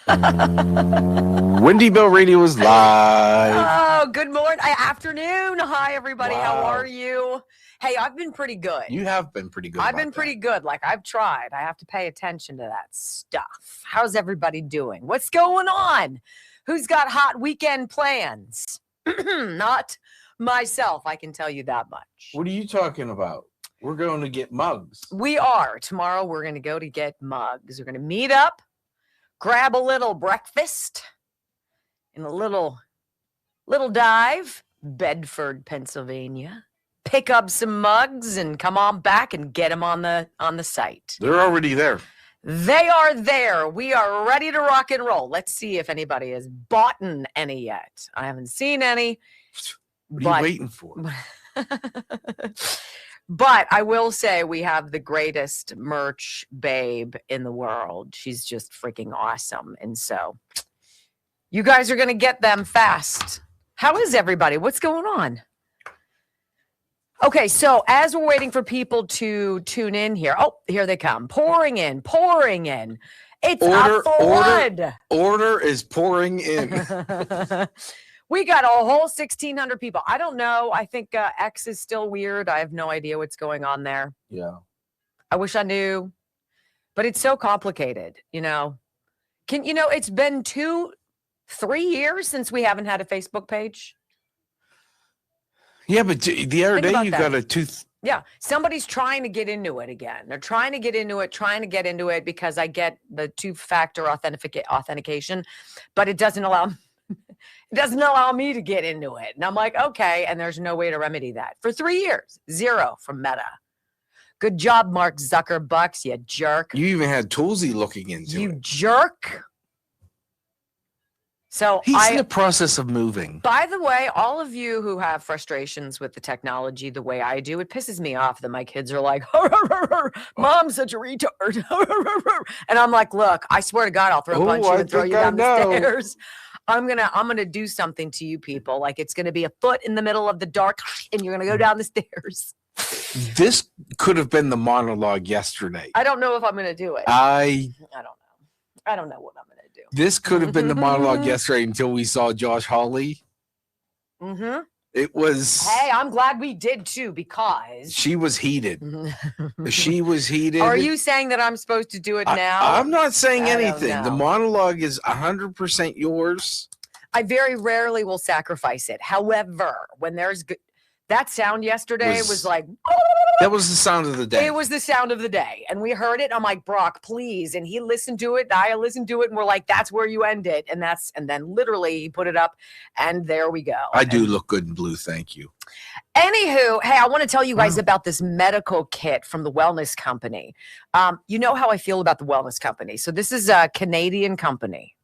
Wendy Bell Radio is live. Oh, good morning, afternoon. Hi, everybody. Wow. How are you? Hey, I've been pretty good. You have been pretty good. I've been pretty good. Like, I've tried. I have to pay attention to that stuff. How's everybody doing? What's going on? Who's got hot weekend plans? Not myself. I can tell you that much. What are you talking about? We're going to get mugs. We are. Tomorrow, we're going to go to get mugs. We're going to meet up, grab a little breakfast in a little dive, Bedford, Pennsylvania. Pick up some mugs and come on back and get them on the site. They're already there. They are there. We are ready to rock and roll. Let's see if anybody has bought any yet. I haven't seen any. What are you waiting for? But I will say we have the greatest merch babe in the world. She's just freaking awesome. And so you guys are going to get them fast. How is everybody? What's going on? Okay, so as we're waiting for people to tune in here, oh, here they come. Pouring in. It's a flood. Order is pouring in. We got a whole 1,600 people. I don't know. I think X is still weird. I have no idea what's going on there. Yeah. I wish I knew, but it's so complicated, you know. It's been 2-3 years since we haven't had a Facebook page. Yeah, but the other day you got a tooth. Yeah, somebody's trying to get into it again. They're trying to get into it because I get the two-factor authentication, but it doesn't allow me to get into it. And I'm like, okay, and there's no way to remedy that. For 3 years, 0 from Meta. Good job, Mark Zuckerbucks, you jerk. You even had Toolsy looking into it. You jerk. So he's in the process of moving. By the way, all of you who have frustrations with the technology the way I do, it pisses me off that my kids are like, Mom's such a retard. And I'm like, look, I swear to God, I'll punch you and throw you down the stairs. I'm gonna do something to you people. Like, it's gonna be a foot in the middle of the dark, and you're gonna go down the stairs. This could have been the monologue yesterday. I don't know if I'm gonna do it. I don't know. I don't know what I'm gonna do. This could have been the monologue yesterday until we saw Josh Hawley. Mm-hmm. It was. Hey, I'm glad we did too, because she was heated. She was heated. Are you saying that I'm supposed to do it now? I'm not saying anything. The monologue is 100% yours. I very rarely will sacrifice it. However, when there's that sound yesterday was like. That was the sound of the day. It was the sound of the day. And we heard it. I'm like, Brock, please. And he listened to it. I listened to it. And we're like, that's where you end it. And then literally he put it up. And there we go. I do look good in blue. Thank you. Anywho, hey, I want to tell you guys about this medical kit from the Wellness Company. You know how I feel about the Wellness Company. So this is a Canadian company.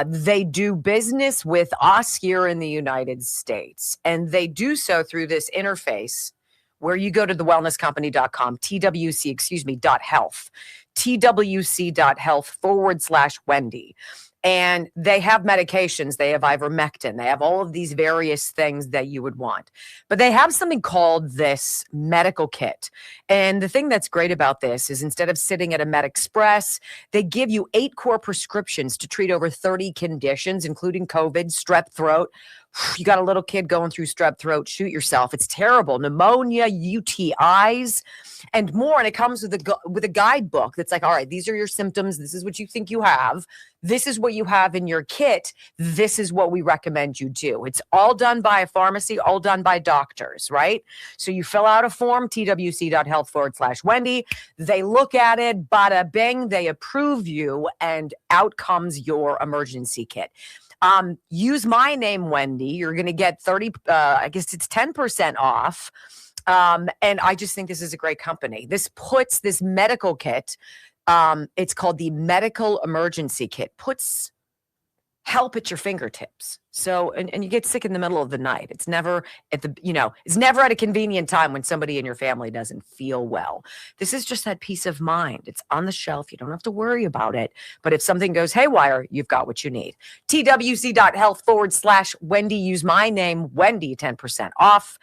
They do business with us here in the United States. And they do so through this interface where you go to thewellnesscompany.com, health, twc.health/Wendy. And they have medications. They have ivermectin. They have all of these various things that you would want. But they have something called this medical kit. And the thing that's great about this is instead of sitting at a MedExpress, they give you 8 core prescriptions to treat over 30 conditions, including COVID, strep throat. You got a little kid going through strep throat, shoot yourself. It's terrible. Pneumonia, UTIs, and more. And it comes with a guidebook that's like, all right, these are your symptoms. This is what you think you have. This is what you have in your kit. This is what we recommend you do. It's all done by a pharmacy, all done by doctors, right? So you fill out a form, twc.health/Wendy. They look at it, bada bing, they approve you, and out comes your emergency kit. Use my name, Wendy. You're going to get 10% off. And I just think this is a great company. This puts this medical kit, it's called the Medical Emergency Kit, puts help at your fingertips. So, and you get sick in the middle of the night. It's never at a convenient time when somebody in your family doesn't feel well. This is just that peace of mind. It's on the shelf. You don't have to worry about it. But if something goes haywire, you've got what you need. twc.health/Wendy. Use my name, Wendy, 10% off.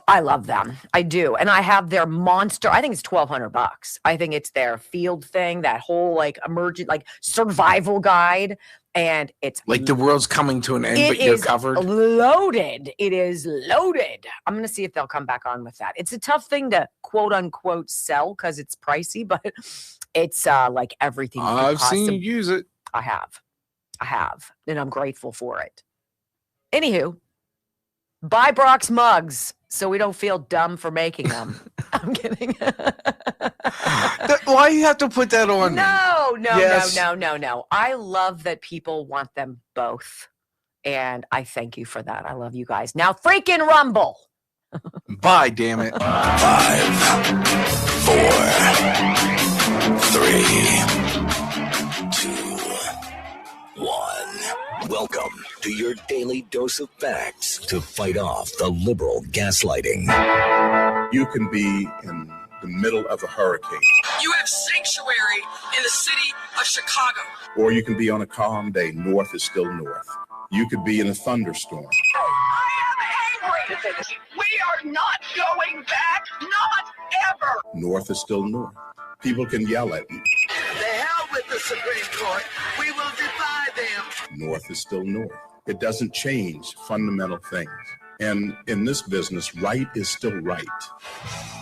I love them. I do. And I have their monster. I think it's $1,200. I think it's their field thing, that whole like emergent, like survival guide. And it's like the world's coming to an end, but you're covered. Loaded. It is loaded. I'm going to see if they'll come back on with that. It's a tough thing to quote unquote sell because it's pricey, but it's like everything. I've seen you use it. I have. And I'm grateful for it. Anywho, buy Brock's mugs so we don't feel dumb for making them. I'm kidding. Why you have to put that on? No. I love that people want them both. And I thank you for that. I love you guys. Now freaking rumble. Bye, damn it. 5, 4, 3, 2, 1. Welcome to your daily dose of facts to fight off the liberal gaslighting. You can be in the middle of a hurricane. You have sanctuary in the city of Chicago. Or you can be on a calm day. North is still north. You could be in a thunderstorm. I am angry. We are not going back. Not ever. North is still north. People can yell at me. The hell with the Supreme Court. We will defy them. North is still north. It doesn't change fundamental things. And in this business, right is still right,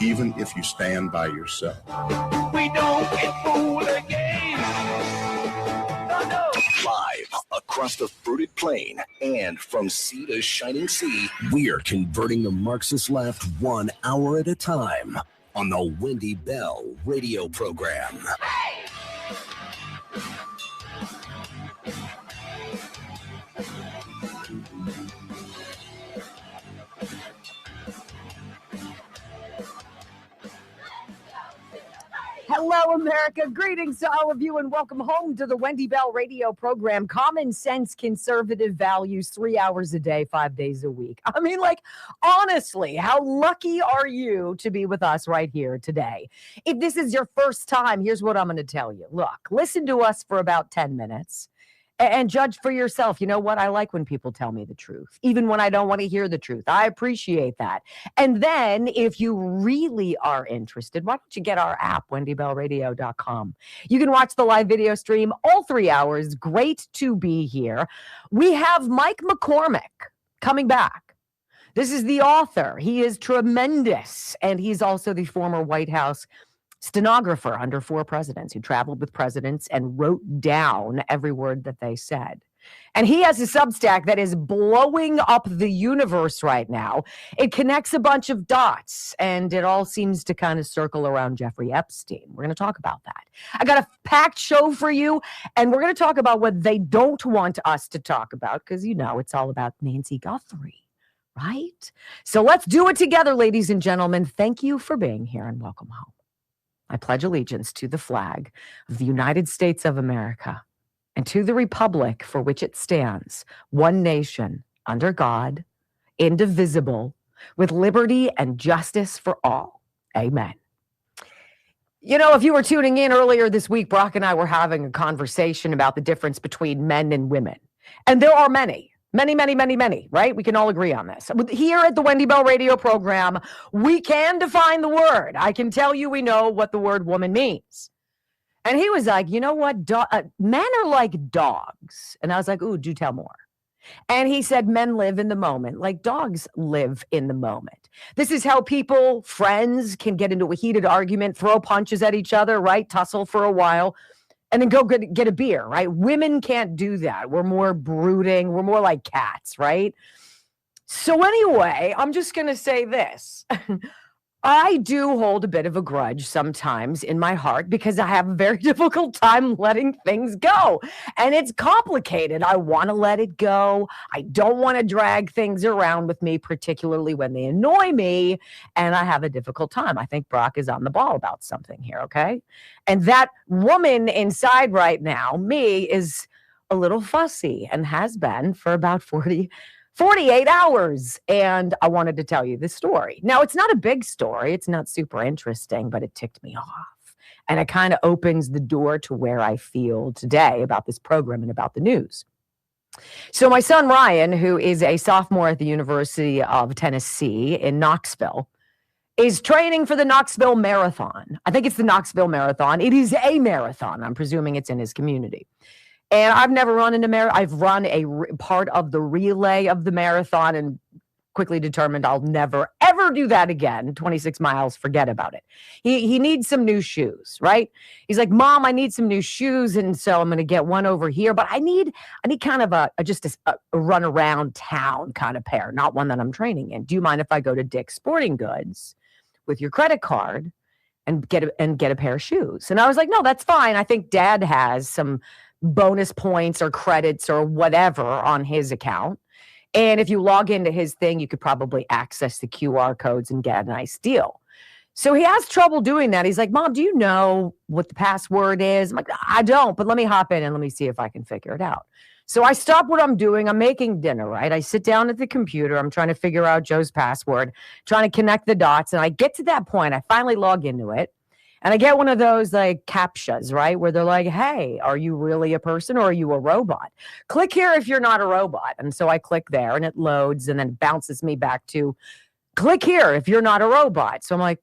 even if you stand by yourself. We don't get fooled again. No. Live across the fruited plain and from sea to shining sea, we're converting the Marxist left 1 hour at a time on the Wendy Bell radio program. Hello, America. Greetings to all of you and welcome home to the Wendy Bell radio program. Common sense, conservative values, 3 hours a day, 5 days a week. I mean, like, honestly, how lucky are you to be with us right here today? If this is your first time, here's what I'm going to tell you. Look, listen to us for about 10 minutes. And judge for yourself. You know what? I like when people tell me the truth, even when I don't want to hear the truth. I appreciate that. And then if you really are interested, why don't you get our app, wendybellradio.com. You can watch the live video stream all 3 hours. Great to be here. We have Mike McCormick coming back. This is the author. He is tremendous. And he's also the former White House stenographer under 4 presidents who traveled with presidents and wrote down every word that they said. And he has a Substack that is blowing up the universe right now. It connects a bunch of dots, and it all seems to kind of circle around Jeffrey Epstein. We're going to talk about that. I got a packed show for you, and we're going to talk about what they don't want us to talk about, because, you know, it's all about Nancy Guthrie, right? So let's do it together, ladies and gentlemen. Thank you for being here, and welcome home. I pledge allegiance to the flag of the United States of America and to the republic for which it stands, one nation, under God, indivisible, with liberty and justice for all. Amen. You know, if you were tuning in earlier this week, Brock and I were having a conversation about the difference between men and women. And there are many, right? We can all agree on this. Here at the Wendy Bell radio program, we can define the word. I can tell you we know what the word woman means. And he was like, you know what? Men are like dogs. And I was like, ooh, do tell more. And he said, men live in the moment like dogs live in the moment. This is how people, friends, can get into a heated argument, throw punches at each other, right? Tussle for a while. And then go get a beer, right? Women can't do that. We're more brooding. We're more like cats, right? So anyway, I'm just going to say this. I do hold a bit of a grudge sometimes in my heart because I have a very difficult time letting things go. And it's complicated. I want to let it go. I don't want to drag things around with me, particularly when they annoy me. And I have a difficult time. I think Brock is on the ball about something here, okay? And that woman inside right now, me, is a little fussy and has been for about 48 hours. And I wanted to tell you this story. Now, it's not a big story. It's not super interesting, but it ticked me off. And it kind of opens the door to where I feel today about this program and about the news. So my son Ryan, who is a sophomore at the University of Tennessee in Knoxville, is training for the Knoxville Marathon. I think it's the Knoxville Marathon. It is a marathon. I'm presuming it's in his community. And I've never run in a marathon. I've run a part of the relay of the marathon and quickly determined I'll never, ever do that again. 26 miles, forget about it. He needs some new shoes, right? He's like, Mom, I need some new shoes. And so I'm going to get one over here. But I need kind of a run around town kind of pair, not one that I'm training in. Do you mind if I go to Dick's Sporting Goods with your credit card and get a pair of shoes? And I was like, no, that's fine. I think Dad has some bonus points or credits or whatever on his account. And if you log into his thing, you could probably access the QR codes and get a nice deal. So he has trouble doing that. He's like, Mom, do you know what the password is? I'm like, I don't, but let me hop in and let me see if I can figure it out. So I stop what I'm doing. I'm making dinner, right? I sit down at the computer. I'm trying to figure out Joe's password, trying to connect the dots. And I get to that point. I finally log into it. And I get one of those like CAPTCHAs, right? Where they're like, hey, are you really a person or are you a robot? Click here if you're not a robot. And so I click there and it loads and then bounces me back to click here if you're not a robot. So I'm like,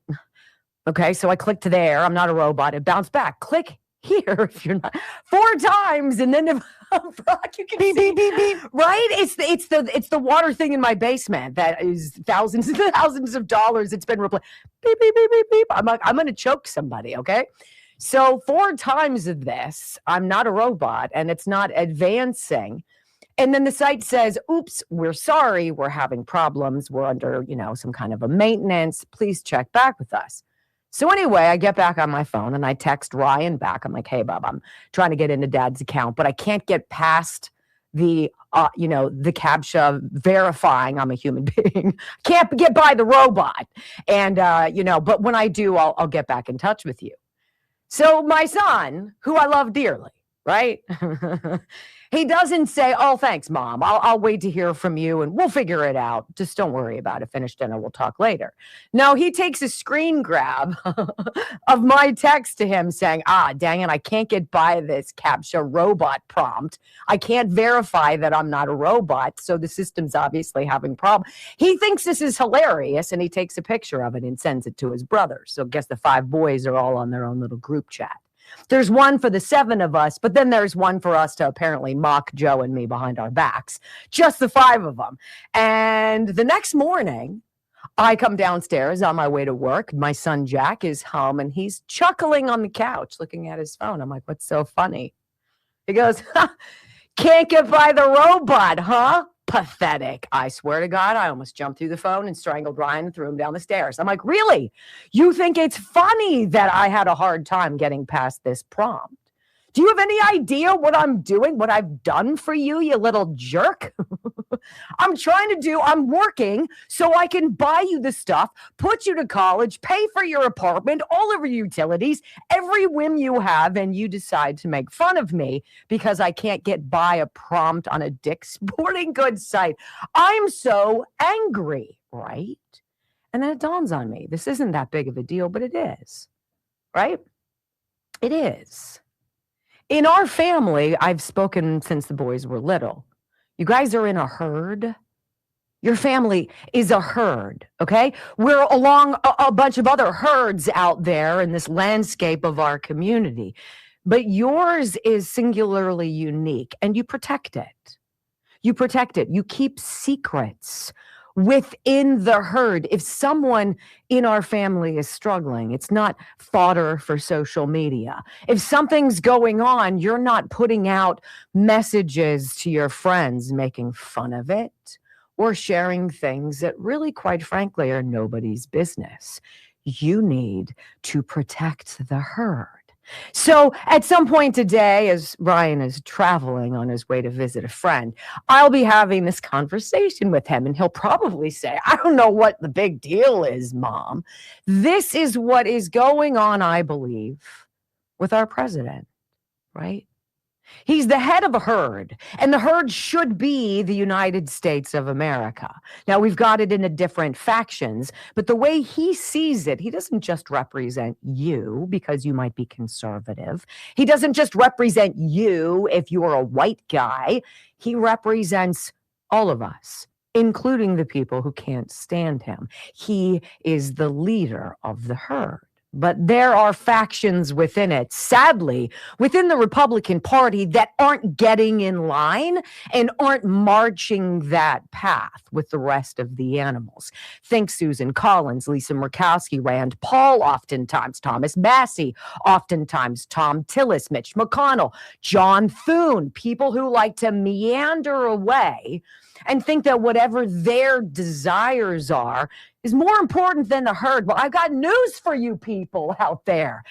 okay, so I clicked there. I'm not a robot. It bounced back. Click here if you're not 4 times. And then Brock, you can beep, see, beep, beep, beep. Right? It's the water thing in my basement that is thousands and thousands of dollars. It's been replaced. Beep, beep, beep, beep, beep. I'm like, I'm going to choke somebody. Okay. So 4 times of this, I'm not a robot and it's not advancing. And then the site says, oops, we're sorry. We're having problems. We're under, some kind of a maintenance. Please check back with us. So anyway, I get back on my phone and I text Ryan back. I'm like, hey, Bob, I'm trying to get into Dad's account, but I can't get past the CAPTCHA verifying I'm a human being. Can't get by the robot. And, but when I do, I'll get back in touch with you. So my son, who I love dearly, right? He doesn't say, oh, thanks, Mom. I'll wait to hear from you and we'll figure it out. Just don't worry about it. Finish dinner. We'll talk later. No, he takes a screen grab of my text to him saying, dang it, I can't get by this CAPTCHA robot prompt. I can't verify that I'm not a robot. So the system's obviously having problems. He thinks this is hilarious and he takes a picture of it and sends it to his brother. So I guess the 5 boys are all on their own little group chat. There's one for the 7 of us, but then there's one for us to apparently mock Joe and me behind our backs. Just the 5 of them. And the next morning, I come downstairs on my way to work. My son Jack is home and he's chuckling on the couch looking at his phone. I'm like, what's so funny? He goes, can't get by the robot, huh? Pathetic. I swear to God, I almost jumped through the phone and strangled Ryan and threw him down the stairs. I'm like, really? You think it's funny that I had a hard time getting past this prompt? Do you have any idea what I'm doing, what I've done for you, you little jerk? I'm working so I can buy you the stuff, put you to college, pay for your apartment, all of your utilities, every whim you have, and you decide to make fun of me because I can't get by a prompt on a Dick's Sporting Goods site. I'm so angry, right? And then it dawns on me, this isn't that big of a deal, but it is, right? It is. In our family, I've spoken since the boys were little. You guys are in a herd. Your family is a herd, okay? We're along a bunch of other herds out there in this landscape of our community. But yours is singularly unique, and you protect it. You protect it. You keep secrets within the herd. If someone in our family is struggling, it's not fodder for social media. If something's going on, you're not putting out messages to your friends making fun of it or sharing things that really, quite frankly, are nobody's business. You need to protect the herd. So at some point today, as Ryan is traveling on his way to visit a friend, I'll be having this conversation with him and he'll probably say, I don't know what the big deal is, Mom. This is what is going on, I believe, with our president, right? He's the head of a herd, and the herd should be the United States of America. Now, we've got it into different factions, but the way he sees it, he doesn't just represent you because you might be conservative. He doesn't just represent you if you're a white guy. He represents all of us, including the people who can't stand him. He is the leader of the herd. But there are factions within it, sadly, within the Republican Party that aren't getting in line and aren't marching that path with the rest of the animals. Think Susan Collins, Lisa Murkowski, Rand Paul, oftentimes Thomas Massey, oftentimes Tom Tillis, Mitch McConnell, John Thune, people who like to meander away and think that whatever their desires are is more important than the herd. Well, I've got news for you people out there.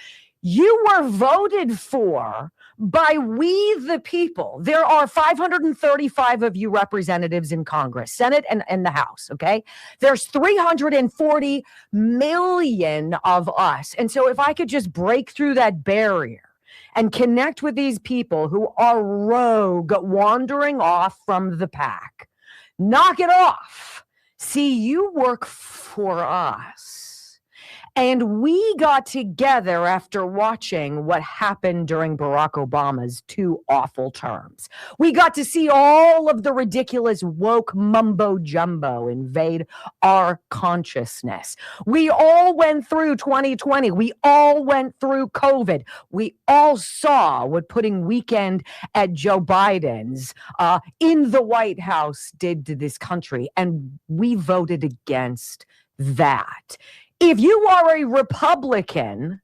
You were voted for by we the people. There are 535 of you representatives in Congress, Senate, and the House, okay? There's 340 million of us. And so if I could just break through that barrier and connect with these people who are rogue, wandering off from the pack, knock it off. See, you work for us. And we got together after watching what happened during Barack Obama's 2 awful terms. We got to see all of the ridiculous woke mumbo jumbo invade our consciousness. We all went through 2020. We all went through COVID. We all saw what putting weekend at Joe Biden's in the White House did to this country. And we voted against that. If you are a Republican,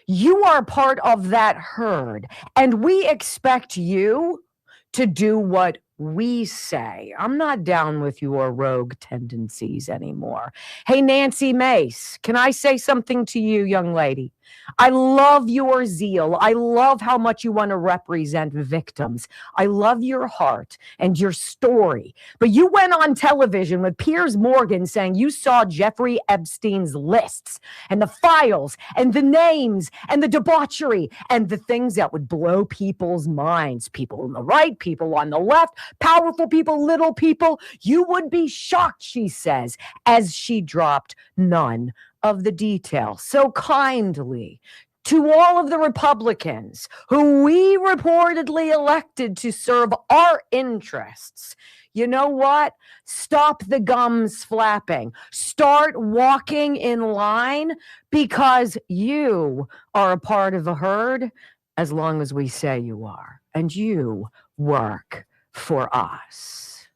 you are part of that herd, and we expect you to do what we say. I'm not down with your rogue tendencies anymore. Hey, Nancy Mace, can I say something to you, young lady? I love your zeal. I love how much you want to represent victims. I love your heart and your story. But you went on television with Piers Morgan saying you saw Jeffrey Epstein's lists and the files and the names and the debauchery and the things that would blow people's minds. People on the right, people on the left, powerful people, little people. You would be shocked, she says, as she dropped none of the details. So kindly, to all of the Republicans who we reportedly elected to serve our interests, you know what? Stop the gums flapping. Start walking in line, because you are a part of a herd as long as we say you are. And you work for us.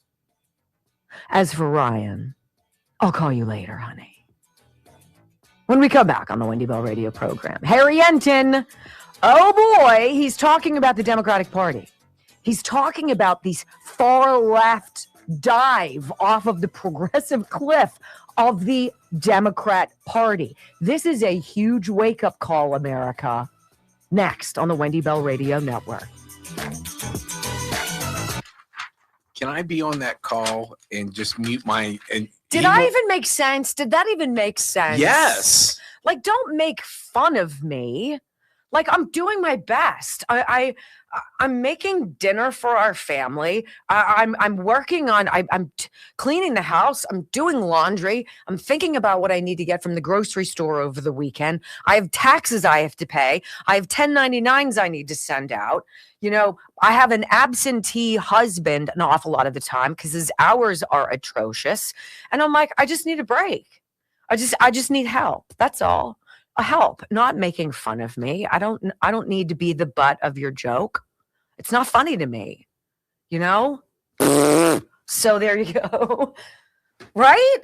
As for Ryan, I'll call you later, honey. When we come back on the Wendy Bell radio program, Harry Enton, oh boy, he's talking about the Democratic Party. He's talking about these far left dive off of the progressive cliff of the Democrat Party. This is a huge wake-up call, America. Next on the Wendy Bell Radio Network. Can I be on that call and just mute my... Did I even make sense? Did that even make sense? Yes. Like, don't make fun of me. Like, I'm doing my best. I'm making dinner for our family. I'm working on. I'm cleaning the house. I'm doing laundry. I'm thinking about what I need to get from the grocery store over the weekend. I have taxes I have to pay. I have 1099s I need to send out. You know, I have an absentee husband an awful lot of the time because his hours are atrocious. And I'm like, I just need a break. I just need help. That's all. A help, not making fun of me. I don't need to be the butt of your joke. It's not funny to me, you know? So there you go. Right?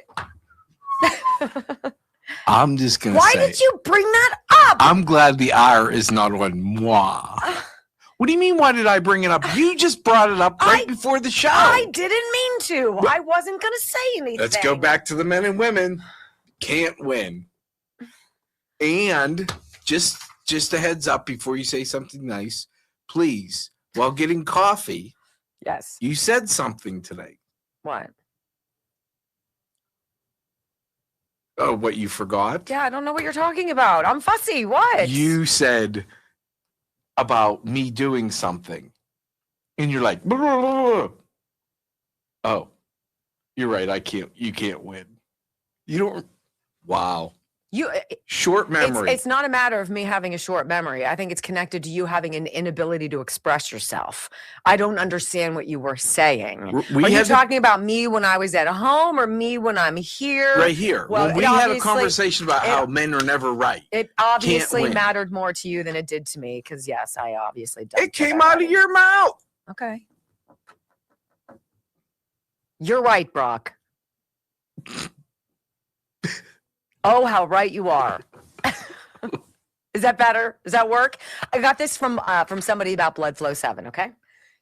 I'm just going to say. Why did you bring that up? I'm glad the ire is not on moi. What do you mean, why did I bring it up? You just brought it up right before the show. I didn't mean to. I wasn't going to say anything. Let's go back to the men and women. Can't win. And just a heads up before you say something nice, please, while getting coffee. Yes. You said something today. What? Oh, what you forgot? Yeah, I don't know what you're talking about. I'm fussy. What? You said about me doing something. And you're like, blah, blah, blah, blah. Oh, you're right. You can't win. You don't. Wow. Short memory. It's not a matter of me having a short memory. I think it's connected to you having an inability to express yourself. I don't understand what you were saying. Are you talking about me when I was at home or me when I'm here? Right here. Well, we had a conversation about how men are never right. It obviously mattered more to you than it did to me because, yes, I obviously don't. It came out of your mouth. Okay. You're right, Brock. Oh, how right you are. Is that better? Does that work? I got this from somebody about Blood Flow 7, okay?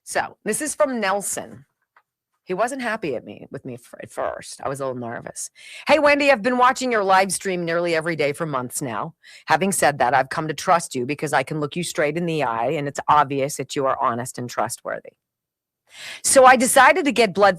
So this is from Nelson. He wasn't happy with me at first. I was a little nervous. Hey, Wendy, I've been watching your live stream nearly every day for months now. Having said that, I've come to trust you because I can look you straight in the eye, and it's obvious that you are honest and trustworthy. So I decided to get blood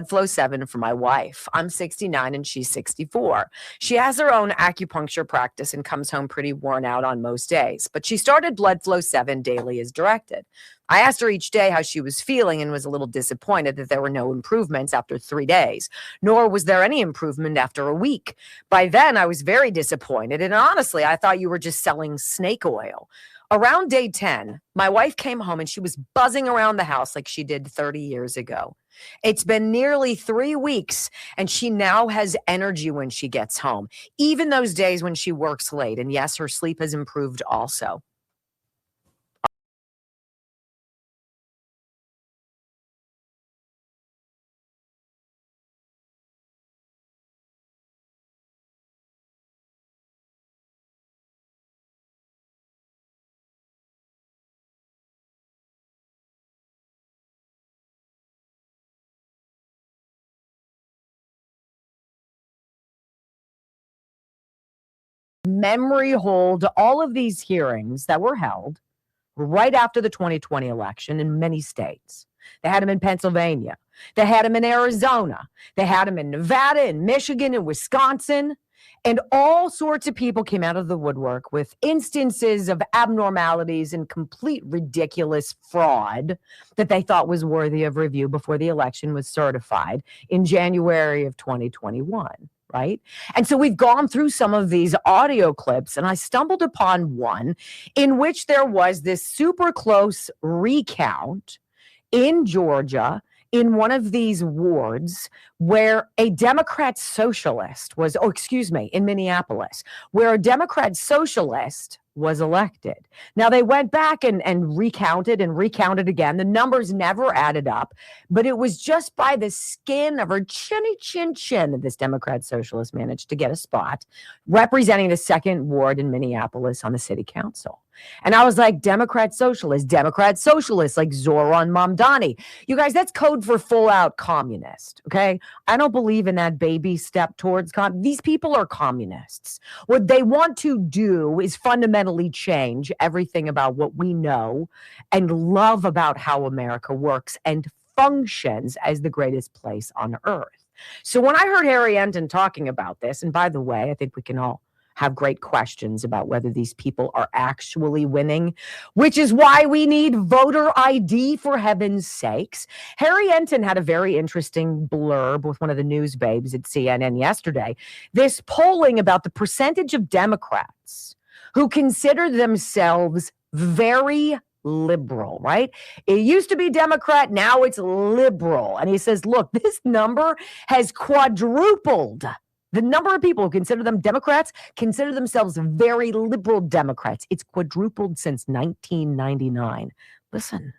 flow 7 for my wife. I'm 69 and she's 64. She has her own acupuncture practice and comes home pretty worn out on most days, but she started blood flow 7 daily as directed. I asked her each day how she was feeling and was a little disappointed that there were no improvements after 3 days, nor was there any improvement after a week. By then I was very disappointed. And honestly, I thought you were just selling snake oil. Around day 10, my wife came home and she was buzzing around the house like she did 30 years ago. It's been nearly 3 weeks and she now has energy when she gets home, even those days when she works late. And yes, her sleep has improved also. Memory hold all of these hearings that were held right after the 2020 election in many states. They had them in Pennsylvania. They had them in Arizona. They had them in Nevada and Michigan and Wisconsin. And all sorts of people came out of the woodwork with instances of abnormalities and complete ridiculous fraud that they thought was worthy of review before the election was certified in January of 2021. Right? And so we've gone through some of these audio clips, and I stumbled upon one in which there was this super close recount in Georgia in one of these wards where a Democrat socialist was, in Minneapolis, where a Democrat socialist was elected. Now, they went back and recounted again. The numbers never added up, but it was just by the skin of her chinny chin chin that this Democrat socialist managed to get a spot representing the 2nd Ward in Minneapolis on the city council. And I was like, Democrat socialist, like Zoran Mamdani. You guys, that's code for full out communist, okay? I don't believe in that baby step towards these people are communists. What they want to do is fundamentally change everything about what we know and love about how America works and functions as the greatest place on earth. So when I heard Harry Enten talking about this, and by the way, I think we can all have great questions about whether these people are actually winning, which is why we need voter ID, for heaven's sakes. Harry Enten had a very interesting blurb with one of the news babes at CNN yesterday. This polling about the percentage of Democrats who consider themselves very liberal, right? It used to be Democrat, now it's liberal. And he says, look, this number has quadrupled. The number of people who consider them Democrats consider themselves very liberal Democrats. It's quadrupled since 1999. Listen.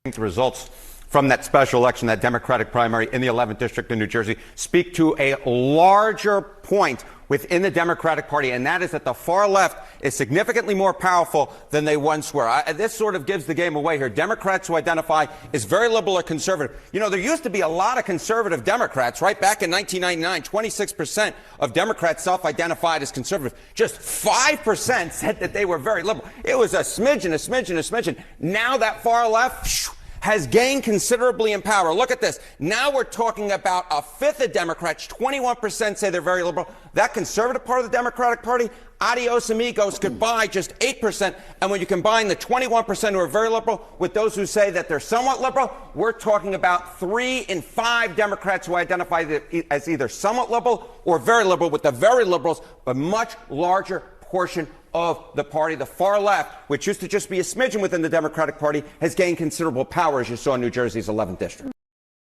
The results from that special election, that Democratic primary in the 11th district in New Jersey, speak to a larger point within the Democratic Party, and that is that the far left is significantly more powerful than they once were. This sort of gives the game away here. Democrats who identify as very liberal or conservative. You know, there used to be a lot of conservative Democrats, right? Back in 1999, 26% of Democrats self-identified as conservative. Just 5% said that they were very liberal. It was a smidgen. Now that far left has gained considerably in power. Look at this. Now we're talking about a fifth of Democrats. 21% say they're very liberal. That conservative part of the Democratic Party, adios amigos, goodbye, just 8%. And when you combine the 21% who are very liberal with those who say that they're somewhat liberal, we're talking about 3 in 5 Democrats who identify as either somewhat liberal or very liberal, with the very liberals a much larger portion of the party. The far left, which used to just be a smidgen within the Democratic Party, has gained considerable power, as you saw in New Jersey's 11th district.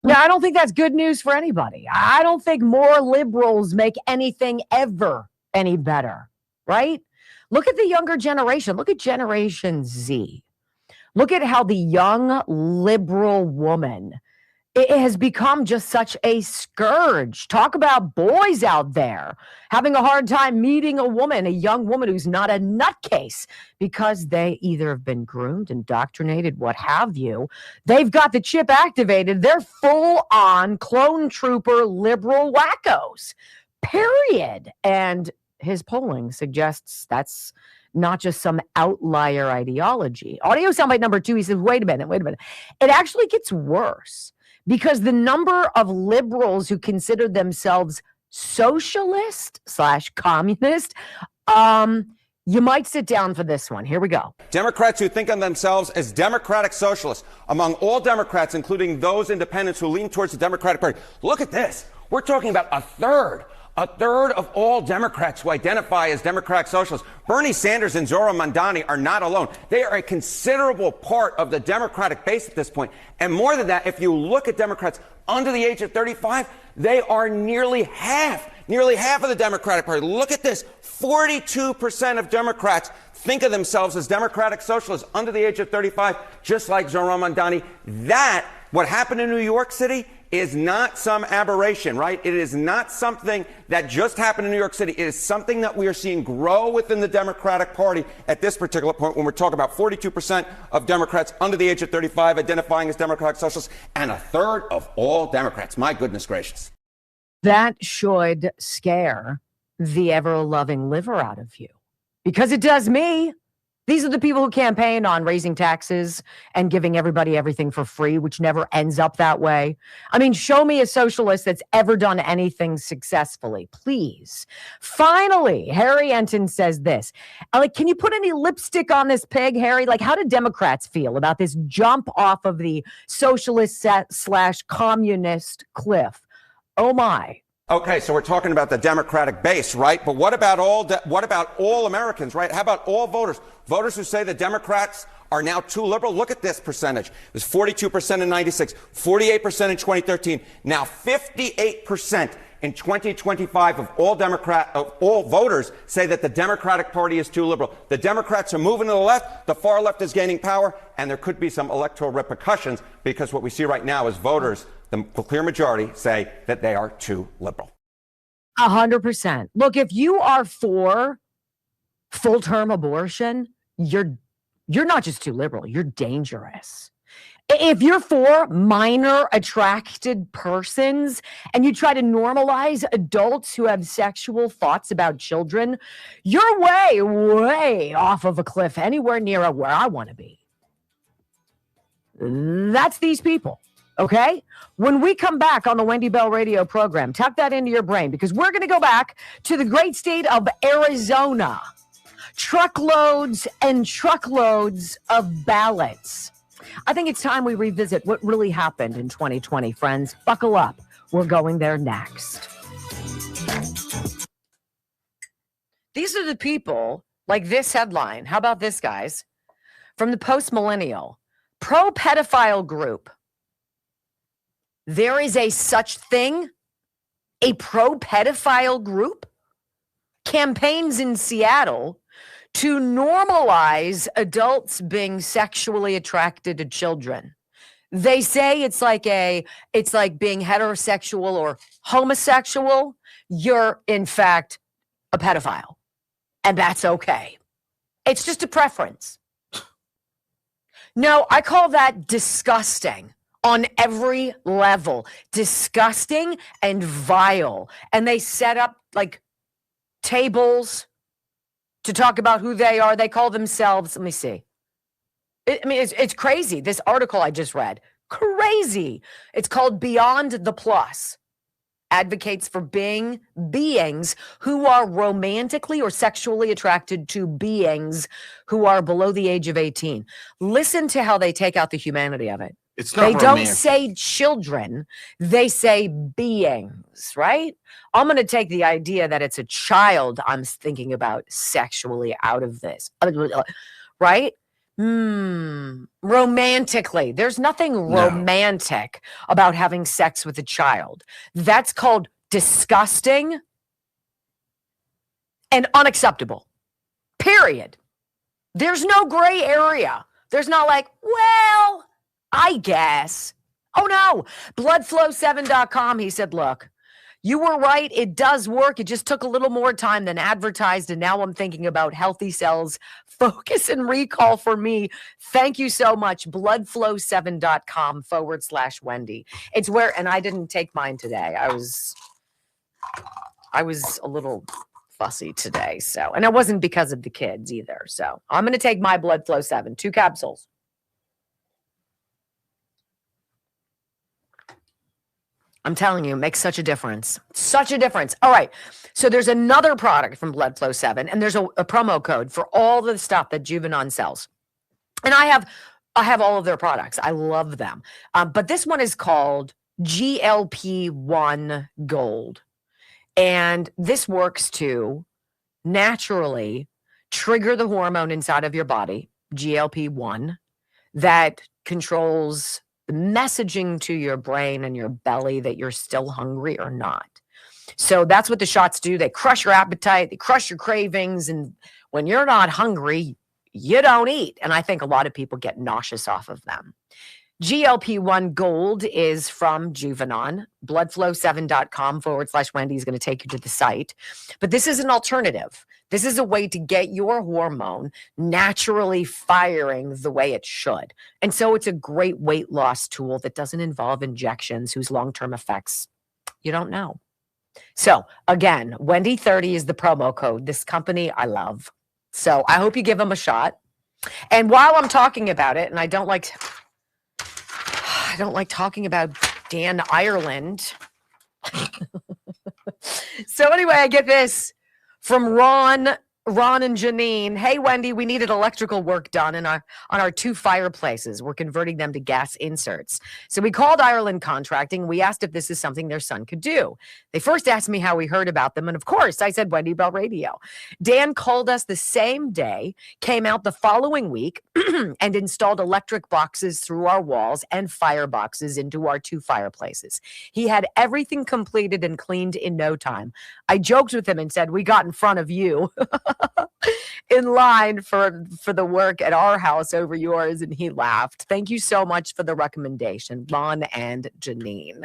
Yeah, I don't think that's good news for anybody. I don't think more liberals make anything ever any better, right? Look at the younger generation. Look at Generation Z. Look at how the young liberal woman, it has become just such a scourge. Talk about boys out there having a hard time meeting a woman, a young woman who's not a nutcase, because they either have been groomed, indoctrinated, what have you. They've got the chip activated. They're full-on clone trooper liberal wackos, period. And his polling suggests that's not just some outlier ideology. Audio soundbite number 2, he says, wait a minute. It actually gets worse. Because the number of liberals who consider themselves socialist/communist, you might sit down for this one. Here we go. Democrats who think of themselves as democratic socialists, among all Democrats, including those independents who lean towards the Democratic Party. Look at this. We're talking about a third of all Democrats who identify as democratic socialists. Bernie Sanders and Zohran Mamdani are not alone. They are a considerable part of the Democratic base at this point. And more than that, if you look at Democrats under the age of 35, they are nearly half of the Democratic Party. Look at this. 42% of Democrats think of themselves as democratic socialists under the age of 35, just like Zohran Mamdani. What happened in New York City, is not some aberration, right? It is not something that just happened in New York City. It is something that we are seeing grow within the Democratic Party at this particular point, when we're talking about 42% of Democrats under the age of 35 identifying as democratic socialists, and a third of all Democrats. My goodness gracious. That should scare the ever-loving liver out of you, because it does me. These are the people who campaign on raising taxes and giving everybody everything for free, which never ends up that way. I mean, show me a socialist that's ever done anything successfully, please. Finally, Harry Enton says this. Like, can you put any lipstick on this pig, Harry? Like, how do Democrats feel about this jump off of the socialist/communist cliff? Oh, my. Okay, so we're talking about the Democratic base, right? But what about all Americans, right? How about all voters? Voters who say the Democrats are now too liberal. Look at this percentage. It was 42% in 96, 48% in 2013, now 58% in 2025 of all voters say that the Democratic Party is too liberal. The Democrats are moving to the left, the far left is gaining power, and there could be some electoral repercussions, because what we see right now is voters, the clear majority, say that they are too liberal. 100%. Look, if you are for full-term abortion, you're not just too liberal, you're dangerous. If you're for minor attracted persons and you try to normalize adults who have sexual thoughts about children, you're way, way off of a cliff, anywhere near where I want to be. That's these people. Okay? When we come back on the Wendy Bell radio program, tuck that into your brain, because we're going to go back to the great state of Arizona. Truckloads and truckloads of ballots. I think it's time we revisit what really happened in 2020, friends. Buckle up. We're going there next. These are the people, like this headline. How about this, guys? From the Post-Millennial. Pro-pedophile group. There is a such thing, a pro-pedophile group, campaigns in Seattle to normalize adults being sexually attracted to children. They say it's like being heterosexual or homosexual. You're, in fact, a pedophile, and that's okay. It's just a preference. No, I call that disgusting. On every level, disgusting and vile. And they set up like tables to talk about who they are. They call themselves, let me see. It's crazy. This article I just read, crazy. It's called Beyond the Plus. Advocates for beings who are romantically or sexually attracted to beings who are below the age of 18. Listen to how they take out the humanity of it. It's not They romantic. don't say children, they say beings, right? I'm going to take the idea that it's a child I'm thinking about sexually out of this, right? Romantically. There's nothing romantic about having sex with a child. That's called disgusting and unacceptable. Period. There's no gray area. There's not like, well, I guess. Oh no. Bloodflow7.com. He said, look, you were right. It does work. It just took a little more time than advertised. And now I'm thinking about healthy cells, focus and recall for me. Thank you so much. Bloodflow7.com/Wendy. It's where, and I didn't take mine today. I was a little fussy today. So, and it wasn't because of the kids either. So I'm going to take my Bloodflow 7, 2 capsules. I'm telling you, it makes such a difference. Such a difference. All right. So there's another product from Bloodflow 7, and there's a promo code for all the stuff that Juvenon sells. And I have all of their products. I love them. But this one is called GLP-1 Gold. And this works to naturally trigger the hormone inside of your body, GLP-1, that controls the messaging to your brain and your belly that you're still hungry or not. So that's what the shots do. They crush your appetite, they crush your cravings. And when you're not hungry, you don't eat. And I think a lot of people get nauseous off of them. GLP-1 Gold is from Juvenon. Bloodflow7.com/Wendy is going to take you to the site. But this is an alternative. This is a way to get your hormone naturally firing the way it should. And so it's a great weight loss tool that doesn't involve injections whose long-term effects you don't know. So again, Wendy30 is the promo code. This company I love. So I hope you give them a shot. And while I'm talking about it, and I don't like talking about Dan Ireland. So anyway, I get this from Ron and Janine. Hey, Wendy, we needed electrical work done on our 2 fireplaces. We're converting them to gas inserts. So we called Ireland Contracting. We asked if this is something their son could do. They first asked me how we heard about them. And of course, I said Wendy Bell Radio. Dan called us the same day, came out the following week, and installed electric boxes through our walls and fire boxes into our 2 fireplaces. He had everything completed and cleaned in no time. I joked with him and said, we got in front of you in line for the work at our house over yours. And he laughed. Thank you so much for the recommendation, Ron and Janine.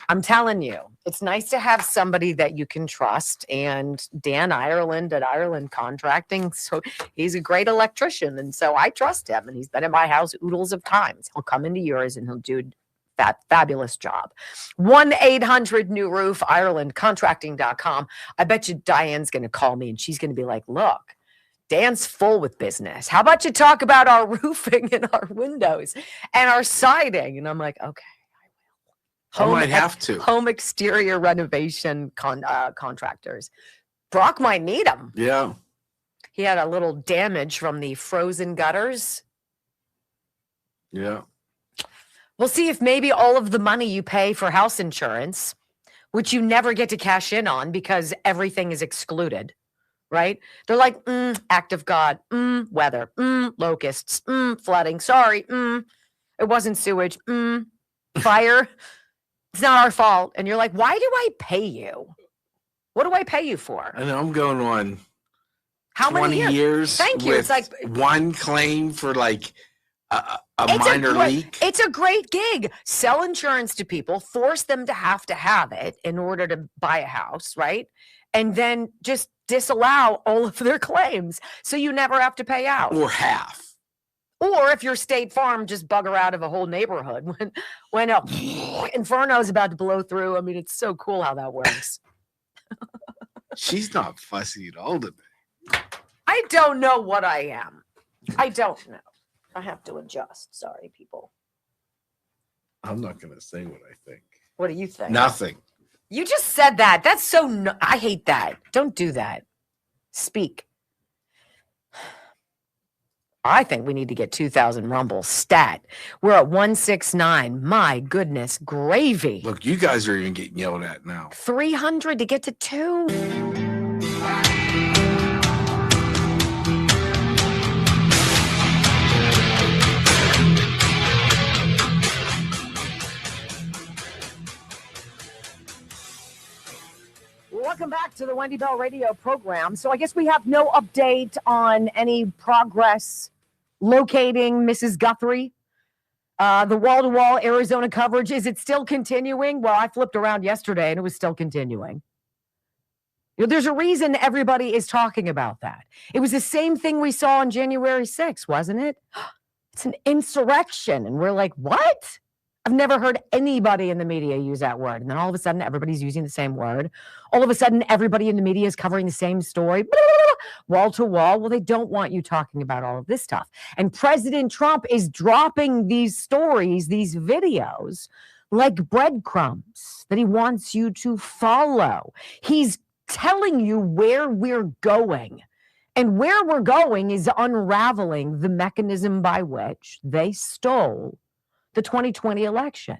I'm telling you, it's nice to have somebody that you can trust. And Dan Ireland at Ireland Contracting, so he's a great electrician. And so I trust him. And he's been in my house oodles of times. He'll come into yours and he'll do that fabulous job. 1-800-NEW-ROOF, IrelandContracting.com. I bet you Diane's going to call me and she's going to be like, look, Dan's full with business. How about you talk about our roofing and our windows and our siding? And I'm like, okay, I will. I might have to. Home exterior renovation contractors. Brock might need them. Yeah. He had a little damage from the frozen gutters. Yeah. We'll see if maybe all of the money you pay for house insurance, which you never get to cash in on because everything is excluded, right? They're like, act of God, weather, locusts, flooding, sorry, it wasn't sewage, fire, it's not our fault. And you're like, why do I pay you? What do I pay you for? And I'm going on how 20 many years? Thank you. It's like one claim for like a minor leak. It's a great gig. Sell insurance to people, force them to have it in order to buy a house, right? And then just disallow all of their claims so you never have to pay out. Or half. Or if you're State Farm, just bugger out of a whole neighborhood when a inferno is about to blow through. I mean, it's so cool how that works. She's not fussy at all today. I don't know what I am. I don't know. I have to adjust. Sorry, people. I'm not going to say what I think. What do you think? Nothing. You just said that. That's so... I hate that. Don't do that. Speak. I think we need to get 2,000 Rumble stat. We're at 169. My goodness, gravy. Look, you guys are even getting yelled at now. 300 to get to 2. Welcome back to the Wendy Bell radio program. So I guess we have no update on any progress locating Mrs. Guthrie. The wall-to-wall Arizona coverage, is it still continuing? Well, I flipped around yesterday and it was still continuing. You know, there's a reason everybody is talking about that. It was the same thing we saw on January 6th, wasn't it? It's an insurrection. And we're like, what? I've never heard anybody in the media use that word. And then all of a sudden, everybody's using the same word. All of a sudden, everybody in the media is covering the same story. Wall to wall. Well, they don't want you talking about all of this stuff. And President Trump is dropping these stories, these videos, like breadcrumbs that he wants you to follow. He's telling you where we're going. And where we're going is unraveling the mechanism by which they stole the 2020 election.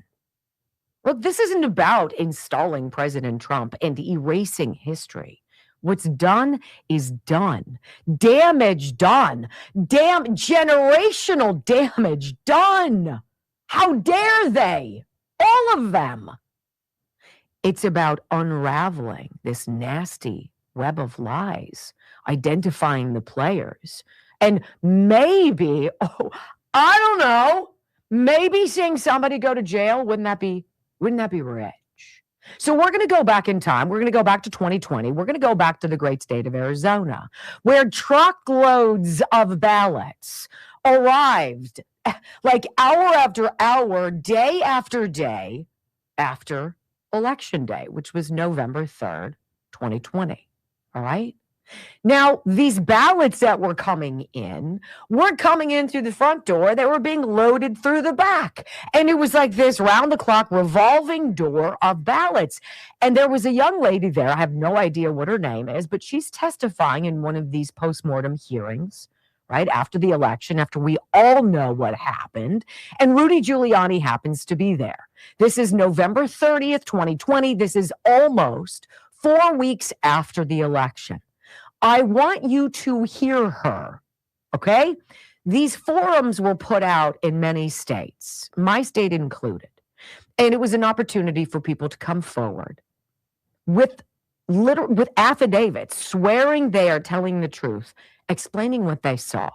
Look, this isn't about installing President Trump and erasing history. What's done is done. Damage done. Generational damage done. How dare they? All of them. It's about unraveling this nasty web of lies, identifying the players, and maybe, I don't know, maybe seeing somebody go to jail. Wouldn't that be rich? So we're going to go back in time. We're going to go back to 2020. We're going to go back to the great state of Arizona, where truckloads of ballots arrived like hour after hour, day after day, after Election Day, which was November 3rd, 2020. All right? Now, these ballots that were coming in weren't coming in through the front door. They were being loaded through the back. And it was like this round-the-clock revolving door of ballots. And there was a young lady there. I have no idea what her name is, but she's testifying in one of these postmortem hearings, right, after the election, after we all know what happened. And Rudy Giuliani happens to be there. This is November 30th, 2020. This is almost 4 weeks after the election. I want you to hear her, okay? These forums were put out in many states, my state included, and it was an opportunity for people to come forward with affidavits, swearing they are telling the truth, explaining what they saw.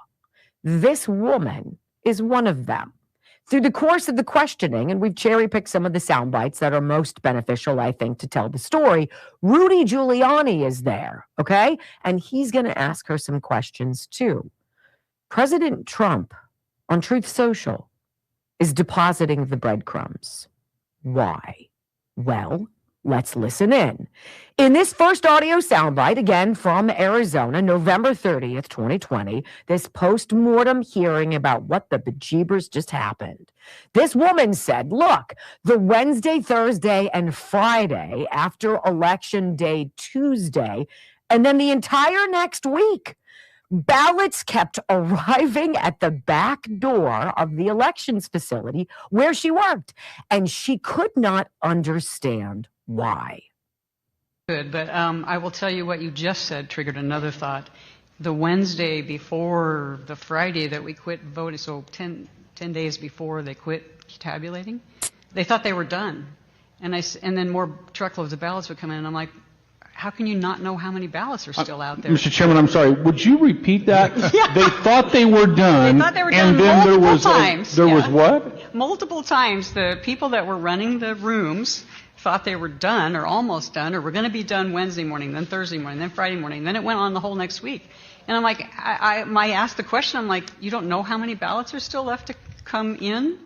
This woman is one of them. Through the course of the questioning, and we've cherry-picked some of the sound bites that are most beneficial, I think, to tell the story, Rudy Giuliani is there, okay? And he's going to ask her some questions, too. President Trump, on Truth Social, is depositing the breadcrumbs. Why? Well, let's listen in. In this first audio soundbite, again from Arizona, November 30th, 2020, this post-mortem hearing about what the bejeebers just happened. This woman said, look, the Wednesday, Thursday, and Friday after Election Day, Tuesday, and then the entire next week, ballots kept arriving at the back door of the elections facility where she worked, and she could not understand why. Good, but I will tell you what you just said triggered another thought. The Wednesday before the Friday that we quit voting, so 10 days before they quit tabulating, they thought they were done. And then more truckloads of ballots would come in, and I'm like, how can you not know how many ballots are still out there? Mr. Chairman, I'm sorry. Would you repeat that? Yeah. They thought they were done. They thought they were and done then multiple times. There was what? Multiple times. The people that were running the rooms thought they were done or almost done or were going to be done Wednesday morning, then Thursday morning, then Friday morning. Then it went on the whole next week. And I'm like, I asked the question, I'm like, you don't know how many ballots are still left to come in?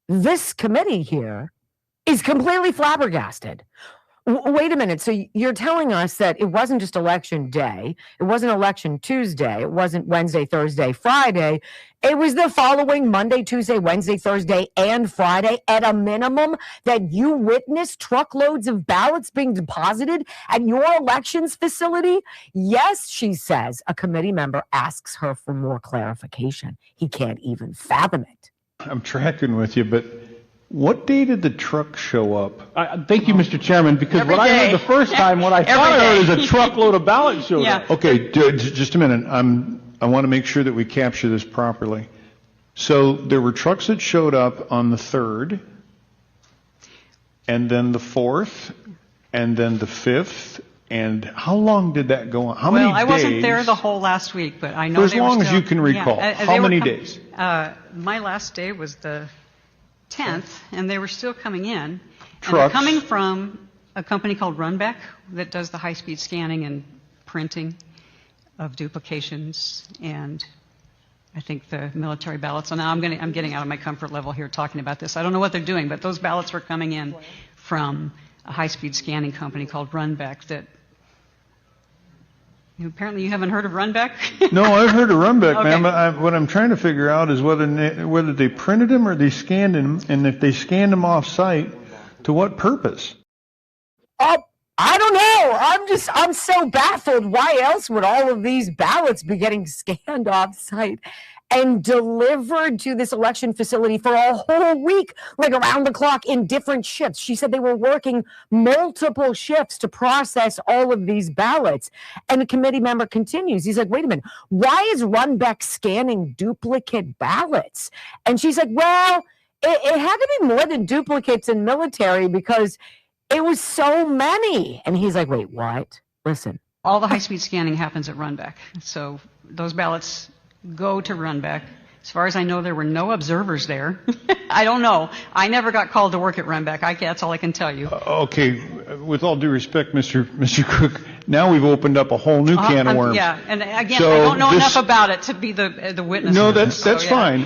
This committee here is completely flabbergasted. Wait a minute. So you're telling us that it wasn't just election day. It wasn't election Tuesday. It wasn't Wednesday, Thursday, Friday. It was the following Monday, Tuesday, Wednesday, Thursday, and Friday at a minimum that you witnessed truckloads of ballots being deposited at your elections facility? Yes, she says. A committee member asks her for more clarification. He can't even fathom it. I'm tracking with you, but what day did the truck show up? Thank you, Mr. Chairman, because what I heard the first time, what I thought I heard is a truckload of ballots showed up. Okay, just a minute. I want to make sure that we capture this properly. So there were trucks that showed up on the 3rd, and then the 4th, and then the 5th. And how long did that go on? How many days? Well, I wasn't there the whole last week, but I know for as long as you can recall. How many days? My last day was the 10th, and they were still coming in. Trucks. And they're coming from a company called Runback that does the high-speed scanning and printing of duplications, and I think the military ballots. So now I'm getting out of my comfort level here talking about this. I don't know what they're doing, but those ballots were coming in from a high-speed scanning company called Runback that. Apparently you haven't heard of Runback? No, I've heard of Runback, Okay. ma'am. What I'm trying to figure out is whether they printed them or they scanned them, and if they scanned them off-site, to what purpose? I don't know. I'm so baffled. Why else would all of these ballots be getting scanned off-site and delivered to this election facility for a whole week, like around the clock in different shifts? She said they were working multiple shifts to process all of these ballots. And the committee member continues. He's like, wait a minute, why is Runback scanning duplicate ballots? And she's like, well, it had to be more than duplicates in military because it was so many. And he's like, wait, what? Listen. All the high-speed scanning happens at Runback. So those ballots go to Runback. As far as I know, there were no observers there. I don't know. I never got called to work at Runback. That's all I can tell you. Okay, with all due respect, Mr. Cook, now we've opened up a whole new can of worms. Yeah, and again, So I don't know enough about it to be the witness. No, that's fine.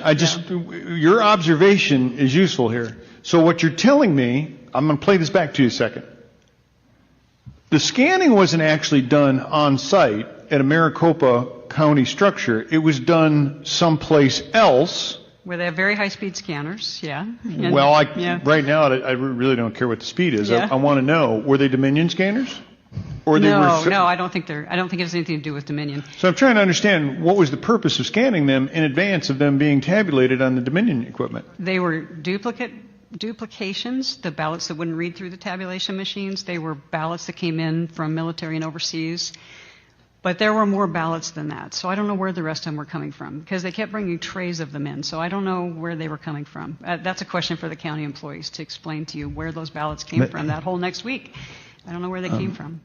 Your observation is useful here. So what you're telling me, I'm going to play this back to you a second. The scanning wasn't actually done on site at a Maricopa County structure. It was done someplace else. Where they have very high-speed scanners, yeah. And, Well, right now, I really don't care what the speed is. Yeah. I want to know, were they Dominion scanners? Or they No, were, I don't think it has anything to do with Dominion. So I'm trying to understand what was the purpose of scanning them in advance of them being tabulated on the Dominion equipment. They were duplications, the ballots that wouldn't read through the tabulation machines. They were ballots that came in from military and overseas. But there were more ballots than that. So I don't know where the rest of them were coming from because they kept bringing trays of them in. So I don't know where they were coming from. That's a question for the county employees to explain to you where those ballots came from that whole next week. I don't know where they came from.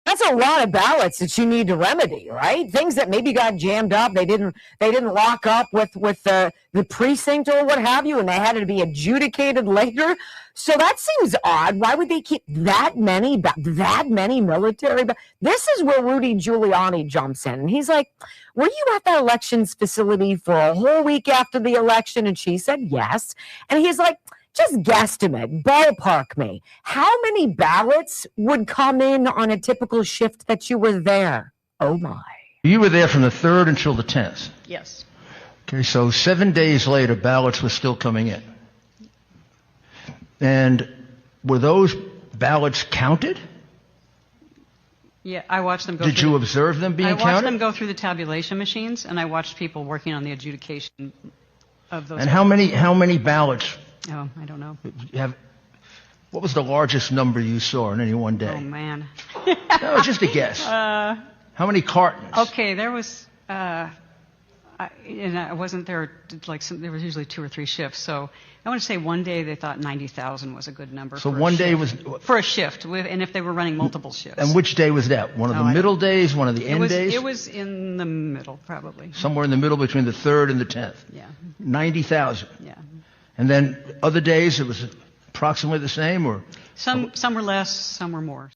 That's a lot of ballots that you need to remedy, right? Things that maybe got jammed up. They didn't lock up with the precinct or what have you, and they had to be adjudicated later. So that seems odd. Why would they keep that many military? This is where Rudy Giuliani jumps in, and he's like, "Were you at the elections facility for a whole week after the election?" And she said yes. And he's like, just guesstimate, ballpark me. How many ballots would come in on a typical shift that you were there? Oh, my. You were there from the 3rd until the 10th. Yes. Okay, so 7 days later, ballots were still coming in. And were those ballots counted? Yeah, I watched them go Did through. you observe them being counted? I watched them go through the tabulation machines, and I watched people working on the adjudication of those. And how many ballots? Oh, I don't know. What was the largest number you saw in any one day? Oh, man. No, just a guess. How many cartons? Okay, there was, and I wasn't there, there was usually 2 or 3 shifts, so I want to say one day they thought 90,000 was a good number. So one day was... For a shift, and if they were running multiple shifts. And which day was that? One of the middle days, one of the end days? It was in the middle, probably. Somewhere in the middle between the 3rd and the 10th. Yeah. 90,000. Yeah. And then other days it was approximately the same, or some were less, some were more.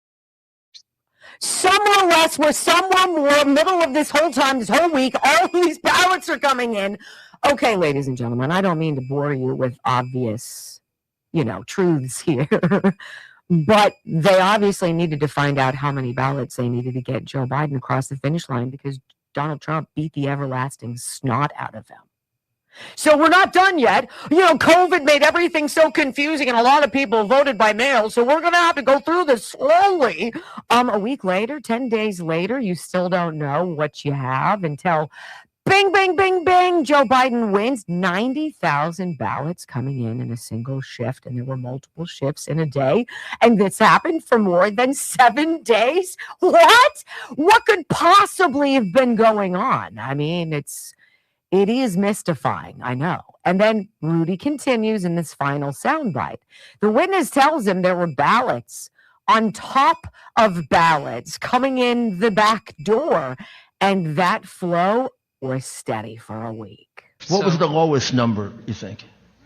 Some were less, where some were more. Middle of this whole time, this whole week, all these ballots are coming in. Okay, ladies and gentlemen, I don't mean to bore you with obvious, truths here. But they obviously needed to find out how many ballots they needed to get Joe Biden across the finish line because Donald Trump beat the everlasting snot out of him. So we're not done yet. You know, COVID made everything so confusing and a lot of people voted by mail. So we're going to have to go through this slowly. A week later, 10 days later, you still don't know what you have until bing, bing, bing, bing. Joe Biden wins 90,000 ballots coming in a single shift. And there were multiple shifts in a day. And this happened for more than 7 days. What? What could possibly have been going on? I mean, it is mystifying, I know. And then Rudy continues in this final soundbite. The witness tells him there were ballots on top of ballots coming in the back door, and that flow was steady for a week. What was the lowest number, you think?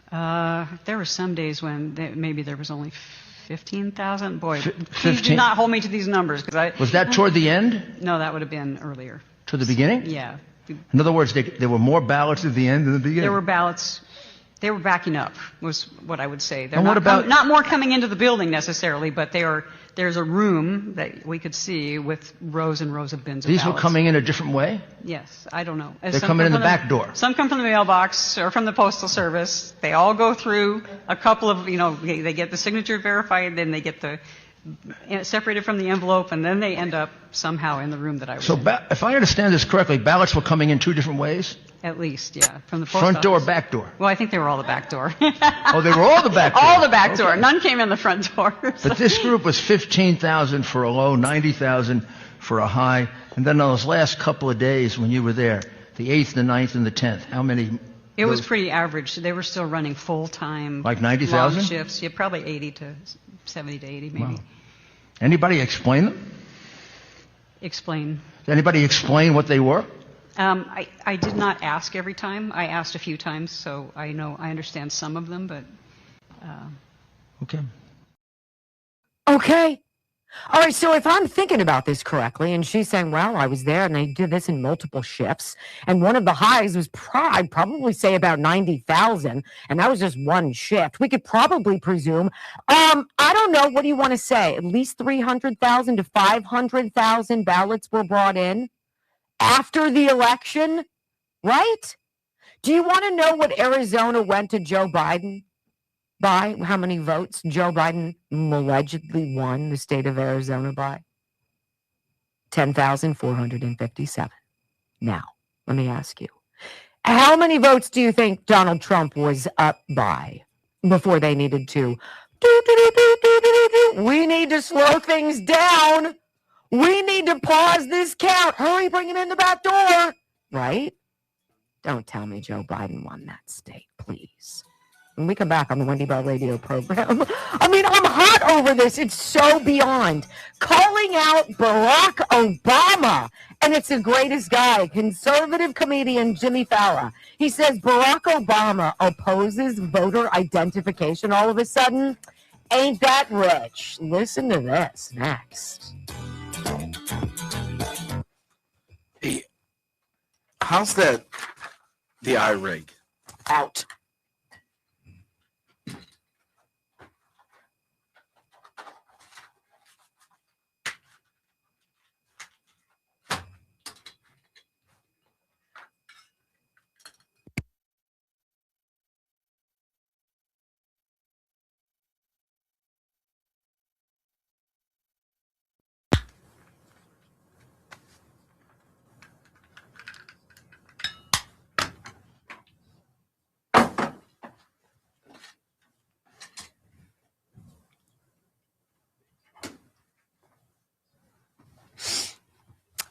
There were some days when maybe there was only 15,000. Boy, 15? Please do not hold me to these numbers. Was that toward the end? No, that would have been earlier. To the beginning? Yeah. In other words, there were more ballots at the end than the beginning. There were ballots. They were backing up, was what I would say. They're and what about not more coming into the building necessarily, but there's a room that we could see with rows and rows of bins of these ballots. were coming in a different way? Yes, I don't know. They're coming in the back door. Some come from the mailbox or from the postal service. They all go through a couple of, they get the signature verified, then they get the separated from the envelope, and then they end up somehow in the room that I was in. If I understand this correctly, ballots were coming in 2 different ways? At least, yeah. From the post front office. door, back door? Well, I think they were all the back door. Oh, they were all the back door? All the back door. None came in the front door. But this group was 15,000 for a low, 90,000 for a high. And then those last couple of days when you were there, the 8th, the 9th, and the 10th, how many? It was pretty average. They were still running full-time. Like 90,000? Long shifts. Yeah, probably 70 to 80 maybe. Wow. Anybody explain them? Explain. Did anybody explain what they were? I did not ask every time. I asked a few times, so I understand some of them, but... Okay. Okay. All right, so if I'm thinking about this correctly, and she's saying, well, I was there and they did this in multiple shifts, and one of the highs was I'd probably say about 90,000, and that was just one shift. We could probably presume, I don't know, what do you want to say? At least 300,000 to 500,000 ballots were brought in after the election, right? Do you want to know what Arizona went to Joe Biden by? How many votes Joe Biden allegedly won the state of Arizona by? 10,457. Now, let me ask you, how many votes do you think Donald Trump was up by before they needed to? We need to slow things down. We need to pause this count. Hurry, bring it in the back door. Right? Don't tell me Joe Biden won that state, please. When we come back on the Wendy Bell radio program, I mean, I'm hot over this. It's so beyond. Calling out Barack Obama, and it's the greatest guy, conservative comedian Jimmy Fallon. He says Barack Obama opposes voter identification all of a sudden. Ain't that rich? Listen to this next. Hey, how's that, the iRig? Out.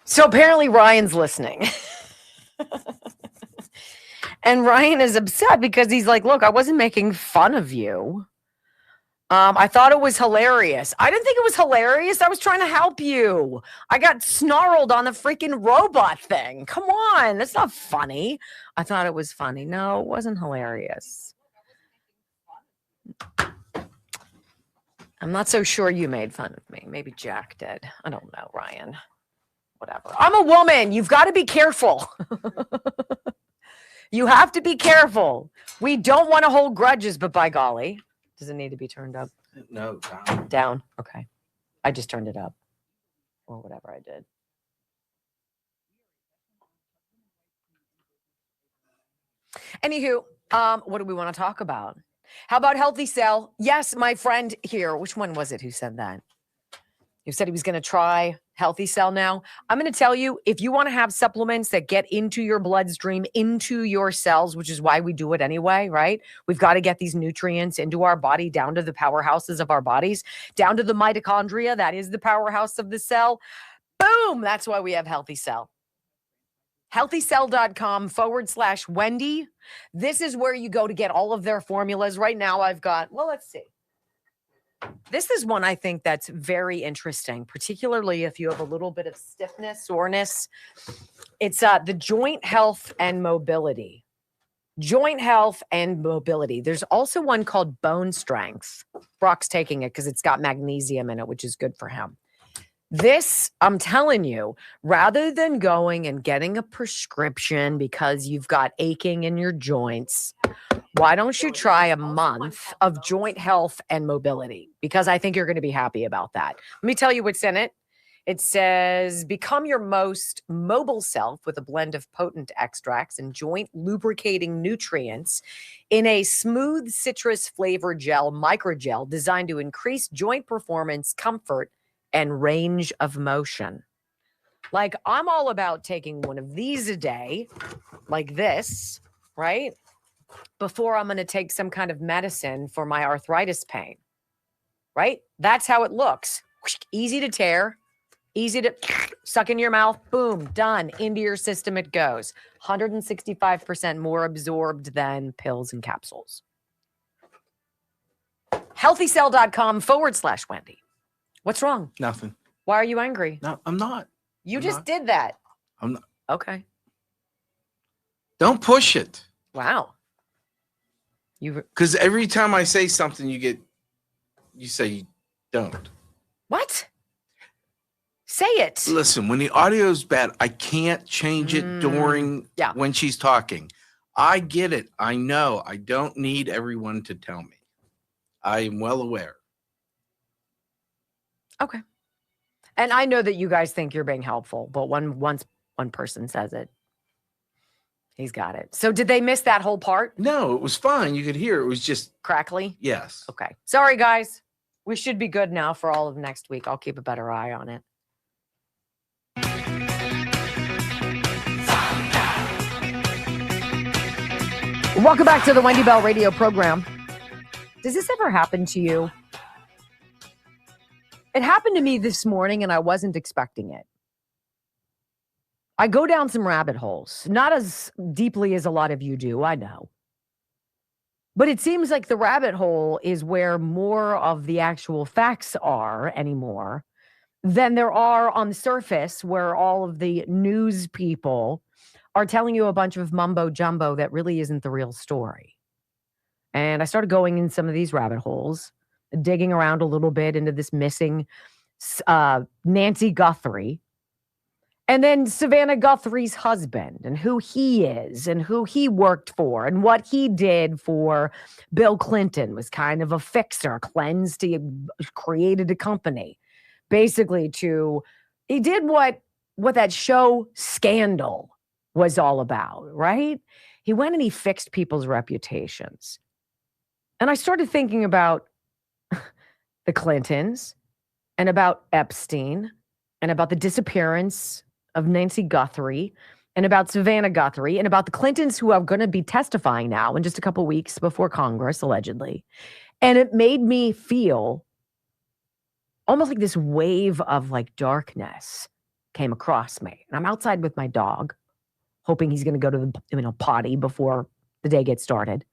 So apparently Ryan's listening. And Ryan is upset because he's like, look, I wasn't making fun of you. I thought it was hilarious. I didn't think it was hilarious. I was trying to help you. I got snarled on the freaking robot thing. Come on. That's not funny. I thought it was funny. No, it wasn't hilarious. I'm not so sure you made fun of me. Maybe Jack did. I don't know, Ryan. Whatever. I'm a woman. You've got to be careful. You have to be careful. We don't want to hold grudges, but by golly, does it need to be turned up? No, down. Down. Okay. I just turned it up or whatever I did. Anywho, what do we want to talk about? How about Healthy Cell? Yes, my friend here. Which one was it who said that? Who said he was going to try Healthy Cell now? I'm going to tell you, if you want to have supplements that get into your bloodstream, into your cells, which is why we do it anyway, right? We've got to get these nutrients into our body, down to the powerhouses of our bodies, down to the mitochondria. That is the powerhouse of the cell. Boom! That's why we have Healthy Cell. healthycell.com/Wendy. This is where you go to get all of their formulas. Right now, I've got, well, let's see. This is one I think that's very interesting, particularly if you have a little bit of stiffness, soreness. It's the joint health and mobility. Joint health and mobility. There's also one called bone strength. Brock's taking it because it's got magnesium in it, which is good for him. This, I'm telling you, rather than going and getting a prescription because you've got aching in your joints, why don't you try a month of joint health and mobility? Because I think you're going to be happy about that. Let me tell you what's in it. It says, become your most mobile self with a blend of potent extracts and joint lubricating nutrients in a smooth citrus flavor gel, microgel, designed to increase joint performance, comfort, and range of motion. Like, I'm all about taking one of these a day, like this, right? Before I'm going to take some kind of medicine for my arthritis pain, right? That's how it looks. Easy to tear, easy to suck in your mouth. Boom, done. Into your system it goes. 165% more absorbed than pills and capsules. healthycell.com/Wendy. What's wrong? Nothing. Why are you angry? No, I'm not. You just did that. I'm not. Okay. Don't push it. Wow. Because every time I say something, you say you don't. What? Say it. Listen, when the audio's bad, I can't change it during when she's talking. I get it. I know. I don't need everyone to tell me. I am well aware. Okay. And I know that you guys think you're being helpful, but once one person says it, he's got it. So did they miss that whole part? No, it was fine. You could hear it was just crackly. Yes. Okay. Sorry, guys. We should be good now for all of next week. I'll keep a better eye on it. Welcome back to the Wendy Bell radio program. Does this ever happen to you? It happened to me this morning and I wasn't expecting it. I go down some rabbit holes, not as deeply as a lot of you do, I know. But it seems like the rabbit hole is where more of the actual facts are anymore than there are on the surface, where all of the news people are telling you a bunch of mumbo jumbo that really isn't the real story. And I started going in some of these rabbit holes, digging around a little bit into this missing Nancy Guthrie, and then Savannah Guthrie's husband, and who he is, and who he worked for, and what he did for Bill Clinton. Was kind of a fixer, cleansed, he created a company, basically he did what that show Scandal was all about, right? He went and he fixed people's reputations. And I started thinking about the Clintons, and about Epstein, and about the disappearance of Nancy Guthrie, and about Savannah Guthrie, and about the Clintons who are going to be testifying now in just a couple weeks before Congress, allegedly. And it made me feel almost like this wave of like darkness came across me. And I'm outside with my dog, hoping he's going to go to the potty before the day gets started.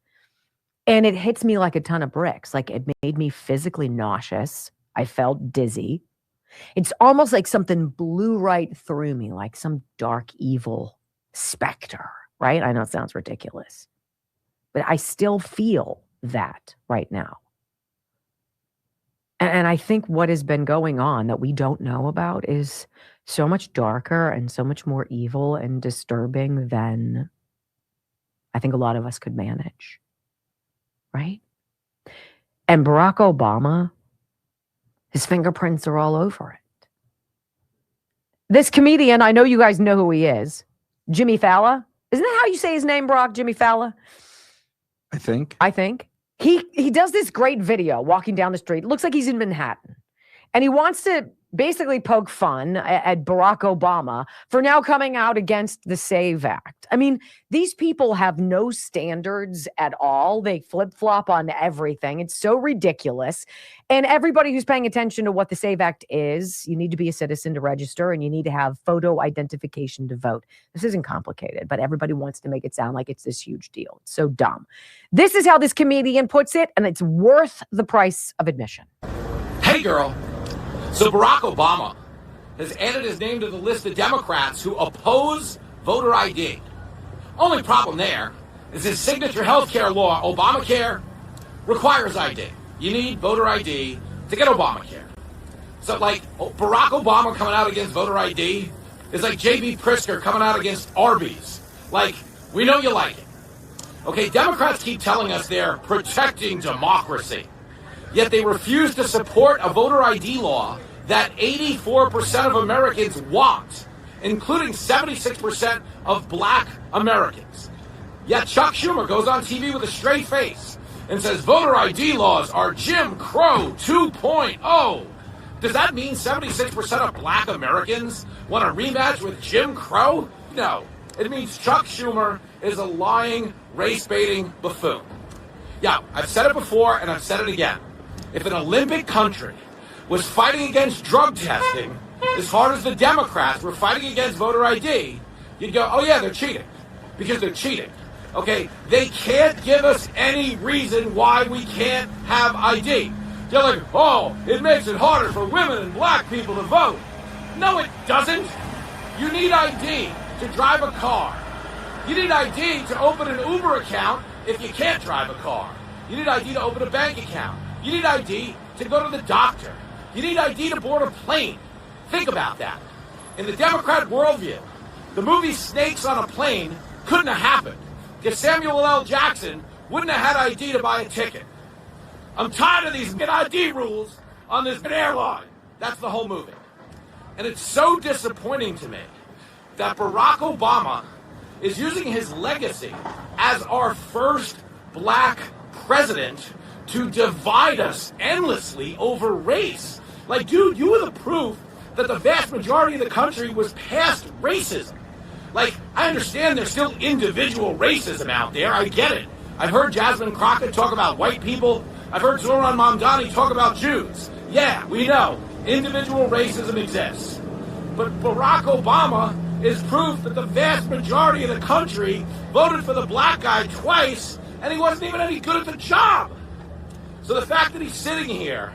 And it hits me like a ton of bricks. Like, it made me physically nauseous. I felt dizzy. It's almost like something blew right through me, like some dark, evil specter, right? I know it sounds ridiculous, but I still feel that right now. And I think what has been going on that we don't know about is so much darker and so much more evil and disturbing than I think a lot of us could manage, right? And Barack Obama, his fingerprints are all over it. This comedian, I know you guys know who he is. Jimmy Fallon. Isn't that how you say his name, Brock? Jimmy Fallon? I think. He does this great video walking down the street. Looks like he's in Manhattan. And he wants to basically poke fun at Barack Obama for now coming out against the SAVE Act. I mean, these people have no standards at all. They flip-flop on everything. It's so ridiculous. And everybody who's paying attention to what the SAVE Act is, you need to be a citizen to register, and you need to have photo identification to vote. This isn't complicated, but everybody wants to make it sound like it's this huge deal. It's so dumb. This is how this comedian puts it, and it's worth the price of admission. Hey, girl. So Barack Obama has added his name to the list of Democrats who oppose voter ID. Only problem there is his signature healthcare law, Obamacare, requires ID. You need voter ID to get Obamacare. So, like, Barack Obama coming out against voter ID is like J.B. Pritzker coming out against Arby's. Like, we know you like it. Okay, Democrats keep telling us they're protecting democracy. Yet they refuse to support a voter ID law that 84% of Americans want, including 76% of black Americans. Yet Chuck Schumer goes on TV with a straight face and says voter ID laws are Jim Crow 2.0. Does that mean 76% of black Americans want a rematch with Jim Crow? No. It means Chuck Schumer is a lying, race-baiting buffoon. Yeah, I've said it before and I've said it again. If an Olympic country was fighting against drug testing as hard as the Democrats were fighting against voter ID, you'd go, oh yeah, they're cheating. Because they're cheating. Okay? They can't give us any reason why we can't have ID. They're like, oh, it makes it harder for women and black people to vote. No, it doesn't. You need ID to drive a car. You need ID to open an Uber account if you can't drive a car. You need ID to open a bank account. You need ID to go to the doctor. You need ID to board a plane. Think about that. In the Democrat worldview, the movie Snakes on a Plane couldn't have happened because Samuel L. Jackson wouldn't have had ID to buy a ticket. I'm tired of these ID rules on this airline. That's the whole movie. And it's so disappointing to me that Barack Obama is using his legacy as our first black president to divide us endlessly over race. Like, dude, you were the proof that the vast majority of the country was past racism. Like, I understand there's still individual racism out there. I get it. I've heard Jasmine Crockett talk about white people. I've heard Zoran Mamdani talk about Jews. Yeah, we know. Individual racism exists. But Barack Obama is proof that the vast majority of the country voted for the black guy twice, and he wasn't even any good at the job. So the fact that he's sitting here,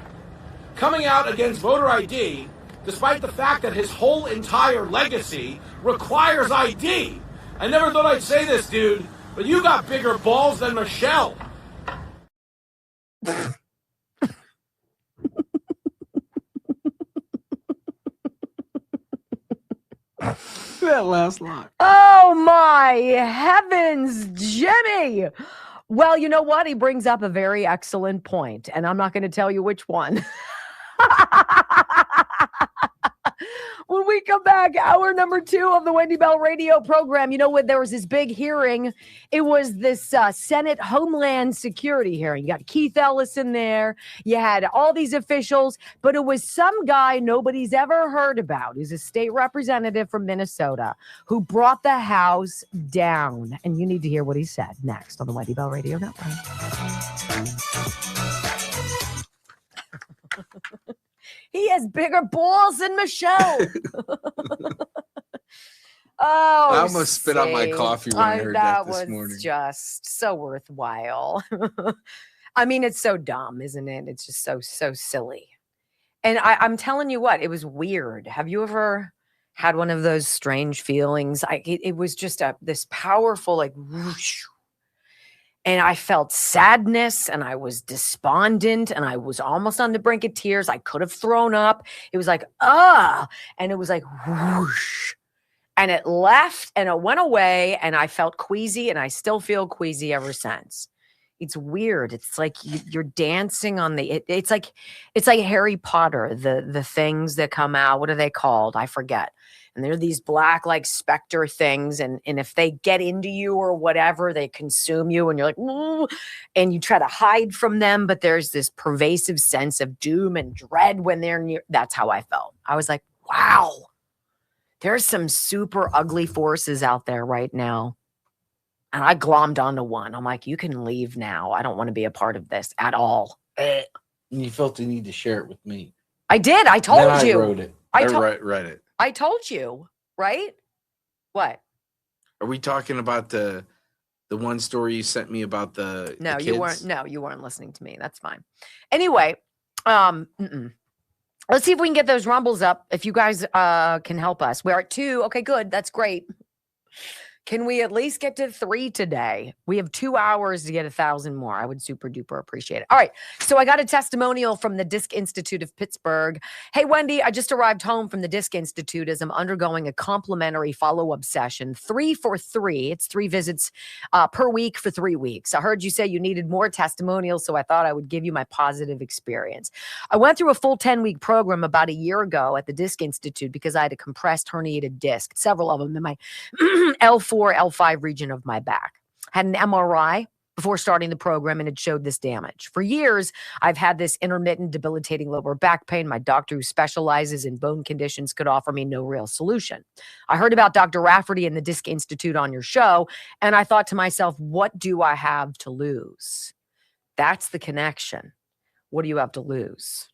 coming out against voter ID, despite the fact that his whole entire legacy requires ID. I never thought I'd say this, dude, but you got bigger balls than Michelle. That last line. Oh my heavens, Jimmy. Well, you know what? He brings up a very excellent point, and I'm not going to tell you which one. When we come back, hour number 2 of the Wendy Bell radio program, you know what? There was this big hearing. It was this Senate Homeland Security hearing. You got Keith Ellis in there. You had all these officials, but it was some guy nobody's ever heard about. He's a state representative from Minnesota who brought the House down. And you need to hear what he said next on the Wendy Bell Radio Network. He has bigger balls than Michelle. Oh, I almost spit out my coffee when I heard that this morning. That was just so worthwhile. I mean, it's so dumb, isn't it? It's just so silly. And I'm telling you what, it was weird. Have you ever had one of those strange feelings? It was just this powerful, like, whoosh. And I felt sadness, and I was despondent, and I was almost on the brink of tears. I could have thrown up. It was like, and it was like, whoosh. And it left, and it went away, and I felt queasy, and I still feel queasy ever since. It's weird. It's like you're dancing on the. It's like Harry Potter. The things that come out. What are they called? I forget. And they're these black like specter things, and if they get into you or whatever, they consume you, and you're like, ooh, and you try to hide from them, but there's this pervasive sense of doom and dread when they're near. That's how I felt. I was like, wow, there's some super ugly forces out there right now. And I glommed onto one. I'm like, you can leave now. I don't want to be a part of this at all. And you felt the need to share it with me. I did. I told you. I wrote it. I read it. I told you, right? What? Are we talking about the one story you sent me about the kids? You weren't. No, you weren't listening to me. That's fine. Anyway, let's see if we can get those rumbles up. If you guys can help us. We're at 2. Okay, good. That's great. Can we at least get to 3 today? We have 2 hours to get 1,000 more. I would super duper appreciate it. All right. So I got a testimonial from the Disc Institute of Pittsburgh. Hey, Wendy, I just arrived home from the Disc Institute as I'm undergoing a complimentary follow-up session. 3 for 3. It's 3 visits per week for 3 weeks. I heard you say you needed more testimonials, so I thought I would give you my positive experience. I went through a full 10-week program about a year ago at the Disc Institute because I had a compressed herniated disc, several of them in my L4, L5 region of my back. Had an MRI before starting the program, and it showed this damage. For years, I've had this intermittent, debilitating lower back pain. My doctor, who specializes in bone conditions, could offer me no real solution. I heard about Dr. Rafferty and the Disc Institute on your show, and I thought to myself, what do I have to lose? That's the connection. What do you have to lose?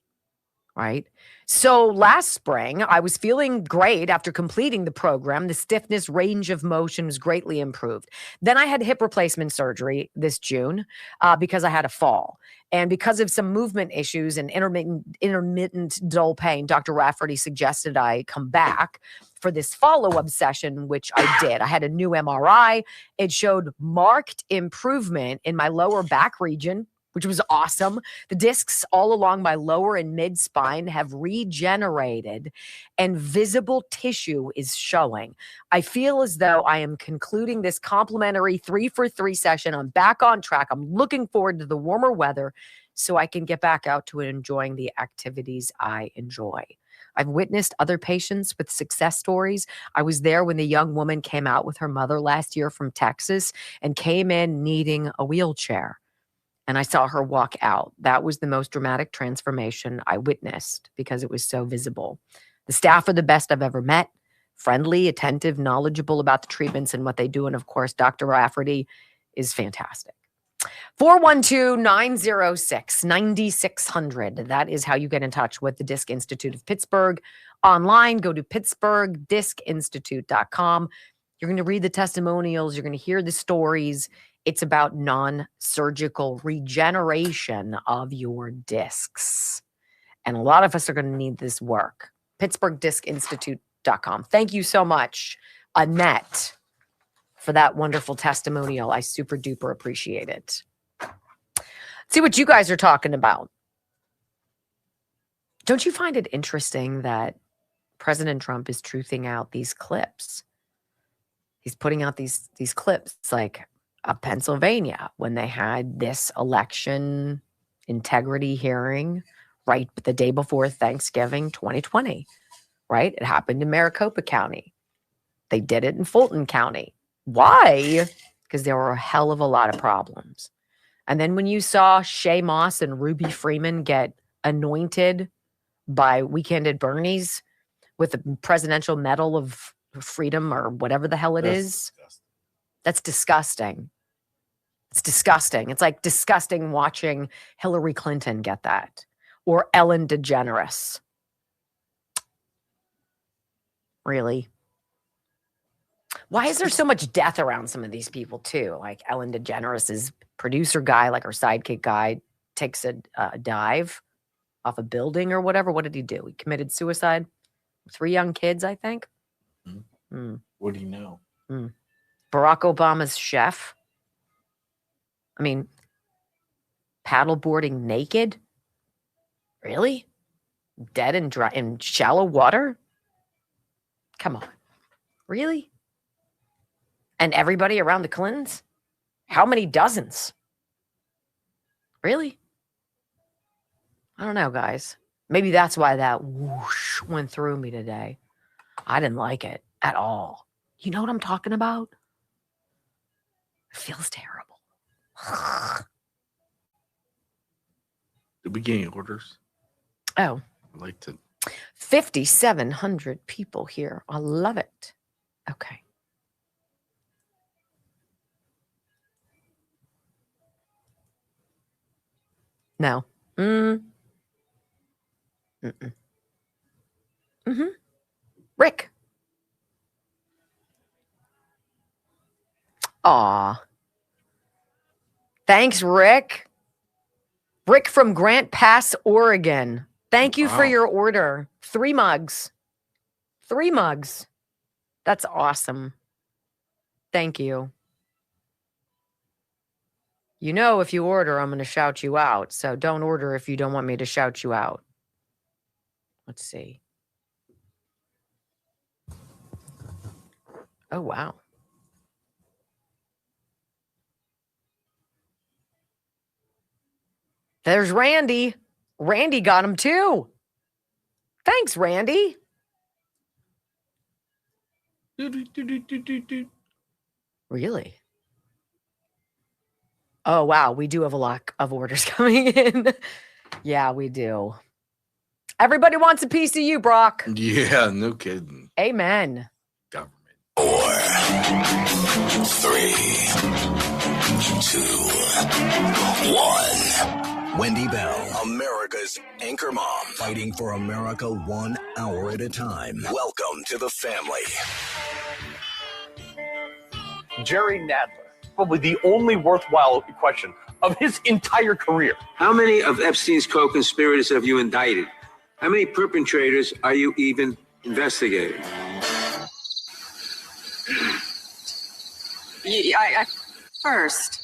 Right? So last spring, I was feeling great after completing the program. The stiffness, range of motion was greatly improved. Then I had hip replacement surgery this June because I had a fall. And because of some movement issues and intermittent dull pain, Dr. Rafferty suggested I come back for this follow-up session, which I did. I had a new MRI. It showed marked improvement in my lower back region, which was awesome. The discs all along my lower and mid spine have regenerated and visible tissue is showing. I feel as though I am concluding this complimentary 3 for 3 session. I'm back on track. I'm looking forward to the warmer weather so I can get back out to enjoying the activities I enjoy. I've witnessed other patients with success stories. I was there when the young woman came out with her mother last year from Texas and came in needing a wheelchair. And I saw her walk out. That was the most dramatic transformation I witnessed because it was so visible. The staff are the best I've ever met. Friendly, attentive, knowledgeable about the treatments and what they do. And of course, Dr. Rafferty is fantastic. 412-906-9600. That is how you get in touch with the Disc Institute of Pittsburgh. Online, go to pittsburghdiscinstitute.com. You're going to read the testimonials. You're going to hear the stories. It's about non-surgical regeneration of your discs. And a lot of us are going to need this work. Pittsburghdiscinstitute.com. Thank you so much, Annette, for that wonderful testimonial. I super duper appreciate it. See what you guys are talking about. Don't you find it interesting that President Trump is truthing out these clips? He's putting out these clips like Pennsylvania when they had this election integrity hearing right the day before Thanksgiving 2020, right? It happened in Maricopa County. They did it in Fulton County. Why? Because there were a hell of a lot of problems. And then when you saw Shay Moss and Ruby Freeman get anointed by Weekend at Bernie's with the Presidential Medal of Freedom or whatever the hell it is, that's disgusting. It's disgusting. It's like disgusting watching Hillary Clinton get that or Ellen DeGeneres. Really? Why is there so much death around some of these people too? Like Ellen DeGeneres' producer guy, like her sidekick guy, takes a dive off a building or whatever. What did he do? He committed suicide. 3 young kids, I think. What do you know? Barack Obama's chef. I mean, paddleboarding naked? Really? Dead and dry in shallow water? Come on. Really? And everybody around the Clintons? How many dozens? Really? I don't know, guys. Maybe that's why that whoosh went through me today. I didn't like it at all. You know what I'm talking about? It feels terrible. Did we get any orders? Oh. I'd like to. 5,700 people here. I love it. Okay. No. Rick. Aw. Thanks, Rick. Rick from Grant Pass, Oregon. Thank you for your order. 3 mugs. 3 mugs. That's awesome. Thank you. You know, if you order, I'm going to shout you out. So don't order if you don't want me to shout you out. Let's see. Oh, wow. There's Randy. Randy got him too. Thanks, Randy. Really? Oh, wow. We do have a lot of orders coming in. Yeah, we do. Everybody wants a piece of you, Brock. Yeah, no kidding. Amen. Government. 4, 3, 2, 1. Wendy Bell, America's anchor mom, fighting for America 1 hour at a time. Welcome to the family. Jerry Nadler, probably the only worthwhile question of his entire career. How many of Epstein's co-conspirators have you indicted? How many perpetrators are you even investigating? First.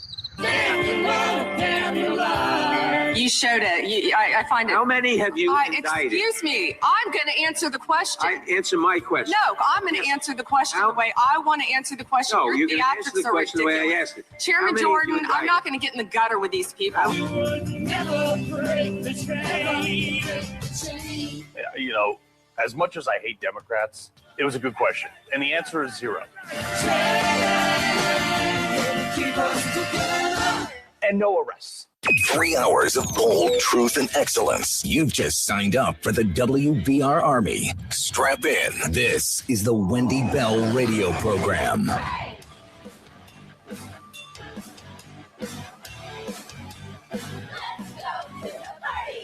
You showed it. I find it. How many have you indicted? Excuse me. I'm going to answer the question. Answer my question. No, I'm going to answer the question the way I want to answer the question. No, Your you're going to answer the theatrics are question the way I ridiculous. asked it. Chairman Jordan, I'm not going to get in the gutter with these people. You know, as much as I hate Democrats, it was a good question. And the answer is 0. And no arrests. 3 hours of bold truth and excellence. You've just signed up for the WVR Army. Strap in. This is the Wendy Bell radio program.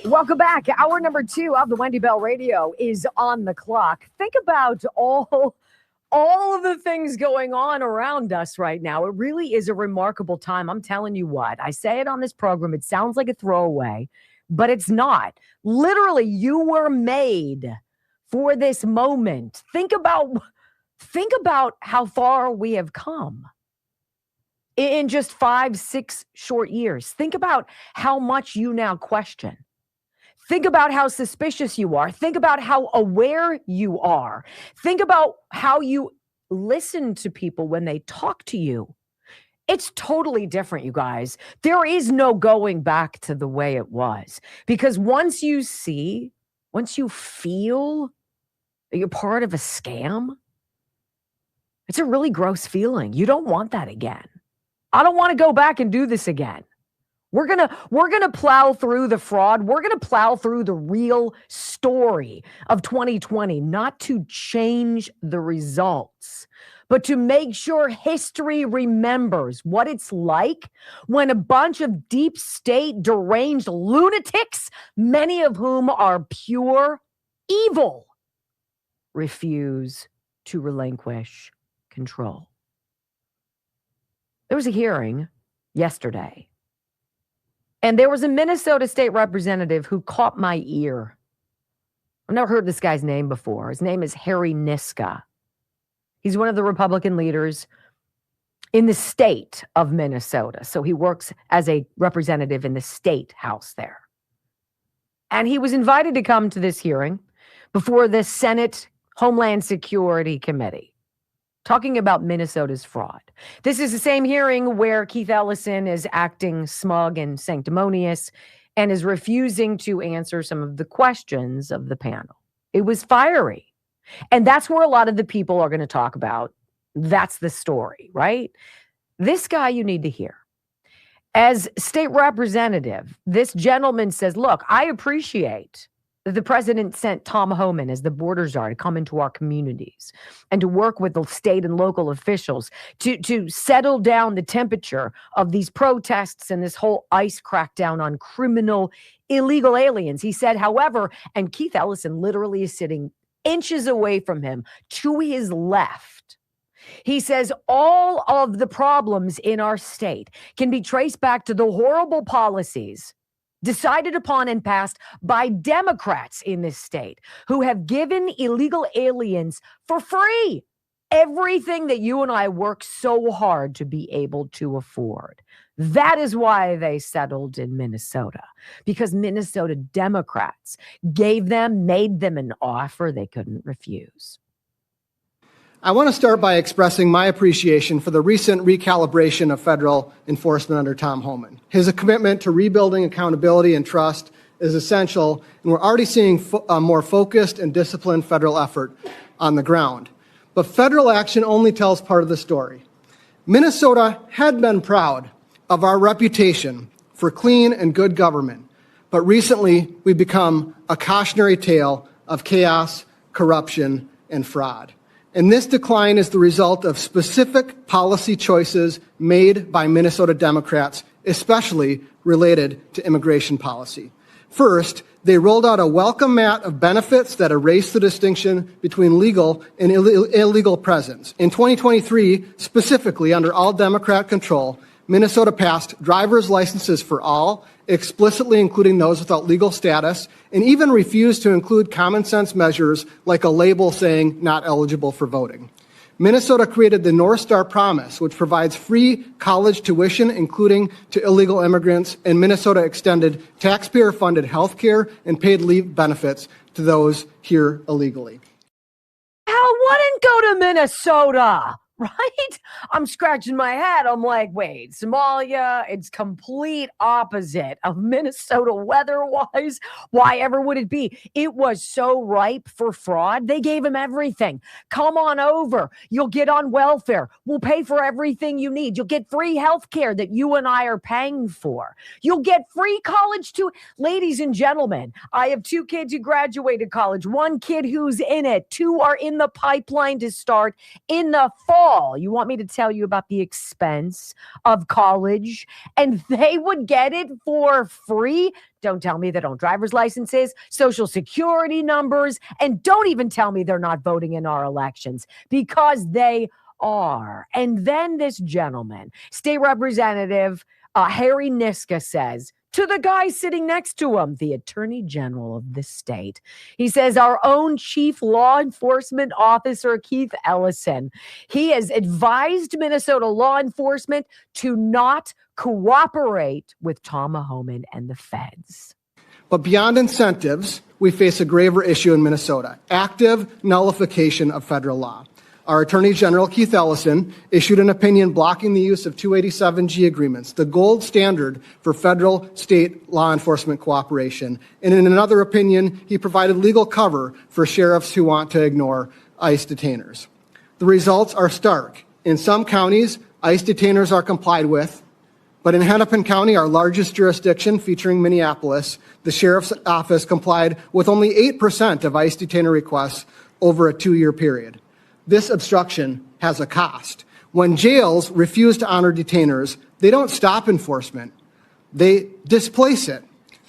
Welcome back. Hour number 2 of the Wendy Bell Radio is on the clock. Think about all of the things going on around us right now. It really is a remarkable time. I'm telling you what, I say it on this program. It sounds like a throwaway, but it's not. Literally, you were made for this moment. Think about how far we have come in just 5-6 short years. Think about how much you now question. Think about how suspicious you are. Think about how aware you are. Think about how you listen to people when they talk to you. It's totally different, you guys. There is no going back to the way it was. Because once you feel that you're part of a scam, it's a really gross feeling. You don't want that again. I don't want to go back and do this again. We're gonna plow through the fraud. We're gonna plow through the real story of 2020, not to change the results, but to make sure history remembers what it's like when a bunch of deep state deranged lunatics, many of whom are pure evil, refuse to relinquish control. There was a hearing yesterday. And there was a Minnesota state representative who caught my ear. I've never heard this guy's name before. His name is Harry Niska. He's one of the Republican leaders in the state of Minnesota. So he works as a representative in the state house there. And he was invited to come to this hearing before the Senate Homeland Security Committee. talking about Minnesota's fraud. This is the same hearing where Keith Ellison is acting smug and sanctimonious and is refusing to answer some of the questions of the panel. It was fiery. And that's where a lot of the people are going to talk about. That's the story, right? This guy you need to hear. As state representative, this gentleman says, look, I appreciate that the president sent Tom Homan as the border czar to come into our communities and to work with the state and local officials to settle down the temperature of these protests and this whole ICE crackdown on criminal illegal aliens. He said, however, and Keith Ellison literally is sitting inches away from him to his left. He says all of the problems in our state can be traced back to the horrible policies decided upon and passed by Democrats in this state who have given illegal aliens for free everything that you and I work so hard to be able to afford. That is why they settled in Minnesota, because Minnesota Democrats made them an offer they couldn't refuse. I want to start by expressing my appreciation for the recent recalibration of federal enforcement under Tom Homan. His commitment to rebuilding accountability and trust is essential, and we're already seeing a more focused and disciplined federal effort on the ground. But federal action only tells part of the story. Minnesota had been proud of our reputation for clean and good government, but recently we've become a cautionary tale of chaos, corruption, and fraud. And this decline is the result of specific policy choices made by Minnesota Democrats, especially related to immigration policy. First, they rolled out a welcome mat of benefits that erase the distinction between legal and illegal presence. In 2023, specifically under all Democrat control, Minnesota passed driver's licenses for all, explicitly including those without legal status, and even refused to include common sense measures like a label saying not eligible for voting. Minnesota created the North Star Promise, which provides free college tuition, including to illegal immigrants, and Minnesota extended taxpayer-funded health care and paid leave benefits to those here illegally. Hell wouldn't go to Minnesota, right? I'm scratching my head. I'm like, wait, Somalia, it's complete opposite of Minnesota weather-wise. Why ever would it be? It was so ripe for fraud. They gave him everything. Come on over. You'll get on welfare. We'll pay for everything you need. You'll get free health care that you and I are paying for. You'll get free college too. Ladies and gentlemen, I have 2 kids who graduated college, 1 kid who's in it, 2 are in the pipeline to start in the fall. You want me to tell you about the expense of college? And they would get it for free? Don't tell me they don't driver's licenses, social security numbers, and don't even tell me they're not voting in our elections, because they are. And then this gentleman, State Representative Harry Niska, says to the guy sitting next to him, the Attorney General of the state, he says, our own Chief Law Enforcement Officer, Keith Ellison, he has advised Minnesota law enforcement to not cooperate with Tom Homan and the feds. But beyond incentives, we face a graver issue in Minnesota: active nullification of federal law. Our Attorney General, Keith Ellison, issued an opinion blocking the use of 287G agreements, the gold standard for federal-state law enforcement cooperation. And in another opinion, he provided legal cover for sheriffs who want to ignore ICE detainers. The results are stark. In some counties, ICE detainers are complied with, but in Hennepin County, our largest jurisdiction featuring Minneapolis, the sheriff's office complied with only 8% of ICE detainer requests over a 2-year period. This obstruction has a cost. When jails refuse to honor detainers, they don't stop enforcement. They displace it.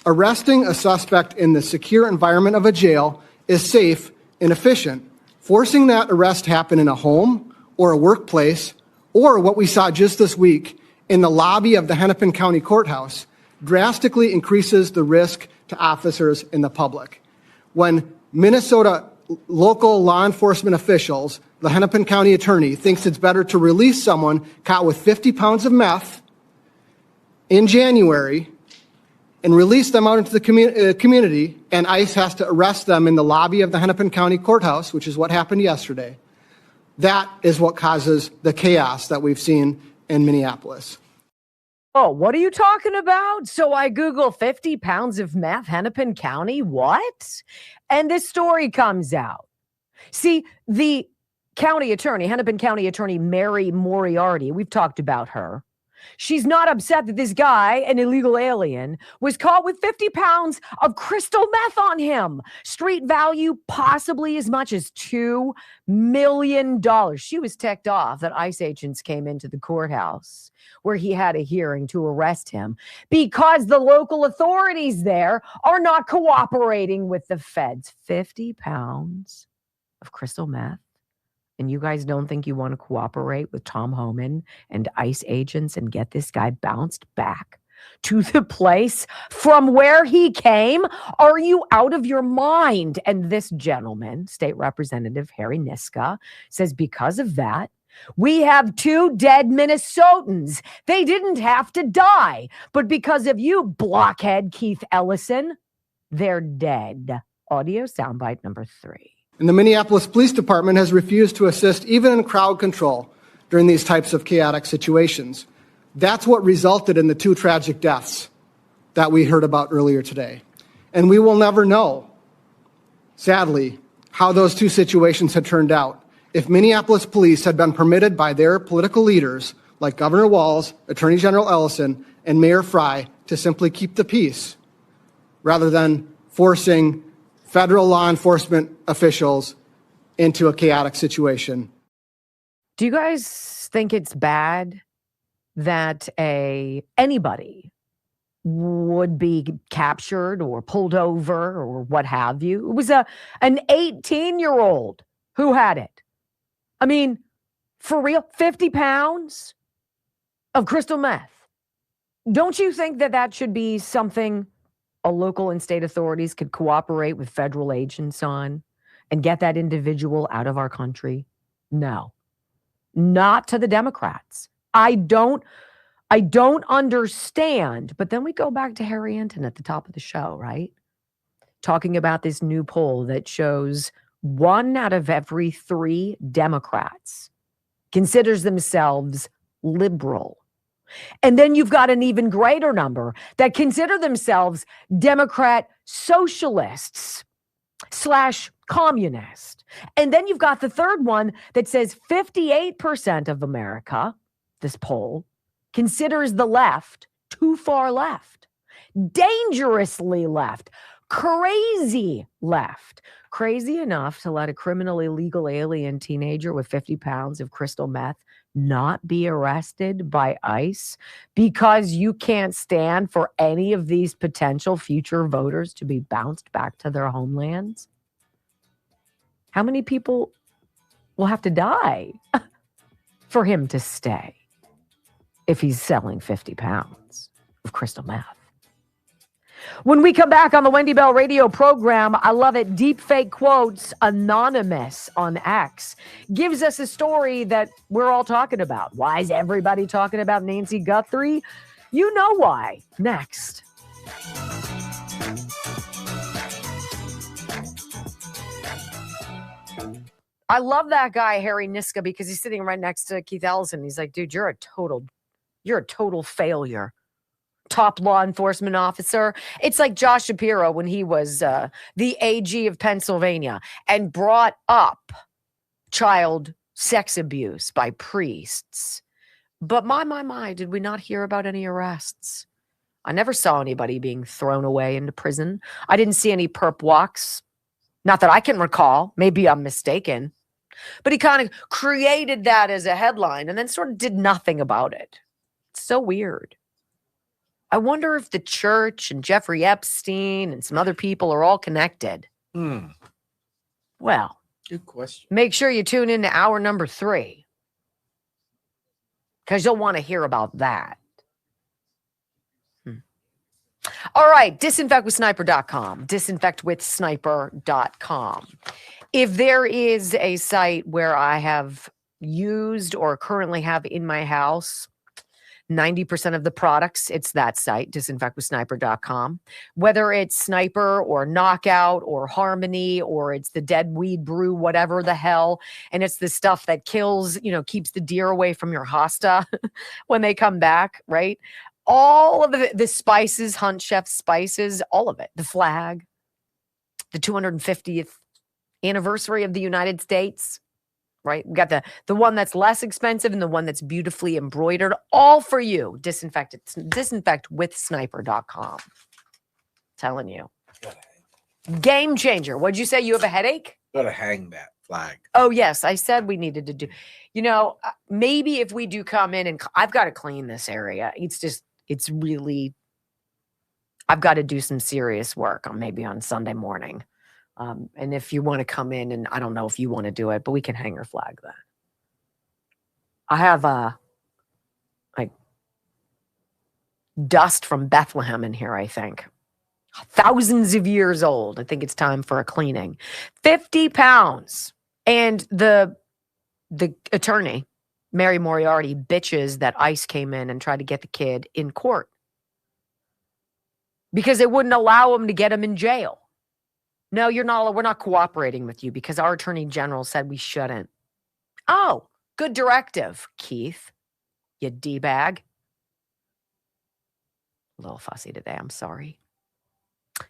Arresting a suspect in the secure environment of a jail is safe and efficient. Forcing that arrest happen in a home or a workplace, or what we saw just this week in the lobby of the Hennepin County Courthouse, drastically increases the risk to officers and the public. When Minnesota local law enforcement officials, the Hennepin County attorney, thinks it's better to release someone caught with 50 pounds of meth in January and release them out into the community, and ICE has to arrest them in the lobby of the Hennepin County Courthouse, which is what happened yesterday. That is what causes the chaos that we've seen in Minneapolis. Oh, what are you talking about? So I Google 50 pounds of meth, Hennepin County. What? And this story comes out. See, the county attorney, Hennepin County Attorney Mary Moriarty, we've talked about her. She's not upset that this guy, an illegal alien, was caught with 50 pounds of crystal meth on him. Street value possibly as much as $2 million. She was ticked off that ICE agents came into the courthouse where he had a hearing to arrest him because the local authorities there are not cooperating with the feds. 50 pounds of crystal meth. And you guys don't think you want to cooperate with Tom Homan and ICE agents and get this guy bounced back to the place from where he came? Are you out of your mind? And this gentleman, State Representative Harry Niska, says because of that, we have 2 dead Minnesotans. They didn't have to die, but because of you, blockhead Keith Ellison, they're dead. Audio soundbite number 3. And the Minneapolis Police Department has refused to assist even in crowd control during these types of chaotic situations. That's what resulted in the 2 tragic deaths that we heard about earlier today. And we will never know, sadly, how those 2 situations had turned out if Minneapolis police had been permitted by their political leaders, like Governor Walz, Attorney General Ellison, and Mayor Frey, to simply keep the peace, rather than forcing federal law enforcement officials into a chaotic situation. Do you guys think it's bad that anybody would be captured or pulled over or what have you? It was an 18-year-old who had it. I mean, for real, 50 pounds of crystal meth. Don't you think that that should be something a local and state authorities could cooperate with federal agents on and get that individual out of our country? No, not to the Democrats. I don't understand. But then we go back to Harry Anton at the top of the show, right? Talking about this new poll that shows 1 out of every 3 Democrats considers themselves liberal. And then you've got an even greater number that consider themselves Democrat socialists / communist. And then you've got the third one that says 58% of America, this poll, considers the left too far left, dangerously left, crazy left. Crazy enough to let a criminally illegal alien teenager with 50 pounds of crystal meth not be arrested by ICE because you can't stand for any of these potential future voters to be bounced back to their homelands? How many people will have to die for him to stay if he's selling 50 pounds of crystal meth? When we come back on the Wendy Bell radio program, I love it. Deepfake quotes Anonymous on X gives us a story that we're all talking about. Why is everybody talking about Nancy Guthrie? You know why. Next. I love that guy, Harry Niska, because he's sitting right next to Keith Ellison. He's like, dude, you're a total failure. Top law enforcement officer. It's like Josh Shapiro when he was the AG of Pennsylvania and brought up child sex abuse by priests. But my, did we not hear about any arrests? I never saw anybody being thrown away into prison. I didn't see any perp walks. Not that I can recall. Maybe I'm mistaken. But he kind of created that as a headline and then sort of did nothing about it. It's so weird. I wonder if the church and Jeffrey Epstein and some other people are all connected. Well, good question. Make sure you tune in to hour number 3 because you'll want to hear about that. All right, disinfectwithsniper.com, disinfectwithsniper.com. If there is a site where I have used or currently have in my house 90% of the products, it's that site, disinfectwithsniper.com. Whether it's Sniper or Knockout or Harmony or it's the Dead Weed Brew, whatever the hell, and it's the stuff that kills, keeps the deer away from your hosta when they come back, right? All of the spices, Hunt Chef spices, all of it. The flag, the 250th anniversary of the United States, right? We got the one that's less expensive and the one that's beautifully embroidered, all for you. Disinfectwithsniper.com. Telling you. Game changer. What'd you say? You have a headache? Gotta hang that flag. Oh, yes. I said we needed to do, maybe if we do come in and I've got to clean this area. It's really, I've got to do some serious work maybe on Sunday morning. And if you want to come in, and I don't know if you want to do it, but we can hang her flag then. I have dust from Bethlehem in here, I think. Thousands of years old. I think it's time for a cleaning. 50 pounds. And the attorney, Mary Moriarty, bitches that ICE came in and tried to get the kid in court because they wouldn't allow him to get him in jail. No, we're not cooperating with you because our attorney general said we shouldn't. Oh, good directive, Keith, you D-bag. A little fussy today, I'm sorry.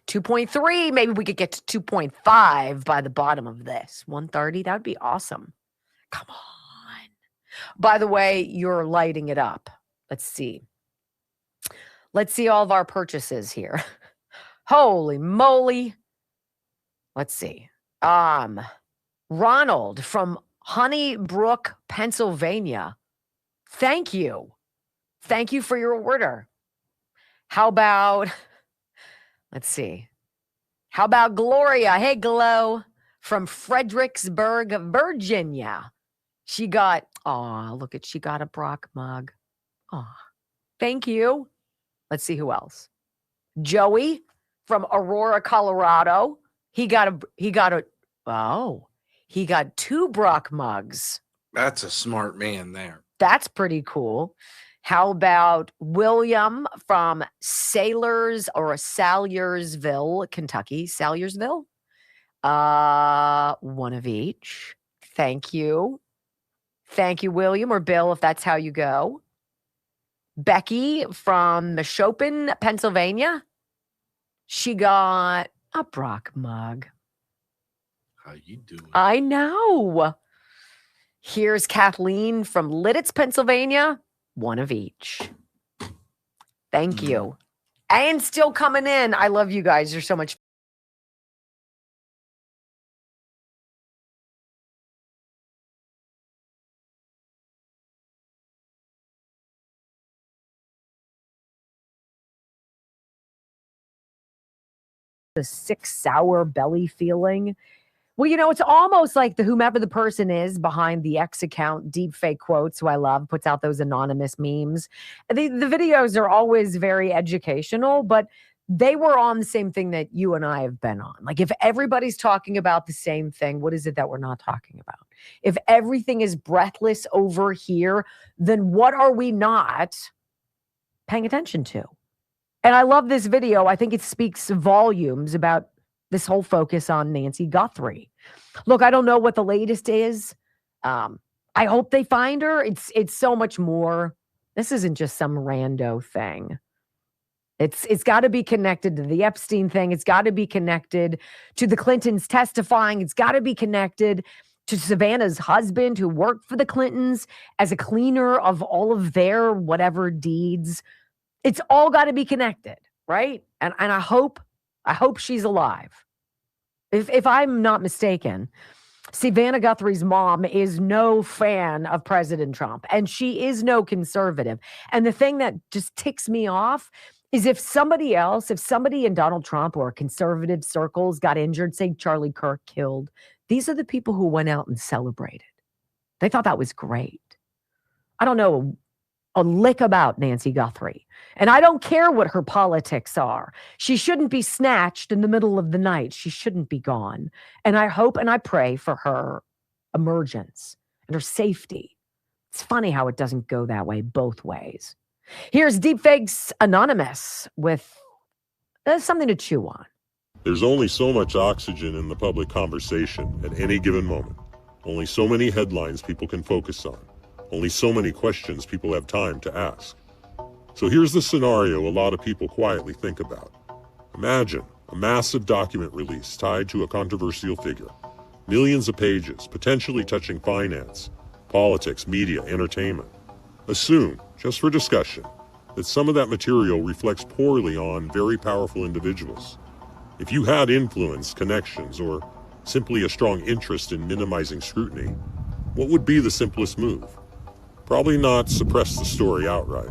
2.3, maybe we could get to 2.5 by the bottom of this. 130, that would be awesome. Come on. By the way, you're lighting it up. Let's see. Let's see all of our purchases here. Holy moly. Let's see. Ronald from Honeybrook, Pennsylvania. Thank you. Thank you for your order. How about, let's see. How about Gloria? Hey, Glow from Fredericksburg, Virginia. She got a Brock mug. Thank you. Let's see who else. Joey from Aurora, Colorado. He got 2 Brock mugs. That's a smart man there. That's pretty cool. How about William from Salyersville, Kentucky? Salyersville? One of each. Thank you. Thank you, William, or Bill, if that's how you go. Becky from Neshopen, Pennsylvania. She got a Brock mug. How you doing? I know. Here's Kathleen from Lidditz, Pennsylvania. One of each. Thank you. And still coming in. I love you guys. You're so much. The sick, sour belly feeling. Well, it's almost like whomever the person is behind the X account, deep fake quotes, who I love, puts out those anonymous memes. The videos are always very educational, but they were on the same thing that you and I have been on. Like, if everybody's talking about the same thing, what is it that we're not talking about? If everything is breathless over here, then what are we not paying attention to? And I love this video. I think it speaks volumes about this whole focus on Nancy Guthrie. Look, I don't know what the latest is. I hope they find her. It's so much more. This isn't just some rando thing. It's got to be connected to the Epstein thing. It's got to be connected to the Clintons testifying. It's got to be connected to Savannah's husband, who worked for the Clintons as a cleaner of all of their whatever deeds. It's all got to be connected, right? And I hope she's alive. If I'm not mistaken, Savannah Guthrie's mom is no fan of President Trump, and she is no conservative. And the thing that just ticks me off is if somebody in Donald Trump or conservative circles got injured, say Charlie Kirk killed, these are the people who went out and celebrated. They thought that was great. I don't know a lick about Nancy Guthrie. And I don't care what her politics are. She shouldn't be snatched in the middle of the night. She shouldn't be gone. And I hope and I pray for her emergence and her safety. It's funny how it doesn't go that way both ways. Here's Deepfakes Anonymous with something to chew on. There's only so much oxygen in the public conversation at any given moment. Only so many headlines people can focus on. Only so many questions people have time to ask. So here's the scenario a lot of people quietly think about. Imagine a massive document release tied to a controversial figure. Millions of pages, potentially touching finance, politics, media, entertainment. Assume, just for discussion, that some of that material reflects poorly on very powerful individuals. If you had influence, connections, or simply a strong interest in minimizing scrutiny, what would be the simplest move? Probably not suppress the story outright.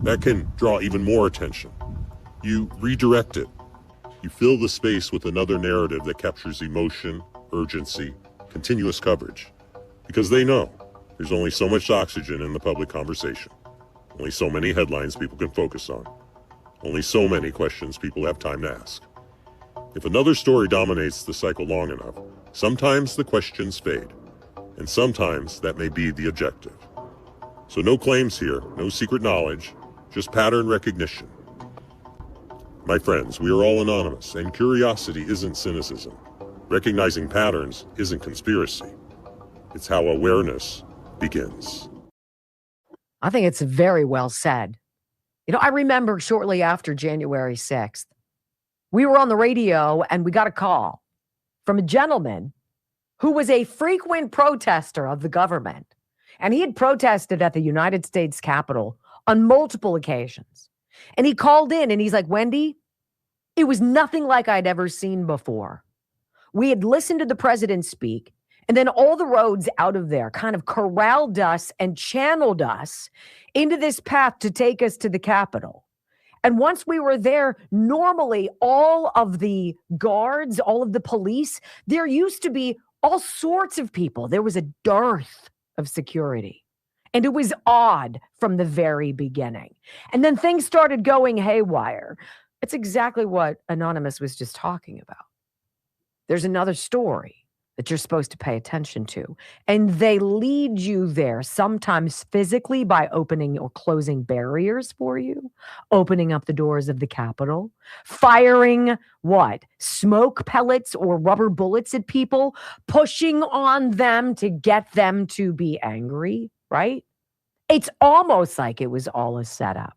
That can draw even more attention. You redirect it. You fill the space with another narrative that captures emotion, urgency, continuous coverage. Because they know there's only so much oxygen in the public conversation. Only so many headlines people can focus on. Only so many questions people have time to ask. If another story dominates the cycle long enough, sometimes the questions fade, and sometimes that may be the objective. So no claims here, no secret knowledge, just pattern recognition. My friends, we are all anonymous, and curiosity isn't cynicism. Recognizing patterns isn't conspiracy. It's how awareness begins. I think it's very well said. I remember shortly after January 6th, we were on the radio and we got a call from a gentleman who was a frequent protester of the government. And he had protested at the United States Capitol on multiple occasions. And he called in and he's like, Wendy, it was nothing like I'd ever seen before. We had listened to the president speak, and then all the roads out of there kind of corralled us and channeled us into this path to take us to the Capitol. And once we were there, normally all of the guards, all of the police, there used to be all sorts of people. There was a dearth of security. And it was odd from the very beginning. And then things started going haywire. It's exactly what Anonymous was just talking about. There's another story that you're supposed to pay attention to. And they lead you there, sometimes physically by opening or closing barriers for you, opening up the doors of the Capitol, firing what? Smoke pellets or rubber bullets at people, pushing on them to get them to be angry, right? It's almost like it was all a setup.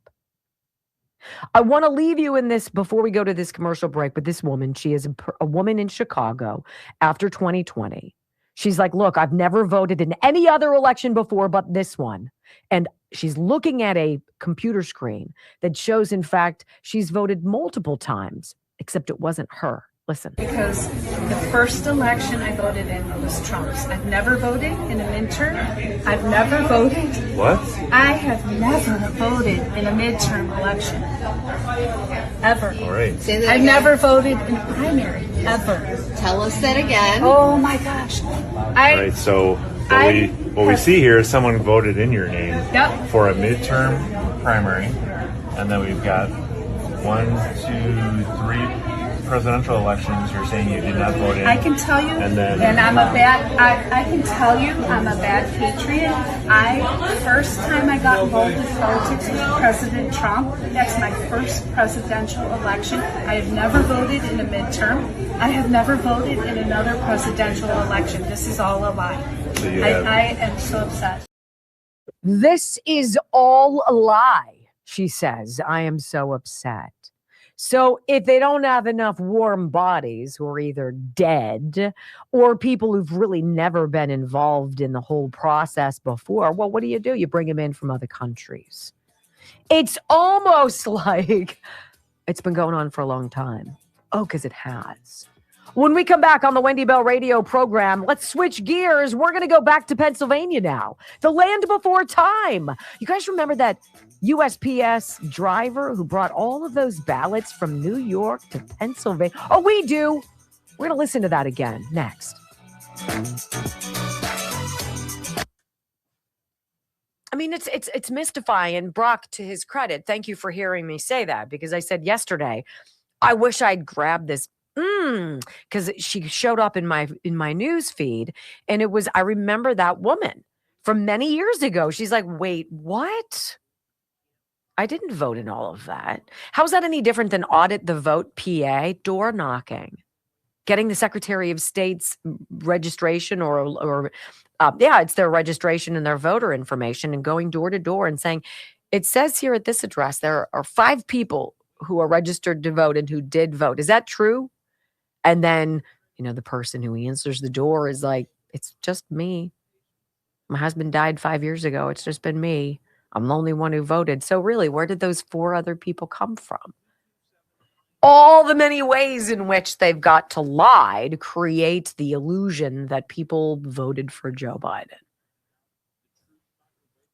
I want to leave you in this before we go to this commercial break, but this woman, she is a woman in Chicago after 2020. She's like, look, I've never voted in any other election before but this one. And she's looking at a computer screen that shows, in fact, she's voted multiple times, except it wasn't her. Listen. Because the first election I voted in was Trump's. I've never voted in a midterm. I've never voted. What? I have never voted in a midterm election. Ever. All right. Say that I've never voted in a primary. Ever. Tell us that again. Oh my gosh. All right. So what we see here is someone voted in your name for a midterm primary, and then we've got 1, 2, 3 presidential elections. You're saying you did not vote in. I can tell you, and I'm a bad. I can tell you, I'm a bad patriot. First time I got involved with politics was President Trump. That's my first presidential election. I have never voted in a midterm. I have never voted in another presidential election. This is all a lie. So I am so upset. This is all a lie, she says. I am so upset. So if they don't have enough warm bodies who are either dead or people who've really never been involved in the whole process before, well, what do? You bring them in from other countries. It's almost like it's been going on for a long time. Oh, because it has. When we come back on the Wendy Bell radio program, let's switch gears. We're going to go back to Pennsylvania now. The land before time. You guys remember that USPS driver who brought all of those ballots from New York to Pennsylvania? Oh, we do. We're going to listen to that again next. I mean, it's mystifying. Brock, to his credit, thank you for hearing me say that, because I said yesterday, I wish I'd grabbed this because she showed up in my news feed, and it was, I remember that woman from many years ago. She's like, wait, what? I didn't vote in all of that. How's that any different than audit the vote PA? Door knocking, getting the Secretary of State's registration or it's their registration and their voter information and going door to door and saying, it says here at this address, there are 5 people who are registered to vote and who did vote. Is that true? And then, the person who answers the door is like, it's just me. My husband died 5 years ago. It's just been me. I'm the only one who voted. So really, where did those 4 other people come from? All the many ways in which they've got to lie to create the illusion that people voted for Joe Biden.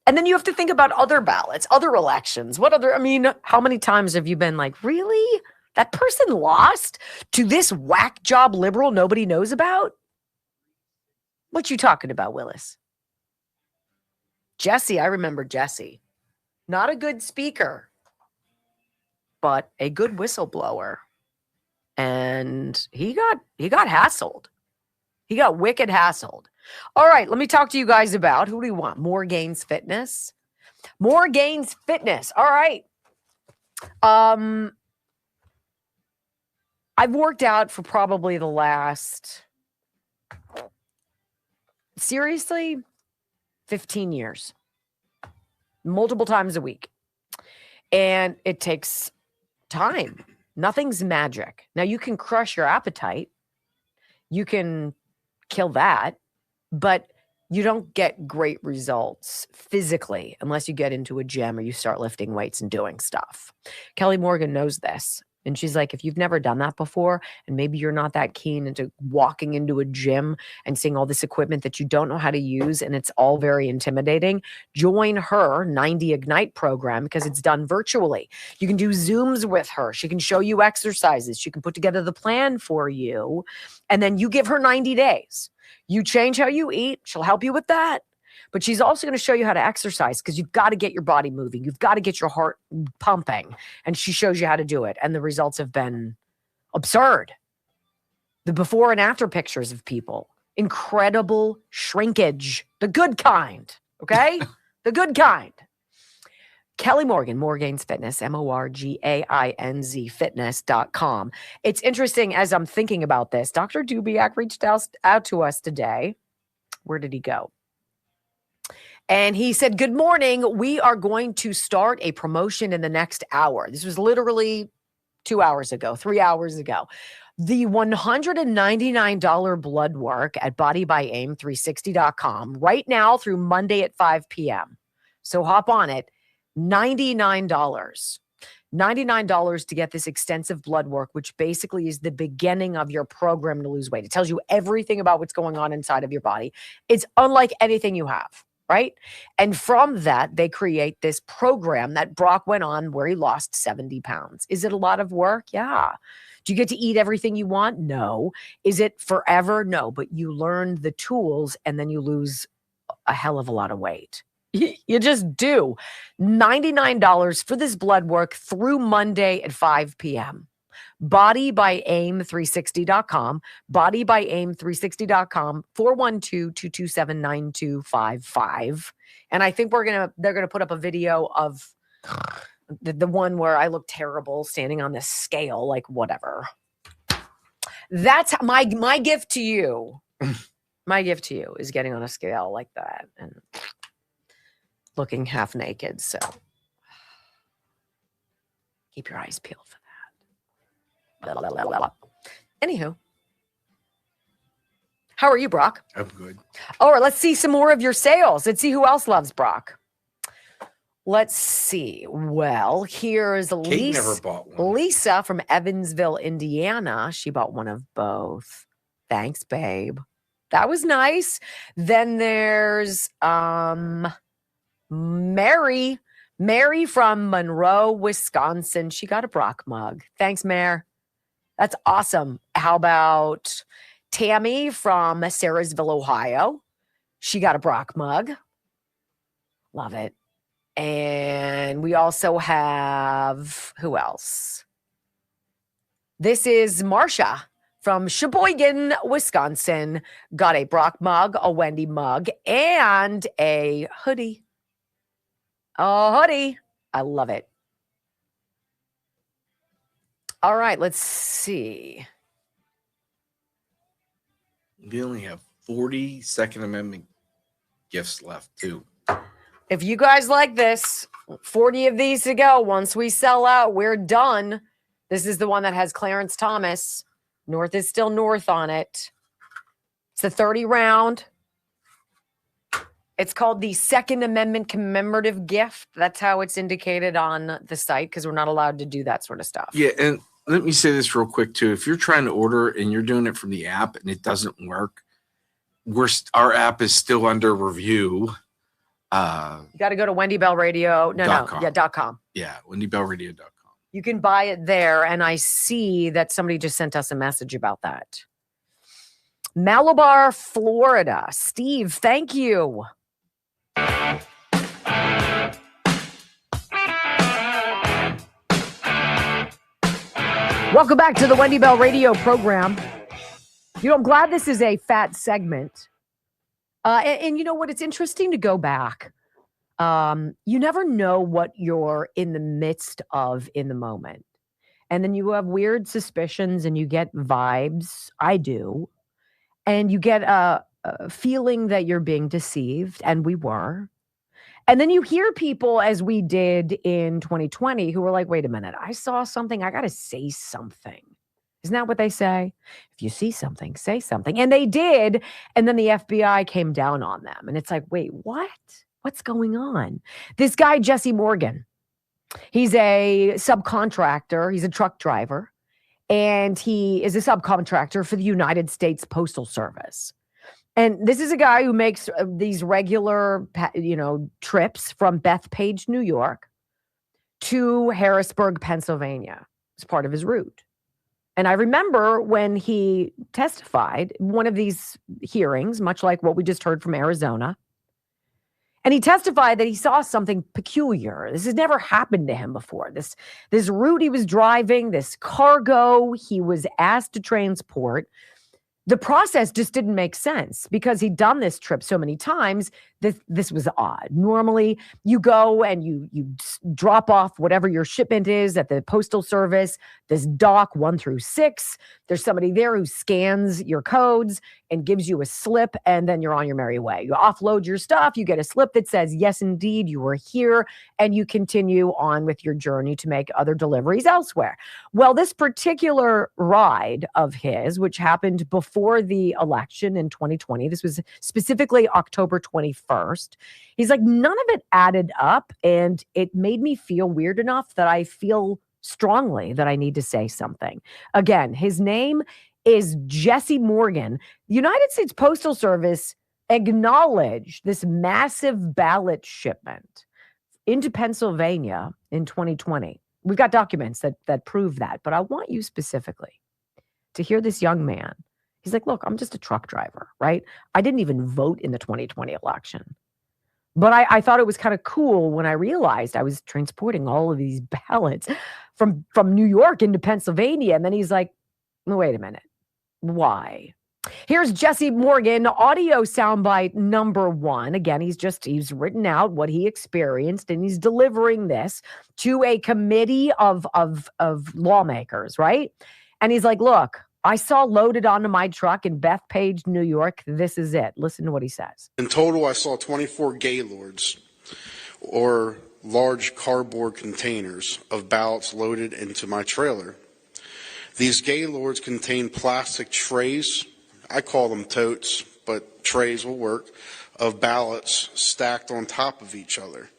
And then you have to think about other ballots, other elections. How many times have you been like, really? That person lost to this whack job liberal nobody knows about? What you talking about, Willis? Jesse, I remember Jesse. Not a good speaker, but a good whistleblower. And he got hassled. He got wicked hassled. All right, let me talk to you guys about, who do you want? More Gains Fitness. More Gains Fitness. All right. I've worked out for probably the last, seriously, 15 years. Multiple times a week. And it takes time. Nothing's magic. Now, you can crush your appetite. You can kill that. But you don't get great results physically unless you get into a gym or you start lifting weights and doing stuff. Kelly Morgan knows this. And she's like, if you've never done that before, and maybe you're not that keen into walking into a gym and seeing all this equipment that you don't know how to use, and it's all very intimidating, join her 90 Ignite program because it's done virtually. You can do Zooms with her. She can show you exercises. She can put together the plan for you. And then you give her 90 days. You change how you eat. She'll help you with that. But she's also going to show you how to exercise because you've got to get your body moving. You've got to get your heart pumping. And she shows you how to do it. And the results have been absurd. The before and after pictures of people. Incredible shrinkage. The good kind. Okay? The good kind. Kelly Morgan, More Gains Fitness, MORGAINZ fitness.com. It's interesting as I'm thinking about this. Dr. Dubiak reached out to us today. Where did he go? And he said, good morning. We are going to start a promotion in the next hour. This was literally 2 hours ago, 3 hours ago. The $199 blood work at bodybyAIM360.com right now through Monday at 5 p.m. So hop on it. $99. $99 to get this extensive blood work, which basically is the beginning of your program to lose weight. It tells you everything about what's going on inside of your body. It's unlike anything you have. Right? And from that, they create this program that Brock went on where he lost 70 pounds. Is it a lot of work? Yeah. Do you get to eat everything you want? No. Is it forever? No. But you learn the tools and then you lose a hell of a lot of weight. You just do. $99 for this blood work through Monday at 5 p.m. bodybyAIM360.com, bodybyAIM360.com, 412-227-9255. And I think they're going to put up a video of the one where I look terrible standing on this scale, like whatever. That's my gift to you. My gift to you is getting on a scale like that and looking half naked. So keep your eyes peeled for that. Anywho, how are you, Brock? I'm good. All right, let's see some more of your sales. Let's see who else loves Brock. Let's see. Well, here's Kate never bought one. Lisa from Evansville, Indiana. She bought one of both. Thanks, babe. That was nice. Then there's Mary from Monroe, Wisconsin. She got a Brock mug. Thanks, Mare. That's awesome. How about Tammy from Sarahsville, Ohio? She got a Brock mug. Love it. And we also have, who else? This is Marcia from Sheboygan, Wisconsin. Got a Brock mug, a Wendy mug, and a hoodie. A hoodie. I love it. All right, let's see. We only have 40 Second Amendment gifts left, too. If you guys like this, 40 of these to go. Once we sell out, we're done. This is the one that has Clarence Thomas. North is still North on it. It's a 30 round. It's called the Second Amendment commemorative gift. That's how it's indicated on the site because we're not allowed to do that sort of stuff. Yeah, and let me say this real quick, too. If you're trying to order and you're doing it from the app and it doesn't work, our app is still under review. You got to go to Wendy Bell Radio. .com. Yeah, wendybellradio.com. You can buy it there, and I see that somebody just sent us a message about that. Malabar, Florida. Steve, thank you. Welcome back to the Wendy Bell Radio program. You know, I'm glad this is a fat segment. And you know what? It's interesting to go back. You never know what you're in the midst of in the moment. And then you have weird suspicions and you get vibes. I do. And you get a feeling that you're being deceived, and we were. And then you hear people, as we did in 2020, who were like, wait a minute, I saw something. I got to say something. Isn't that what they say? If you see something, say something. And they did. And then the FBI came down on them. And it's like, wait, what? What's going on? This guy, Jesse Morgan, he's a subcontractor. He's a truck driver. And he is a subcontractor for the United States Postal Service. And this is a guy who makes these regular, trips from Bethpage, New York to Harrisburg, Pennsylvania. It's part of his route. And I remember when he testified, one of these hearings, much like what we just heard from Arizona, and he testified that he saw something peculiar. This has never happened to him before. This route he was driving, this cargo he was asked to transport, the process just didn't make sense because he'd done this trip so many times. This was odd. Normally, you go and you drop off whatever your shipment is at the Postal Service, this dock 1 through 6. There's somebody there who scans your codes and gives you a slip, and then you're on your merry way. You offload your stuff, you get a slip that says, yes, indeed, you were here, and you continue on with your journey to make other deliveries elsewhere. Well, this particular ride of his, which happened before the election in 2020, this was specifically October 21st, he's like, none of it added up, and it made me feel weird enough that I feel strongly that I need to say something. Again, his name is Jesse Morgan. The United States Postal Service acknowledged this massive ballot shipment into Pennsylvania in 2020. We've got documents that prove that, but I want you specifically to hear this young man. He's like, look, I'm just a truck driver, right? I didn't even vote in the 2020 election. But I thought it was kind of cool when I realized I was transporting all of these ballots from New York into Pennsylvania. And then he's like, wait a minute. Why? Here's Jesse Morgan, audio soundbite number 1. Again, he's written out what he experienced, and he's delivering this to a committee of lawmakers, right? And he's like, look, I saw loaded onto my truck in Bethpage, New York. This is it. Listen to what he says. In total, I saw 24 gaylords, or large cardboard containers of ballots loaded into my trailer. These gaylords contain plastic trays, I call them totes, but trays will work, of ballots stacked on top of each other.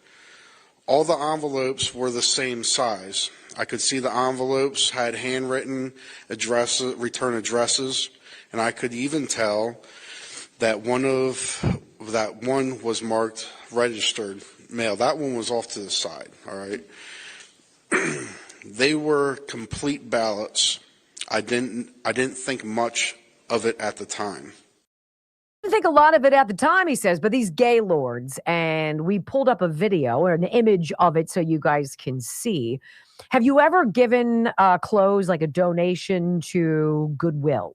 All the envelopes were the same size. I could see the envelopes had handwritten return addresses, and I could even tell that one was marked registered mail. That one was off to the side, all right? They were complete ballots. I didn't think much of it at the time. I think a lot of it at the time, he says, but these gaylords, and we pulled up a video or an image of it so you guys can see. Have you ever given clothes like a donation to Goodwill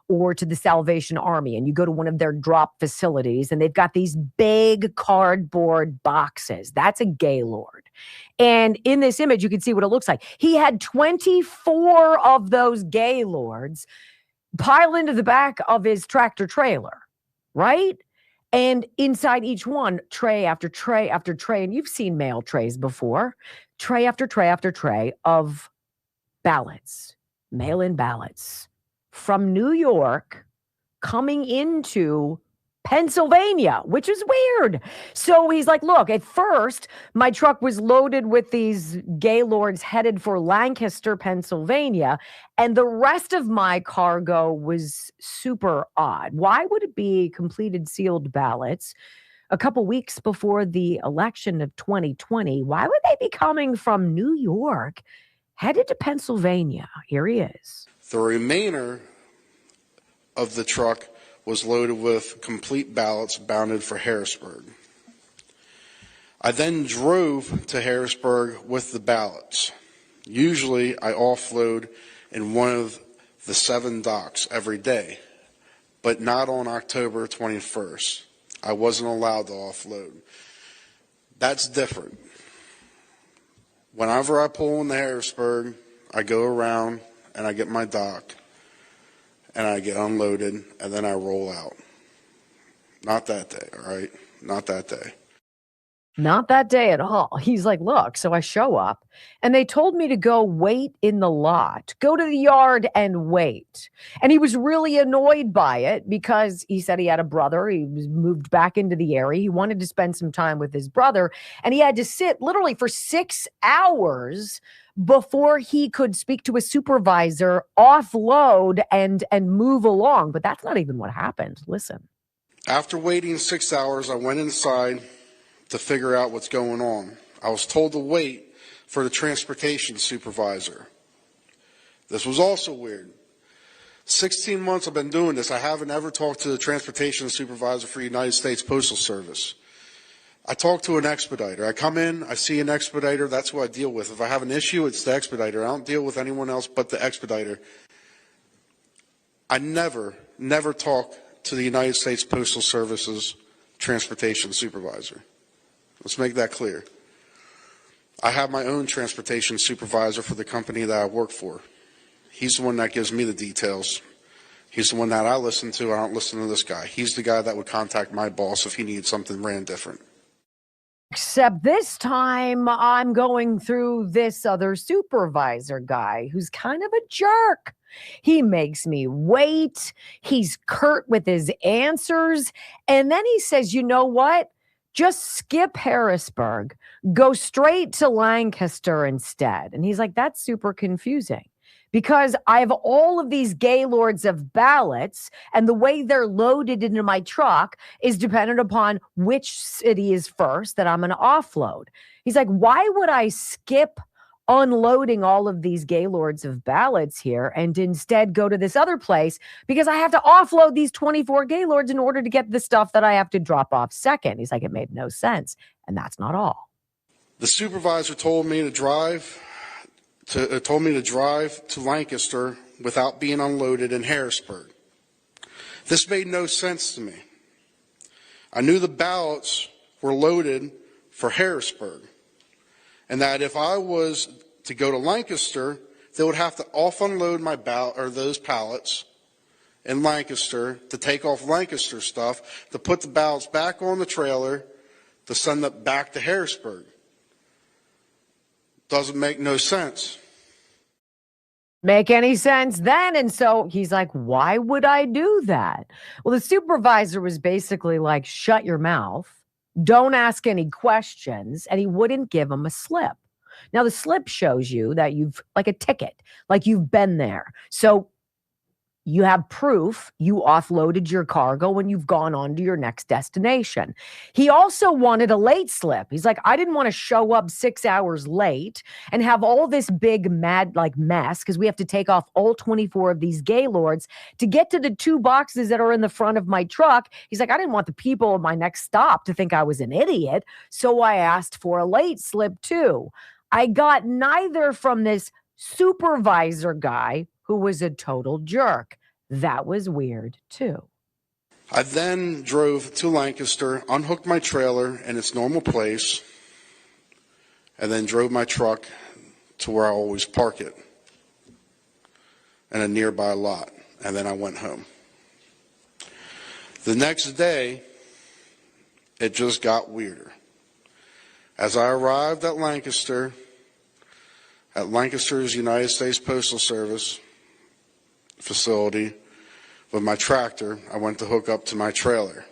or to the Salvation Army, and you go to one of their drop facilities, and they've got these big cardboard boxes. That's a Gaylord. And in this image, you can see what it looks like. He had 24 of those Gaylords pile into the back of his tractor trailer, right? And inside each one, tray after tray after tray, and you've seen mail trays before, tray after tray after tray of ballots, mail-in ballots from New York coming into Pennsylvania, which is weird. So he's like, look, at first, my truck was loaded with these Gaylords headed for Lancaster, Pennsylvania, and the rest of my cargo was super odd. Why would it be completed sealed ballots a couple weeks before the election of 2020? Why would they be coming from New York headed to Pennsylvania? Here he is. The remainder of the truck was loaded with complete ballots bounded for Harrisburg. I then drove to Harrisburg with the ballots. Usually I offload in one of the 7 docks every day, but not on October 21st. I wasn't allowed to offload. That's different. Whenever I pull into Harrisburg, I go around and I get my dock and I get unloaded and then I roll out. Not that day, all right? Not that day. Not that day at all. He's like, look, so I show up and they told me to go wait in the lot, go to the yard and wait. And he was really annoyed by it because he said he had a brother. He was moved back into the area. He wanted to spend some time with his brother, and he had to sit literally for 6 hours before he could speak to a supervisor, offload and move along. But that's not even what happened. Listen. After waiting 6 hours, I went inside to figure out what's going on. I was told to wait for the transportation supervisor. This was also weird. 16 months I've been doing this. I haven't ever talked to the transportation supervisor for the United States Postal Service. I talk to an expediter. I come in, I see an expediter. That's who I deal with. If I have an issue, it's the expediter. I don't deal with anyone else but the expediter. I never talk to the United States Postal Service's transportation supervisor. Let's make that clear. I have my own transportation supervisor for the company that I work for. He's the one that gives me the details. He's the one that I listen to. I don't listen to this guy. He's the guy that would contact my boss if he needed something ran different. Except this time I'm going through this other supervisor guy who's kind of a jerk. He makes me wait. He's curt with his answers. And then he says, you know what? Just skip Harrisburg. Go straight to Lancaster instead. And he's like, that's super confusing. Because I have all of these Gaylords of ballots, and the way they're loaded into my truck is dependent upon which city is first that I'm going to offload. He's like, why would I skip unloading all of these Gaylords of ballots here and instead go to this other place because I have to offload these 24 Gaylords in order to get the stuff that I have to drop off second? He's like, it made no sense. And that's not all. The supervisor told me to drive to Lancaster without being unloaded in Harrisburg. This made no sense to me. I knew the ballots were loaded for Harrisburg, and that if I was to go to Lancaster, they would have to off-unload my those pallets in Lancaster to take off Lancaster stuff, to put the ballots back on the trailer, to send it back to Harrisburg. Doesn't make no sense. Make any sense then? And so he's like, why would I do that? Well, the supervisor was basically like, shut your mouth. Don't ask any questions. And he wouldn't give him a slip. Now, the slip shows you that you've, like a ticket, like you've been there. So you have proof you offloaded your cargo when you've gone on to your next destination. He also wanted a late slip. He's like, I didn't want to show up 6 hours late and have all this big mess because we have to take off all 24 of these Gaylords to get to the 2 boxes that are in the front of my truck. He's like, I didn't want the people at my next stop to think I was an idiot. So I asked for a late slip too. I got neither from this supervisor guy who was a total jerk. That was weird, too. I then drove to Lancaster, unhooked my trailer in its normal place, and then drove my truck to where I always park it in a nearby lot, and then I went home. The next day, it just got weirder. As I arrived at Lancaster's United States Postal Service facility with my tractor, I went to hook up to my trailer.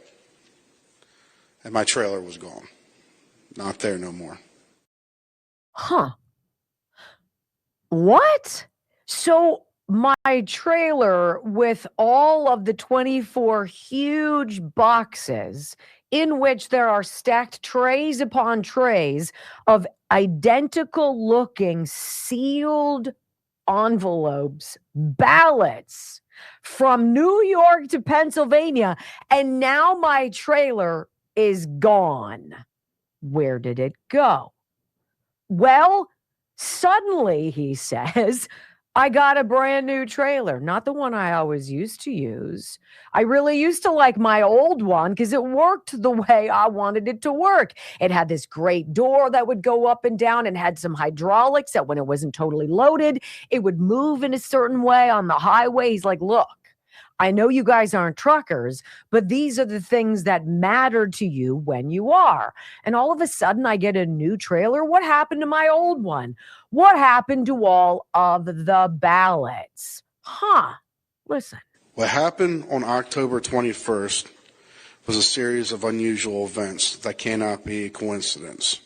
And my trailer was gone. Not there no more. Huh. What? So my trailer with all of the 24 huge boxes in which there are stacked trays upon trays of identical looking sealed envelopes, ballots from New York to Pennsylvania, and now my trailer is gone. Where did it go? Well, suddenly, he says, I got a brand new trailer, not the one I always used to use. I really used to like my old one because it worked the way I wanted it to work. It had this great door that would go up and down and had some hydraulics that when it wasn't totally loaded, it would move in a certain way on the highway. He's like, look, I know you guys aren't truckers, but these are the things that matter to you when you are. And all of a sudden I get a new trailer. What happened to my old one? What happened to all of the ballots? Huh. Listen. What happened on October 21st was a series of unusual events that cannot be a coincidence.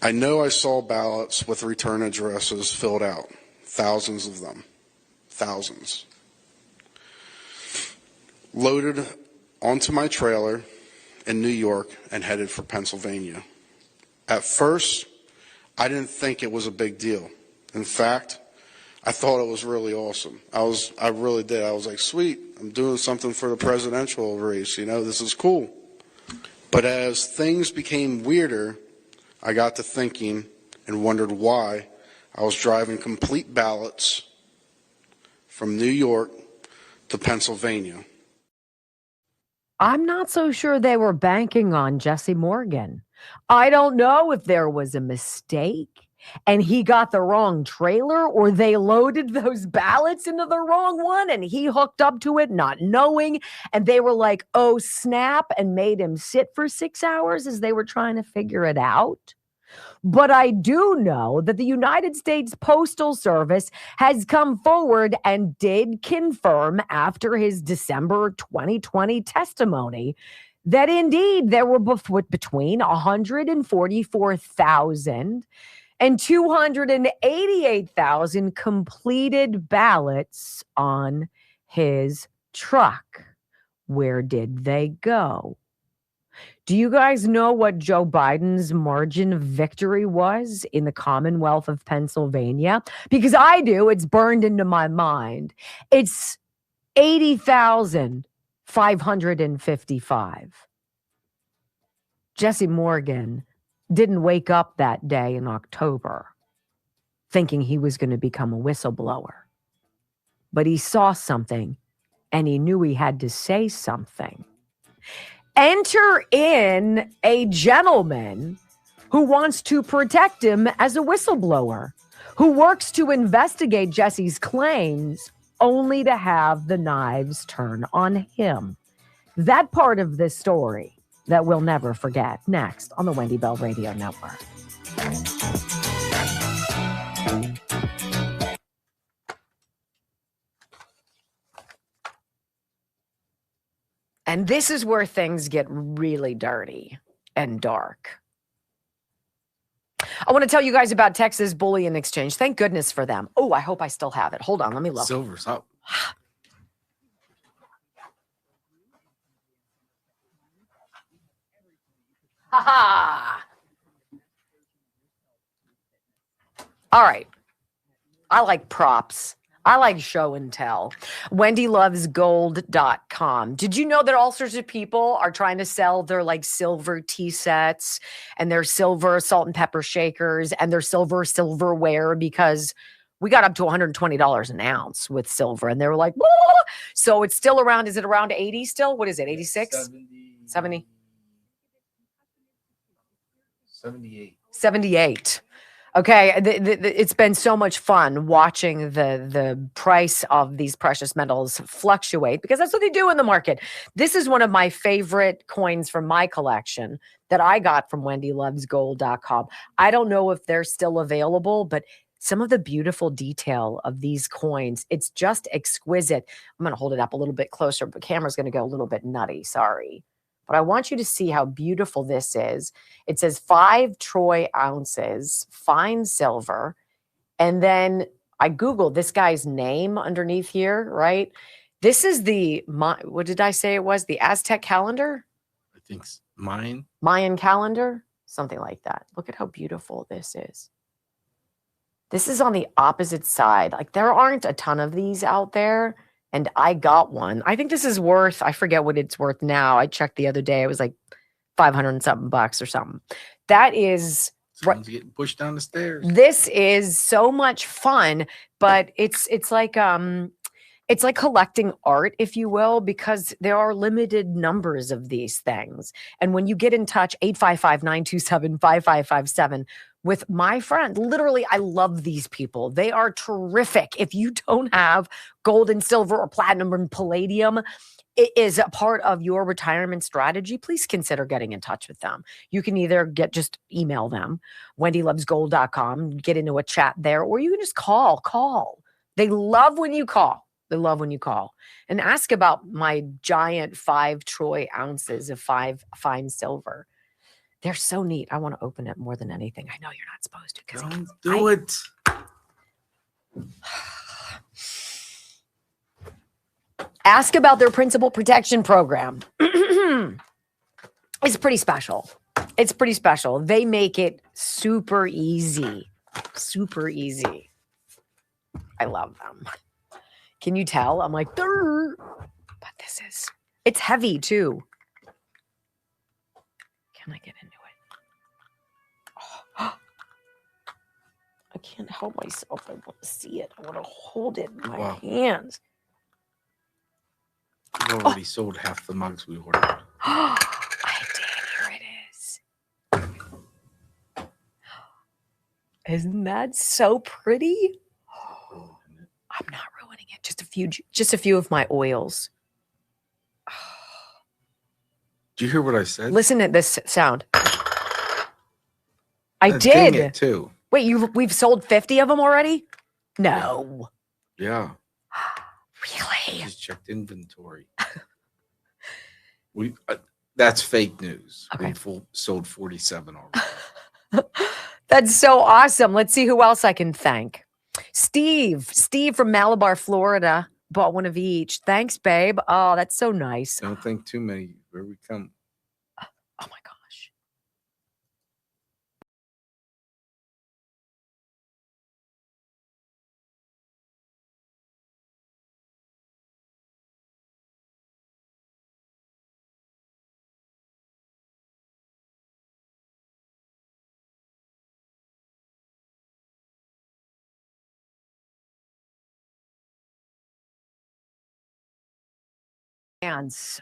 I know I saw ballots with return addresses filled out, thousands of them, thousands. Loaded onto my trailer in New York and headed for Pennsylvania. At first, I didn't think it was a big deal. In fact, I thought it was really awesome. I really did. I was like, sweet, I'm doing something for the presidential race, this is cool. But as things became weirder, I got to thinking and wondered why I was driving complete ballots from New York to Pennsylvania. I'm not so sure they were banking on Jesse Morgan. I don't know if there was a mistake and he got the wrong trailer or they loaded those ballots into the wrong one and he hooked up to it not knowing. And they were like, oh, snap, and made him sit for 6 hours as they were trying to figure it out. But I do know that the United States Postal Service has come forward and did confirm after his December 2020 testimony that indeed there were between 144,000 and 288,000 completed ballots on his truck. Where did they go? Do you guys know what Joe Biden's margin of victory was in the Commonwealth of Pennsylvania? Because I do. It's burned into my mind. It's 80,555. Jesse Morgan didn't wake up that day in October thinking he was going to become a whistleblower. But he saw something and he knew he had to say something. Enter in a gentleman who wants to protect him as a whistleblower, who works to investigate Jesse's claims only to have the knives turn on him. That part of this story that we'll never forget, next on the Wendy Bell Radio Network. And this is where things get really dirty and dark. I want to tell you guys about Texas Bullion Exchange. Thank goodness for them. Oh, I hope I still have it. Hold on, let me look. Silver's up. Ha-ha! All right. I like props. I like show and tell. WendyLovesGold.com. Did you know that all sorts of people are trying to sell their silver tea sets and their silver salt and pepper shakers and their silverware because We got up to $120 an ounce with silver, and they were like, blah, blah, blah. So it's still around. Is it around 80 still? What is it? 86? 70? 78. 78. Okay, it's been so much fun watching the price of these precious metals fluctuate, because that's what they do in the market. This is one of my favorite coins from my collection that I got from wendylovesgold.com. I don't know if they're still available, but some of the beautiful detail of these coins, it's just exquisite. I'm going to hold it up a little bit closer, but the camera's going to go a little bit nutty. Sorry. But I want you to see how beautiful this is. It says 5 troy ounces, fine silver. And then I Googled this guy's name underneath here, right? This is what did I say it was? The Aztec calendar? I think Mayan calendar? Something like that. Look at how beautiful this is. This is on the opposite side. Like, there aren't a ton of these out there. And I got one. I think this is worth, I forget what it's worth now. I checked the other day. It was like 500 and something bucks or something. That is Someone's getting pushed down the stairs. This is so much fun, but it's like collecting art, if you will, because there are limited numbers of these things. And when you get in touch, 855-927-5557 with my friend, literally, I love these people. They are terrific. If you don't have gold and silver or platinum and palladium, it is a part of your retirement strategy, please consider getting in touch with them. You can either just email them, wendylovesgold.com, get into a chat there, or you can just call. They love when you call. They love when you call and ask about my giant 5 troy ounces of fine silver. They're so neat. I want to open it more than anything. I know you're not supposed to. Don't do it. Ask about their principal protection program. It's pretty special. It's pretty special. They make it super easy. Super easy. I love them. Can you tell? I'm like, durr. But it's heavy too. Can I get into it? Oh. I can't help myself. I want to see it. I want to hold it in my hands. We've already sold half the mugs we ordered. I did. Here it is. Isn't that so pretty? Oh, I'm not ruining it. Just a few of my oils. Do you hear what I said? Listen to this sound. I did. Ding it too. Wait, we've sold 50 of them already? No. Yeah. Really? Just checked inventory. That's fake news. Okay. We sold 47 already. That's so awesome. Let's see who else I can thank. Steve from Malabar, Florida, bought one of each. Thanks, babe. Oh, that's so nice. Don't think too many. Here we come. Oh my gosh.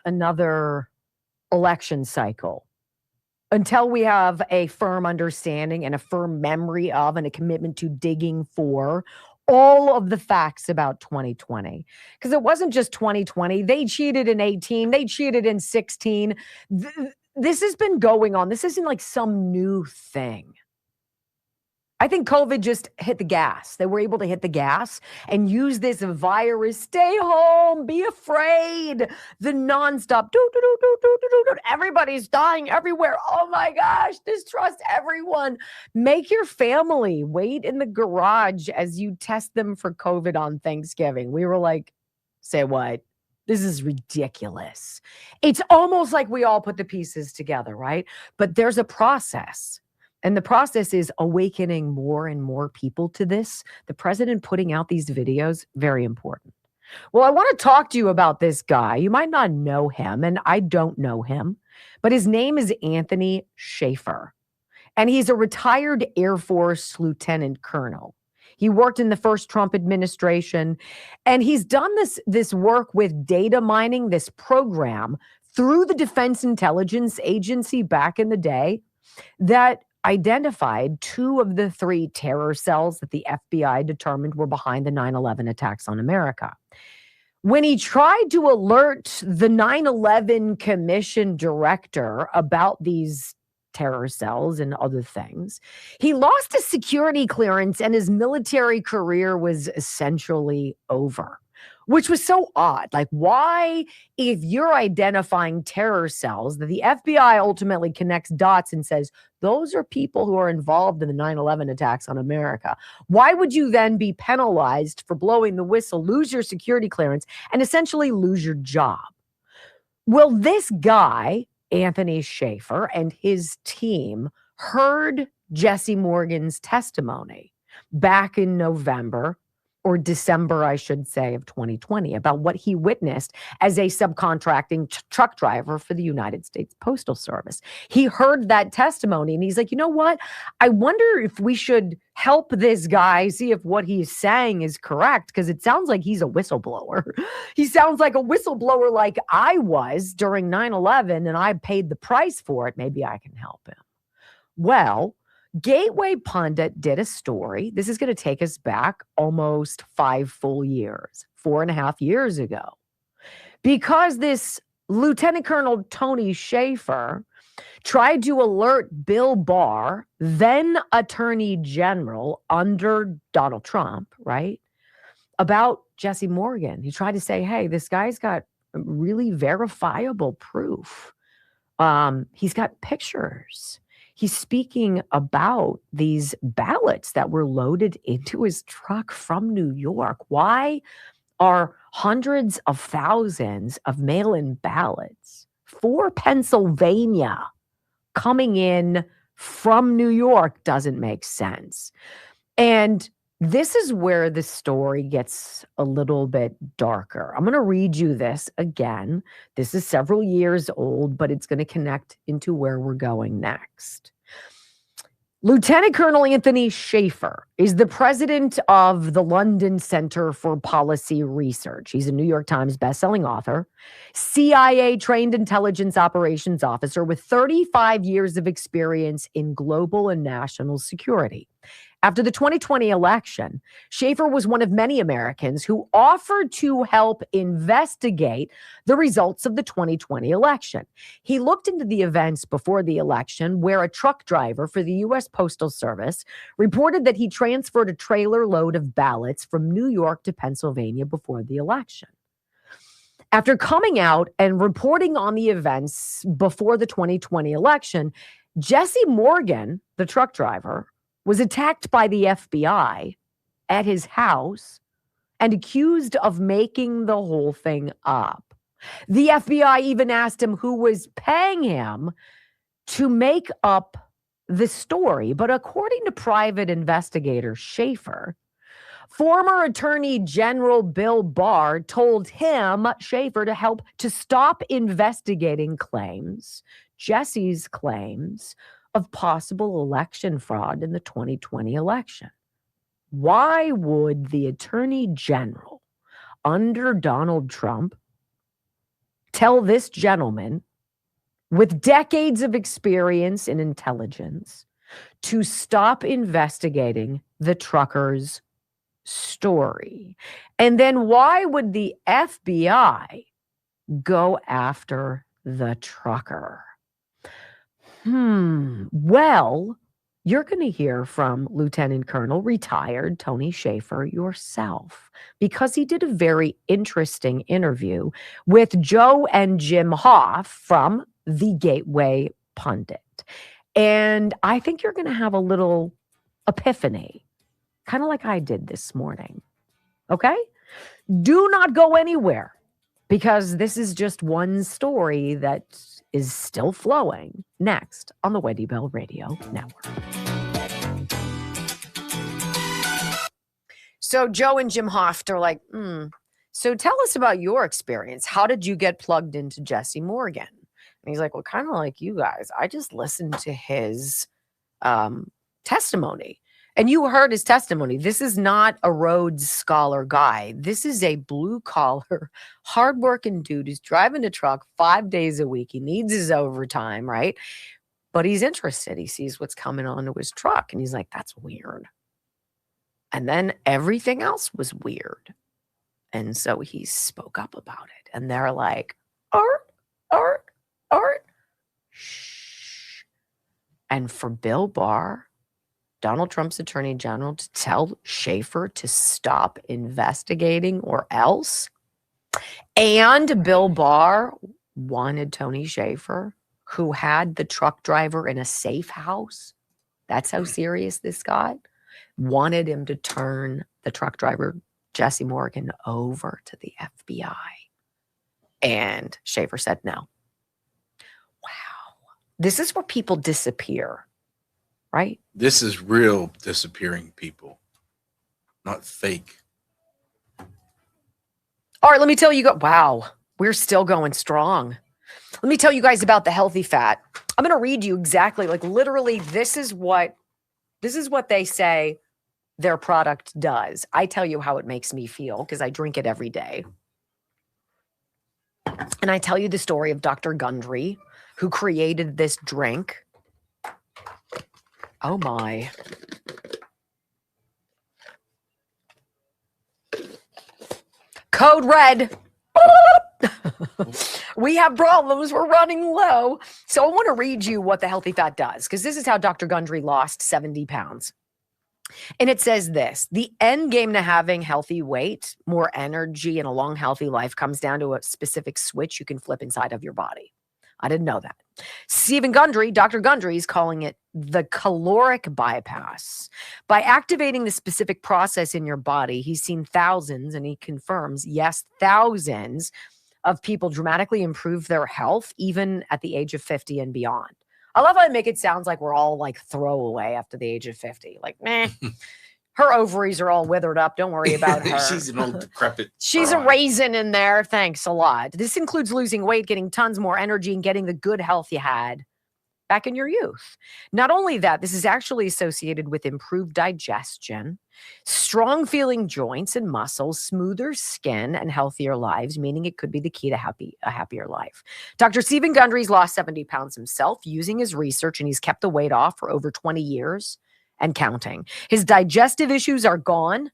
Another election cycle until we have a firm understanding and a firm memory of and a commitment to digging for all of the facts about 2020. Because it wasn't just 2020. They cheated in 18. They cheated in 16. This has been going on. This isn't like some new thing. I think COVID just hit the gas. They were able to hit the gas and use this virus. Stay home, be afraid. The nonstop, everybody's dying everywhere. Oh my gosh, distrust everyone. Make your family wait in the garage as you test them for COVID on Thanksgiving. We were like, say what? This is ridiculous. It's almost like we all put the pieces together, right? But there's a process. And the process is awakening more and more people to this. The president putting out these videos, very important. Well, I want to talk to you about this guy. You might not know him, and I don't know him, but his name is Anthony Schaefer, and he's a retired Air Force lieutenant colonel. He worked in the first Trump administration, and he's done this work with data mining, this program through the Defense Intelligence Agency back in the day that identified 2 of the 3 terror cells that the FBI determined were behind the 9/11 attacks on America. When he tried to alert the 9/11 Commission director about these terror cells and other things, he lost his security clearance and his military career was essentially over, which was so odd. Like, why, if you're identifying terror cells, that the FBI ultimately connects dots and says, those are people who are involved in the 9/11 attacks on America, why would you then be penalized for blowing the whistle, lose your security clearance, and essentially lose your job? Well, this guy, Anthony Schaefer, and his team heard Jesse Morgan's testimony back in November or December, I should say, of 2020 about what he witnessed as a subcontracting truck driver for the United States Postal Service. He heard that testimony and he's like, you know what? I wonder if we should help this guy see if what he's saying is correct, because it sounds like he's a whistleblower. He sounds like a whistleblower like I was during 9/11 and I paid the price for it. Maybe I can help him. Well, Gateway Pundit did a story. This is going to take us back almost 5 full years, 4.5 years ago, because this Lieutenant Colonel Tony Schaefer tried to alert Bill Barr, then Attorney General under Donald Trump, right, about Jesse Morgan. He tried to say, hey, this guy's got really verifiable proof. He's got pictures. He's speaking about these ballots that were loaded into his truck from New York. Why are hundreds of thousands of mail-in ballots for Pennsylvania coming in from New York? Doesn't make sense. And this is where the story gets a little bit darker. I'm going to read you this again. This is several years old, but it's going to connect into where we're going next. Lieutenant Colonel Anthony Schaefer is the president of the London Center for Policy Research. He's a New York Times bestselling author, CIA-trained intelligence operations officer with 35 years of experience in global and national security. After the 2020 election, Schaefer was one of many Americans who offered to help investigate the results of the 2020 election. He looked into the events before the election where a truck driver for the U.S. Postal Service reported that he transferred a trailer load of ballots from New York to Pennsylvania before the election. After coming out and reporting on the events before the 2020 election, Jesse Morgan, the truck driver, was attacked by the FBI at his house and accused of making the whole thing up. The FBI even asked him who was paying him to make up the story. But according to private investigator Schaefer, former Attorney General Bill Barr told him, Schaefer, to help to stop investigating claims, Jesse's claims, of possible election fraud in the 2020 election. Why would the Attorney General under Donald Trump tell this gentleman with decades of experience in intelligence to stop investigating the trucker's story? And then why would the FBI go after the trucker? Well, you're going to hear from Lieutenant Colonel retired Tony Schaefer yourself, because he did a very interesting interview with Joe and Jim Hoff from the Gateway Pundit. And I think you're going to have a little epiphany, kind of like I did this morning. Okay? Do not go anywhere, because this is just one story that is still flowing next on the Wendy Bell Radio Network. So Joe and Jim Hoff are like, so tell us about your experience. How did you get plugged into Jesse Morgan? And he's like, well, kind of like you guys. I just listened to his testimony. And you heard his testimony. This is not a Rhodes Scholar guy. This is a blue-collar, hardworking dude who's driving a truck 5 days a week. He needs his overtime, right? But he's interested. He sees what's coming onto his truck, and he's like, that's weird. And then everything else was weird. And so he spoke up about it. And they're like, Art. Shh. And for Bill Barr, Donald Trump's attorney general, to tell Schaefer to stop investigating or else. And Bill Barr wanted Tony Schaefer, who had the truck driver in a safe house. That's how serious this got. Wanted him to turn the truck driver, Jesse Morgan, over to the FBI. And Schaefer said no. Wow. This is where people disappear. Right? This is real disappearing people, not fake. All right, let me tell you. Wow, we're still going strong. Let me tell you guys about the healthy fat. I'm going to read you exactly, like literally, this is what they say their product does. I tell you how it makes me feel because I drink it every day. And I tell you the story of Dr. Gundry, who created this drink. Oh my. Code red. We have problems. We're running low. So I want to read you what the healthy fat does, because this is how Dr. Gundry lost 70 pounds. And it says this: the end game to having healthy weight, more energy, and a long, healthy life comes down to a specific switch you can flip inside of your body. I didn't know that. Stephen Gundry, Dr. Gundry, is calling it the caloric bypass. By activating the specific process in your body, he's seen thousands, and he confirms, yes, thousands of people dramatically improve their health, even at the age of 50 and beyond. I love how I make it sound like we're all like throwaway after the age of 50. Like, meh. Her ovaries are all withered up. Don't worry about her. She's an old decrepit. She's a raisin in there. Thanks a lot. This includes losing weight, getting tons more energy, and getting the good health you had back in your youth. Not only that, this is actually associated with improved digestion, strong feeling joints and muscles, smoother skin, and healthier lives, meaning it could be the key to a happier life. Dr. Stephen Gundry's lost 70 pounds himself using his research, and he's kept the weight off for over 20 years. And counting. His digestive issues are gone.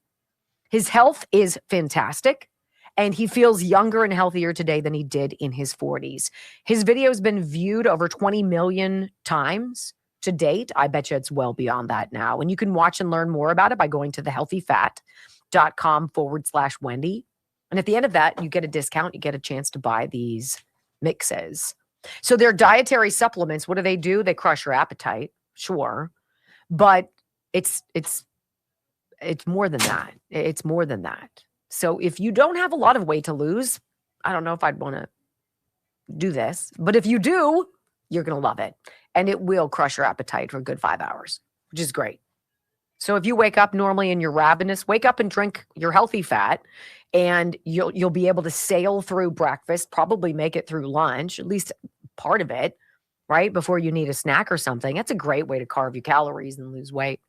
His health is fantastic. And he feels younger and healthier today than he did in his 40s. His video has been viewed over 20 million times to date. I bet you it's well beyond that now. And you can watch and learn more about it by going to thehealthyfat.com/Wendy. And at the end of that, you get a discount. You get a chance to buy these mixes. So they're dietary supplements. What do? They crush your appetite. Sure. But it's more than that. It's more than that. So if you don't have a lot of weight to lose, I don't know if I'd want to do this. But if you do, you're going to love it. And it will crush your appetite for a good 5 hours, which is great. So if you wake up normally and you're ravenous, wake up and drink your healthy fat, and you'll be able to sail through breakfast, probably make it through lunch, at least part of it, right? Before you need a snack or something. That's a great way to carve your calories and lose weight.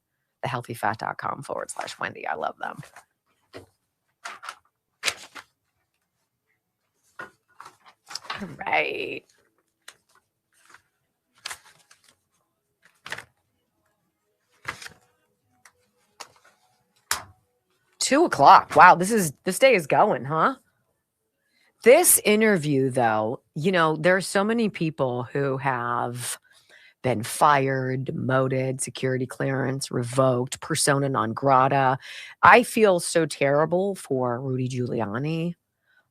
Thehealthyfat.com/Wendy. I love them. All right. $2:00. Wow, this day is going, huh? This interview, though, there are so many people who have been fired, demoted, security clearance revoked, persona non grata. I feel so terrible for Rudy Giuliani.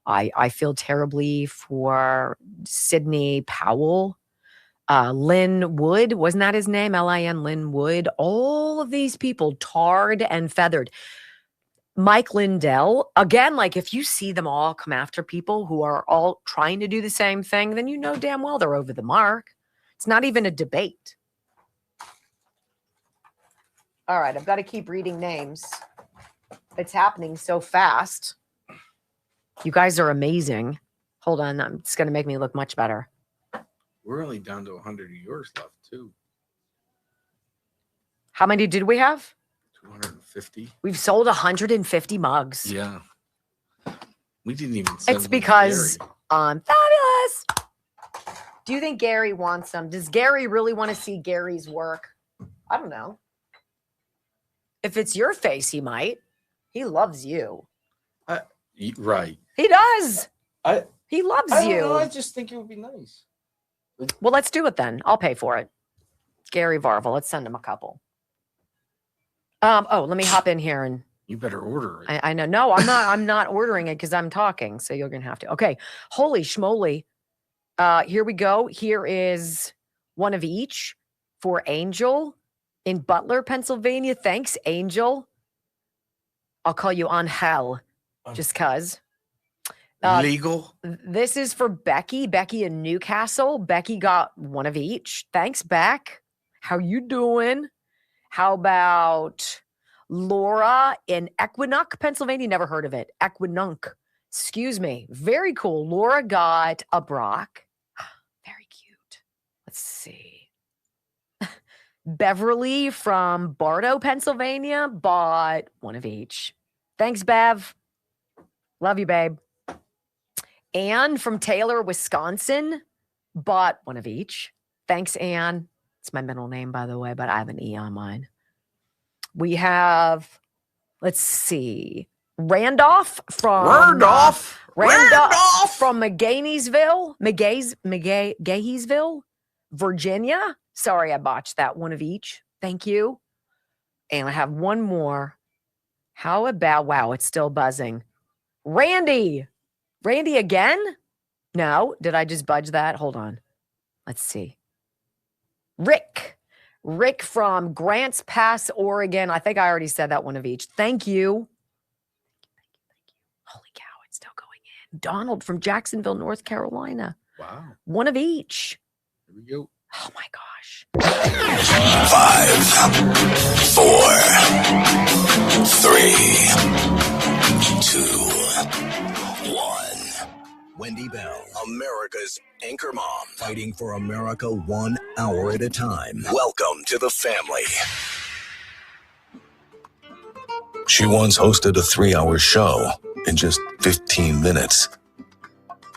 I feel terribly for Sidney Powell. Lynn Wood, wasn't that his name? Lin, Lynn Wood. All of these people tarred and feathered. Mike Lindell, again, like if you see them all come after people who are all trying to do the same thing, then you know damn well they're over the mark. It's not even a debate. All right, I've got to keep reading names. It's happening so fast. You guys are amazing. Hold on, it's going to make me look much better. We're only down to 100 of yours left, too. How many did we have? 250. We've sold 150 mugs. Yeah. We didn't even send It's one to because Gary. I'm fabulous. Do you think Gary wants them? Does Gary really want to see Gary's work? I don't know. If it's your face, he might. He loves you. Right. He does. He loves I you. don't know, I just think it would be nice. Well, let's do it then. I'll pay for it. Gary Varvel. Let's send him a couple. Let me hop in here and you better order it. I know. No, I'm not ordering it because I'm talking. So you're gonna have to. Okay. Holy schmoly. Here we go. Here is one of each for Angel in Butler, Pennsylvania. Thanks, Angel. I'll call you Angel just cuz. Legal. This is for Becky. Becky in Newcastle. Becky got one of each. Thanks, Beck. How you doing? How about Laura in Equinunk, Pennsylvania? Never heard of it. Equinunk. Excuse me. Very cool. Laura got a Brock. Very cute. Let's see. Beverly from Bardo, Pennsylvania bought one of each. Thanks, Bev. Love you, babe. Anne from Taylor, Wisconsin bought one of each. Thanks, Anne. It's my middle name, by the way, but I have an E on mine. We have, let's see, Randolph from Randolph from Gaheysville, Virginia. Sorry, I botched that. One of each. Thank you. And I have one more. How about, wow, it's still buzzing. Randy again? No, did I just budge that? Hold on. Let's see. Rick from Grants Pass, Oregon. I think I already said that one of each. Thank you. Holy cow, it's still going in. Donald from Jacksonville, North Carolina. Wow. One of each. Here we go. Oh my gosh. 5, 4, 3, 2, 1. Wendy Bell, America's anchor mom, fighting for America 1 hour at a time. Welcome to the family. She once hosted a 3-hour show in just 15 minutes.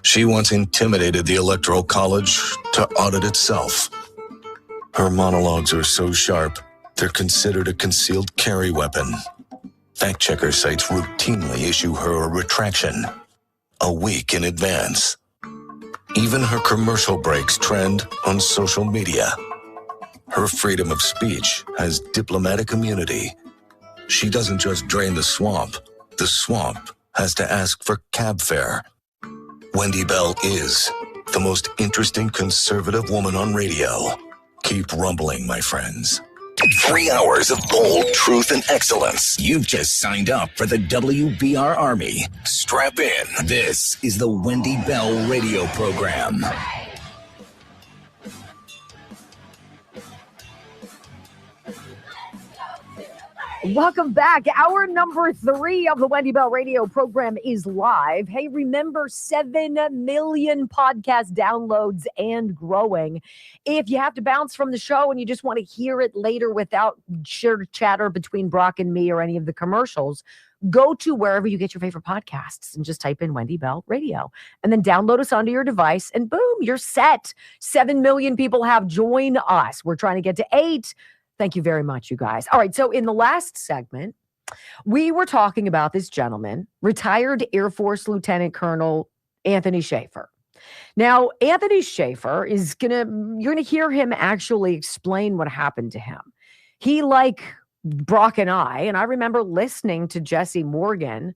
She once intimidated the Electoral College to audit itself. Her monologues are so sharp, they're considered a concealed carry weapon. Fact-checker sites routinely issue her a retraction a week in advance. Even her commercial breaks trend on social media. Her freedom of speech has diplomatic immunity. She doesn't just drain the swamp has to ask for cab fare. Wendy Bell is the most interesting conservative woman on radio. Keep rumbling, my friends. 3 hours of bold truth and excellence. You've just signed up for the WBR Army. Strap in. This is the Wendy Bell radio program. Welcome back. Hour number 3 of the Wendy Bell radio program is live. Hey, remember 7 million podcast downloads and growing. If you have to bounce from the show and you just want to hear it later without chatter between Brock and me or any of the commercials, go to wherever you get your favorite podcasts and just type in Wendy Bell Radio and then download us onto your device and boom, you're set. 7 million people have joined us. We're trying to get to 8. Thank you very much, you guys. All right, so in the last segment, we were talking about this gentleman, retired Air Force Lieutenant Colonel Anthony Schaefer. Now, Anthony Schaefer you're gonna hear him actually explain what happened to him. He, like Brock and I remember listening to Jesse Morgan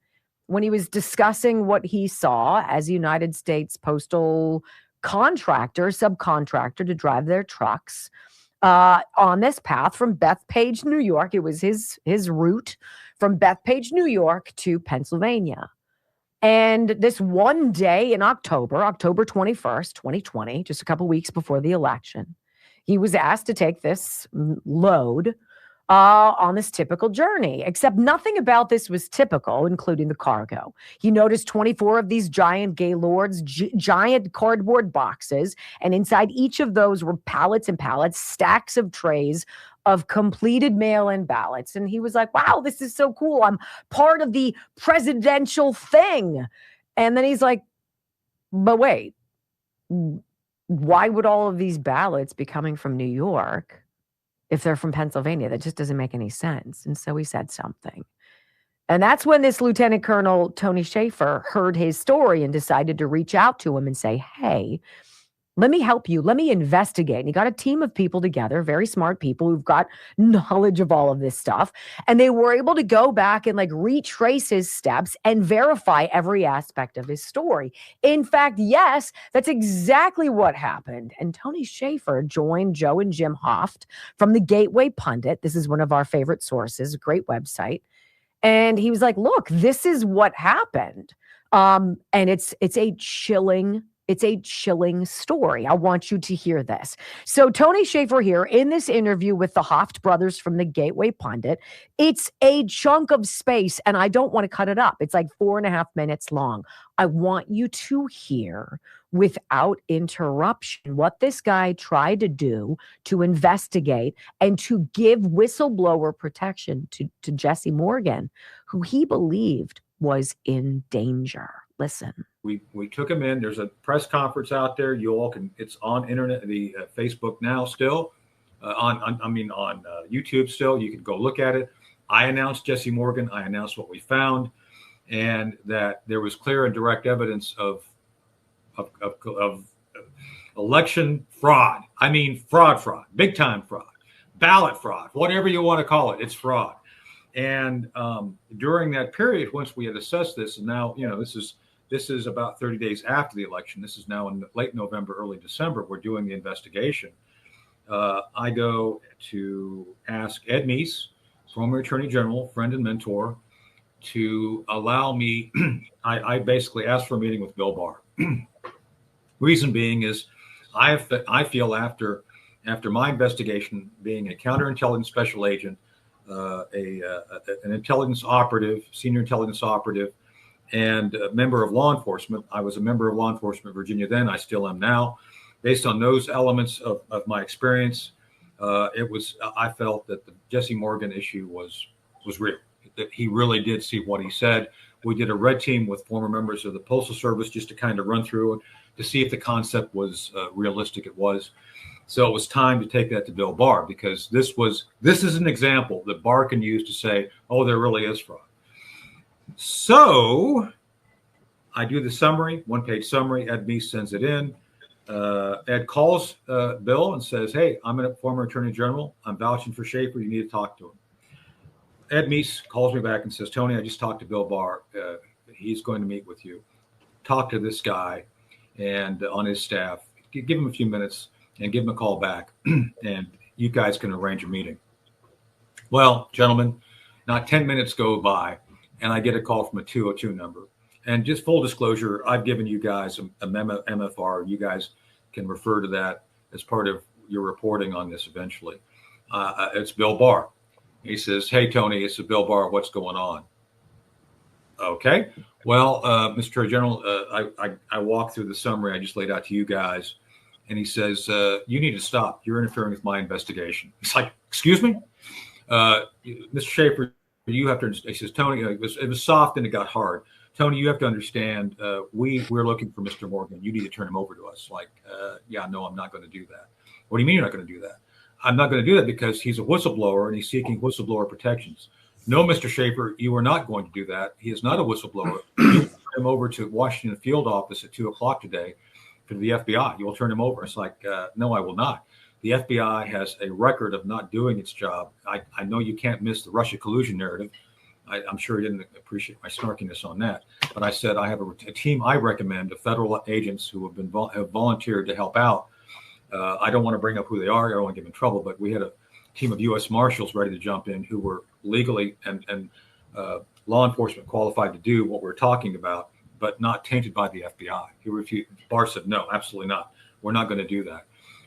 when he was discussing what he saw as a United States Postal subcontractor to drive their trucks on this path from Bethpage, New York. It was his route from Bethpage, New York to Pennsylvania. And this one day in October 21st, 2020, just a couple weeks before the election, he was asked to take this load on this typical journey, except nothing about this was typical, including the cargo. He noticed 24 of these giant Gaylords, giant cardboard boxes, and inside each of those were pallets and pallets, stacks of trays of completed mail-in ballots. And he was like, wow, this is so cool. I'm part of the presidential thing. And then he's like, but wait, why would all of these ballots be coming from New York if they're from Pennsylvania? That just doesn't make any sense. And so he said something. And that's when this Lieutenant Colonel Tony Schaefer heard his story and decided to reach out to him and say, hey, let me help you. Let me investigate. And he got a team of people together, very smart people who've got knowledge of all of this stuff. And they were able to go back and like retrace his steps and verify every aspect of his story. In fact, yes, that's exactly what happened. And Tony Schaefer joined Joe and Jim Hoft from the Gateway Pundit. This is one of our favorite sources, a great website. And he was like, look, this is what happened. And it's a chilling story. I want you to hear this. So Tony Schaefer here in this interview with the Hoft brothers from the Gateway Pundit, it's a chunk of space and I don't want to cut it up. It's like 4.5 minutes long. I want you to hear without interruption what this guy tried to do to investigate and to give whistleblower protection to Jesse Morgan, who he believed was in danger. Listen. We took him in. There's a press conference out there. You all can. It's on internet, the Facebook now still, on YouTube still. You can go look at it. I announced Jesse Morgan. I announced what we found, and that there was clear and direct evidence of election fraud. I mean fraud, big time fraud, ballot fraud, whatever you want to call it. It's fraud. And during that period, once we had assessed this, and now this is about 30 days after the election. This is now in late November, early December. We're doing the investigation. I go to ask Ed Meese, former Attorney General, friend and mentor, to allow me. I basically asked for a meeting with Bill Barr. Reason being is I feel after my investigation, being a counterintelligence special agent, an intelligence operative, senior intelligence operative, and a member of law enforcement. I was a member of law enforcement in Virginia then. I still am now. Based on those elements of my experience, I felt that the Jesse Morgan issue was real. That he really did see what he said. We did a red team with former members of the Postal Service just to kind of run through it to see if the concept was realistic. It was. So it was time to take that to Bill Barr, because this is an example that Barr can use to say, oh, there really is fraud. So I do the summary, one-page summary. Ed Meese sends it in. Ed calls Bill and says, hey, I'm a former Attorney General. I'm vouching for Schaefer. You need to talk to him. Ed Meese calls me back and says, Tony, I just talked to Bill Barr. He's going to meet with you. Talk to this guy and on his staff. Give him a few minutes and give him a call back, and you guys can arrange a meeting. Well, gentlemen, not 10 minutes go by, and I get a call from a 202 number. And just full disclosure, I've given you guys a MFR. You guys can refer to that as part of your reporting on this eventually. It's Bill Barr. He says, hey, Tony, it's Bill Barr. What's going on? Okay. Well, Mr. Attorney General, I walked through the summary I just laid out to you guys. And he says, you need to stop. You're interfering with my investigation. It's like, excuse me? Mr. Schaefer, you have to understand. He says, Tony, it was soft and it got hard. Tony, you have to understand, we're looking for Mr. Morgan. You need to turn him over to us. Like, yeah, no, I'm not going to do that. What do you mean you're not going to do that? I'm not going to do that because he's a whistleblower and he's seeking whistleblower protections. No, Mr. Schaefer, you are not going to do that. He is not a whistleblower. You turn him over to Washington field office at 2:00 today for the FBI. You will turn him over. It's like, no, I will not. The FBI has a record of not doing its job. I know you can't miss the Russia collusion narrative. I'm sure you didn't appreciate my snarkiness on that. But I said I have a team I recommend of federal agents who have volunteered to help out. I don't want to bring up who they are. I don't want to get them in trouble. But we had a team of U.S. Marshals ready to jump in who were legally and law enforcement qualified to do what we're talking about, but not tainted by the FBI. He refused. Barr said, no, absolutely not. We're not going to do that.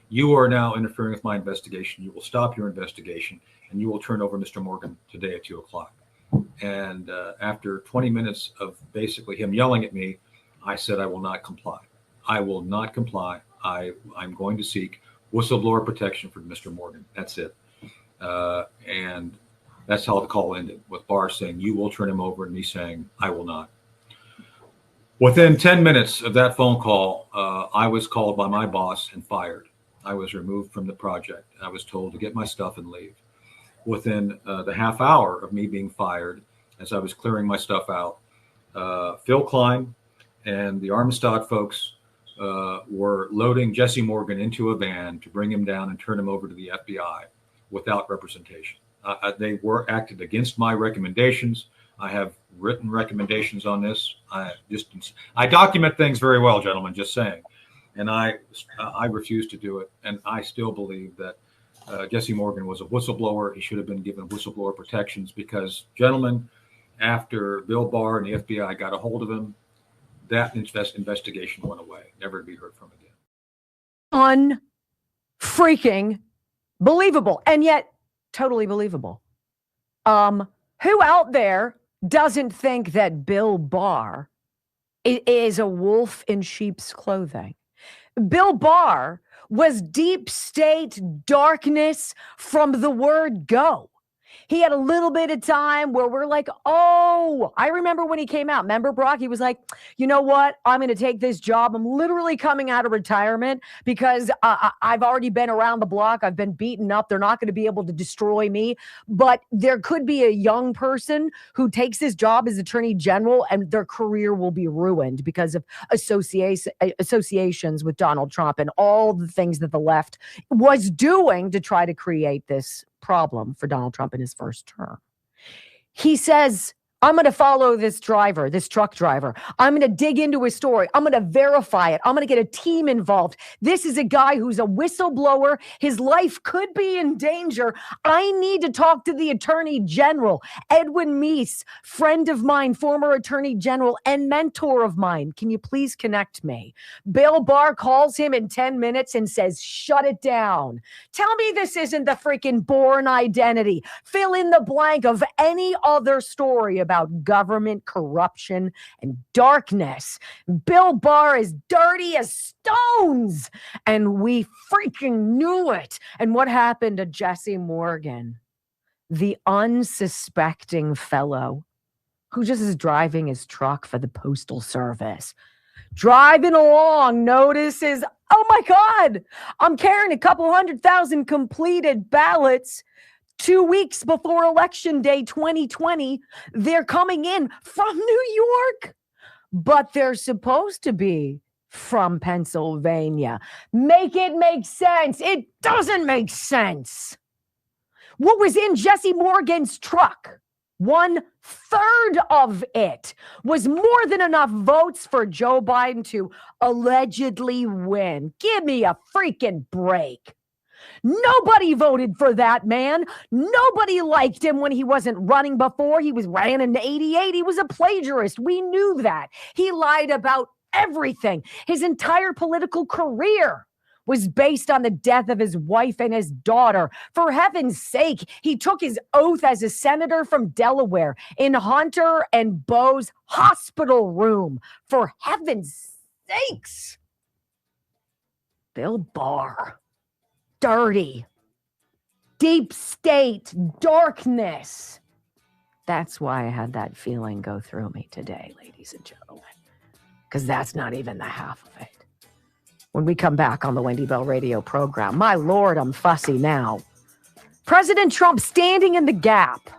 You are now interfering with my investigation. You will stop your investigation, and you will turn over Mr. Morgan today at 2:00. And after 20 minutes of basically him yelling at me, I said, I will not comply. I will not comply. I'm going to seek whistleblower protection for Mr. Morgan. That's it. And that's how the call ended, with Barr saying, "You will turn him over," and me saying, "I will not." Within 10 minutes of that phone call, I was called by my boss and fired. I was removed from the project. I was told to get my stuff and leave. Within the half hour of me being fired, as I was clearing my stuff out, Phil Klein and the Armistad folks were loading Jesse Morgan into a van to bring him down and turn him over to the FBI without representation. They were acted against my recommendations. I have written recommendations on this. I document things very well, gentlemen, just saying. And I refuse to do it. And I still believe that Jesse Morgan was a whistleblower. He should have been given whistleblower protections because, gentlemen, after Bill Barr and the FBI got a hold of him, that investigation went away, never to be heard from again. Unfreaking believable, and yet totally believable. Who out there doesn't think that Bill Barr is a wolf in sheep's clothing? Bill Barr was deep state darkness from the word go. He had a little bit of time where we're like, oh, I remember when he came out. Remember, Brock? He was like, you know what? I'm going to take this job. I'm literally coming out of retirement because I've already been around the block. I've been beaten up. They're not going to be able to destroy me. But there could be a young person who takes this job as attorney general and their career will be ruined because of associations with Donald Trump and all the things that the left was doing to try to create this problem for Donald Trump in his first term. He says, I'm going to follow this driver, this truck driver. I'm going to dig into his story. I'm going to verify it. I'm going to get a team involved. This is a guy who's a whistleblower. His life could be in danger. I need to talk to the attorney general, Edwin Meese, friend of mine, former attorney general and mentor of mine. Can you please connect me? Bill Barr calls him in 10 minutes and says, shut it down. Tell me this isn't the freaking Bourne Identity. Fill in the blank of any other story about government corruption and darkness. Bill Barr is dirty as stones, and we freaking knew it. And what happened to Jesse Morgan, the unsuspecting fellow who just is driving his truck for the Postal Service? Driving along, notices, oh my God, I'm carrying a couple 100,000 completed ballots 2 weeks before Election Day 2020. They're coming in from New York, but they're supposed to be from Pennsylvania. Make it make sense. It doesn't make sense. What was in Jesse Morgan's truck? 1/3 of it was more than enough votes for Joe Biden to allegedly win. Give me a freaking break. Nobody voted for that man. Nobody liked him when he wasn't running before. He ran in 88. He was a plagiarist. We knew that. He lied about everything. His entire political career was based on the death of his wife and his daughter. For heaven's sake, he took his oath as a senator from Delaware in Hunter and Bo's hospital room. For heaven's sakes. Bill Barr. Dirty. Deep state. Darkness. That's why I had that feeling go through me today, ladies and gentlemen. Because that's not even the half of it. When we come back on the Wendy Bell radio program, my Lord, I'm fussy now. President Trump standing in the gap.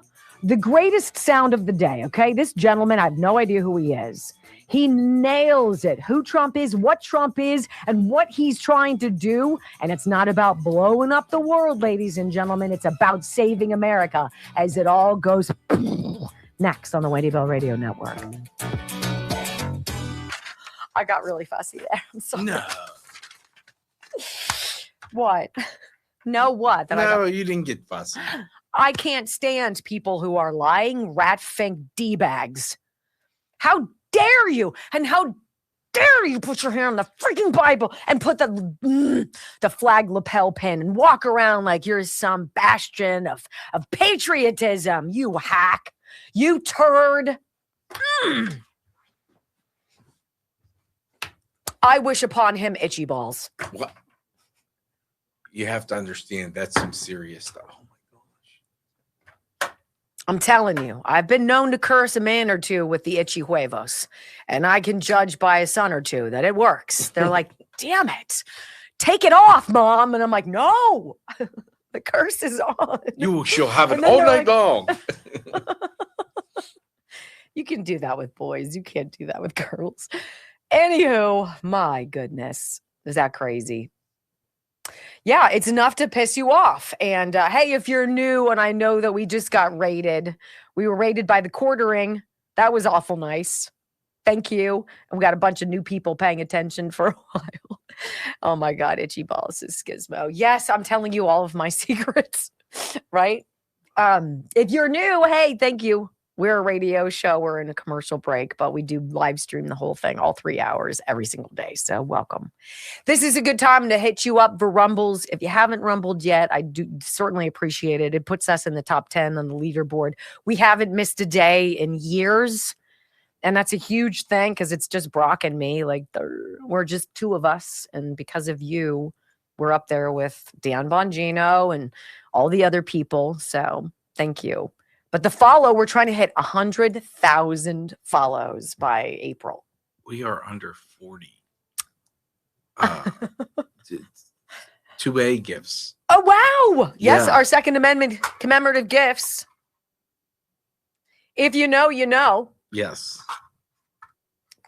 The greatest sound of the day, okay? This gentleman, I have no idea who he is. He nails it. Who Trump is, what Trump is, and what he's trying to do. And it's not about blowing up the world, ladies and gentlemen. It's about saving America as it all goes next on the Wendy Bell Radio Network. I got really fussy there. I'm sorry. No. What? No, what? No, you didn't get fussy. I can't stand people who are lying, rat-fink D-bags. How dare you? And how dare you put your hand on the freaking Bible and put the flag lapel pin and walk around like you're some bastion of patriotism, you hack, you turd. I wish upon him itchy balls. What? You have to understand that's some serious stuff. Oh my God. I'm telling you, I've been known to curse a man or two with the itchy huevos, and I can judge by a son or two that it works. They're like, damn it, take it off, Mom. And I'm like, no, the curse is on. You shall have it all night long. You can do that with boys. You can't do that with girls. Anywho, my goodness. Is that crazy? Yeah, it's enough to piss you off. And hey, if you're new, and I know that we just got raided, we were raided by the quartering. That was awful nice. Thank you. And we got a bunch of new people paying attention for a while. Oh my God, Itchy Balls is Skizmo. Yes, I'm telling you all of my secrets, right? If you're new, hey, thank you. We're a radio show. We're in a commercial break, but we do live stream the whole thing, all 3 hours every single day. So welcome. This is a good time to hit you up for Rumbles. If you haven't rumbled yet, I do certainly appreciate it. It puts us in the top 10 on the leaderboard. We haven't missed a day in years. And that's a huge thing because it's just Brock and me. Like, we're just two of us. And because of you, we're up there with Dan Bongino and all the other people. So thank you. But the follow, we're trying to hit 100,000 follows by April. We are under 40. 2A gifts. Oh, wow. Yes, Yeah. our Second Amendment commemorative gifts. If you know, you know. Yes.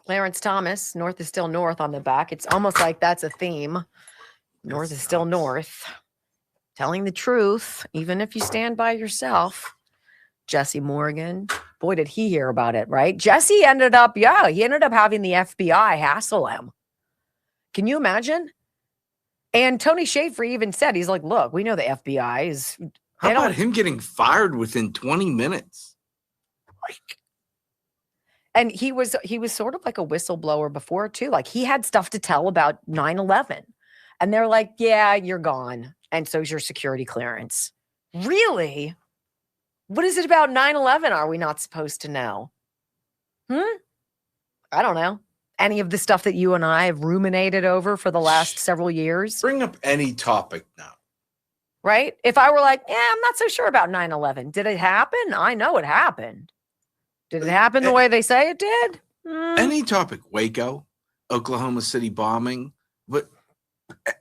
Clarence Thomas, North is still North on the back. It's almost like that's a theme. North is still North. Telling the truth, even if you stand by yourself. Jesse Morgan. Boy, did he hear about it, right? Jesse ended up having the FBI hassle him. Can you imagine? And Tony Schaefer even said, he's like, look, we know the FBI is. How about him getting fired within 20 minutes? And he was sort of like a whistleblower before too. Like he had stuff to tell about 9/11. And they're like, yeah, you're gone. And so's your security clearance. Really? What is it about 9/11 are we not supposed to know? I don't know. Any of the stuff that you and I have ruminated over for the last several years? Bring up any topic now. Right? If I were like, yeah, I'm not so sure about 9/11. Did it happen? I know it happened. Did it happen the way they say it did? Any topic. Waco, Oklahoma City bombing, but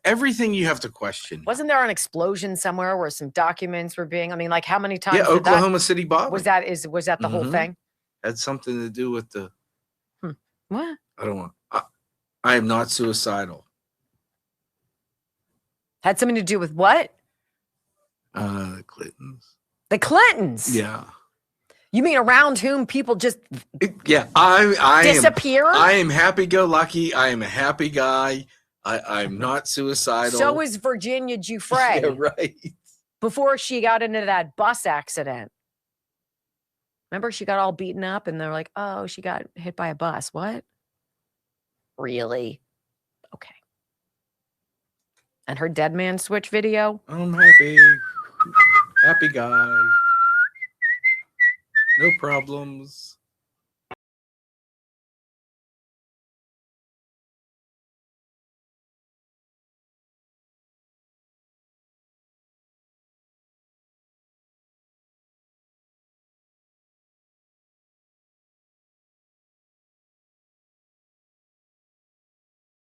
everything you have to question. Wasn't there an explosion somewhere where some documents were being, I mean, like how many times? Yeah, Oklahoma City bombing. Was that the whole thing? Had something to do with the. What? I don't want. I am not suicidal. Had something to do with what? The Clintons. The Clintons. Yeah. You mean around whom people just I disappear? I am happy-go-lucky. I am a happy guy. I'm not suicidal. So is Virginia Giuffre. Yeah, right. Before she got into that bus accident. Remember she got all beaten up and they're like, oh, she got hit by a bus. What? Really? Okay. And her dead man switch video? I'm happy. Happy guy. No problems.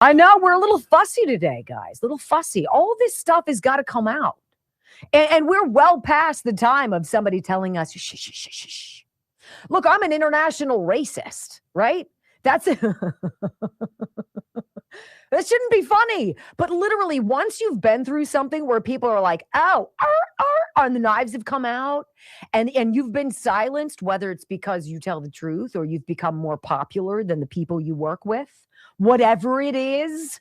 I know we're a little fussy today, guys. A little fussy. All this stuff has got to come out. And we're well past the time of somebody telling us, shh, shh, shh, shh, shh. Look, I'm an international racist, right? That's it. That shouldn't be funny. But literally, once you've been through something where people are like, oh, and the knives have come out, and you've been silenced, whether it's because you tell the truth or you've become more popular than the people you work with, whatever it is,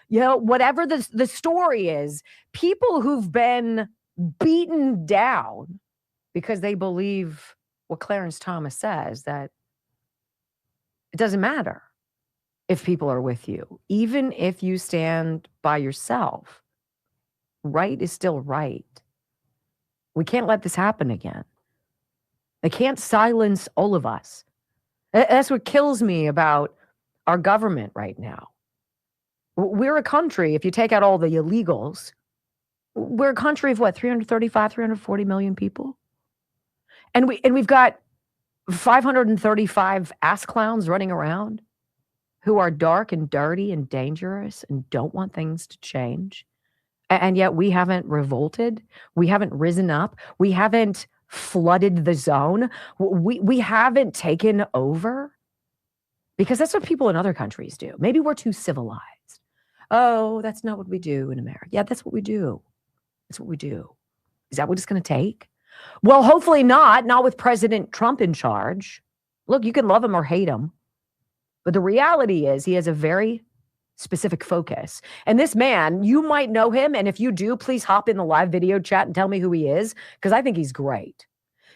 whatever the story is, people who've been beaten down because they believe what Clarence Thomas says, that it doesn't matter if people are with you, even if you stand by yourself. Right is still right. We can't let this happen again. They can't silence all of us. That's what kills me about our government right now. We're a country, if you take out all the illegals, we're a country of what, 335, 340 million people? And we've got 535 ass clowns running around who are dark and dirty and dangerous and don't want things to change. And yet we haven't revolted. We haven't risen up. We haven't flooded the zone. We haven't taken over, because that's what people in other countries do. Maybe we're too civilized. Oh, that's not what we do in America. Yeah, that's what we do. That's what we do. Is that what it's going to take? Well, hopefully not with President Trump in charge. Look, you can love him or hate him, but the reality is he has a very specific focus. And this man, you might know him, and if you do, please hop in the live video chat and tell me who he is, because I think he's great.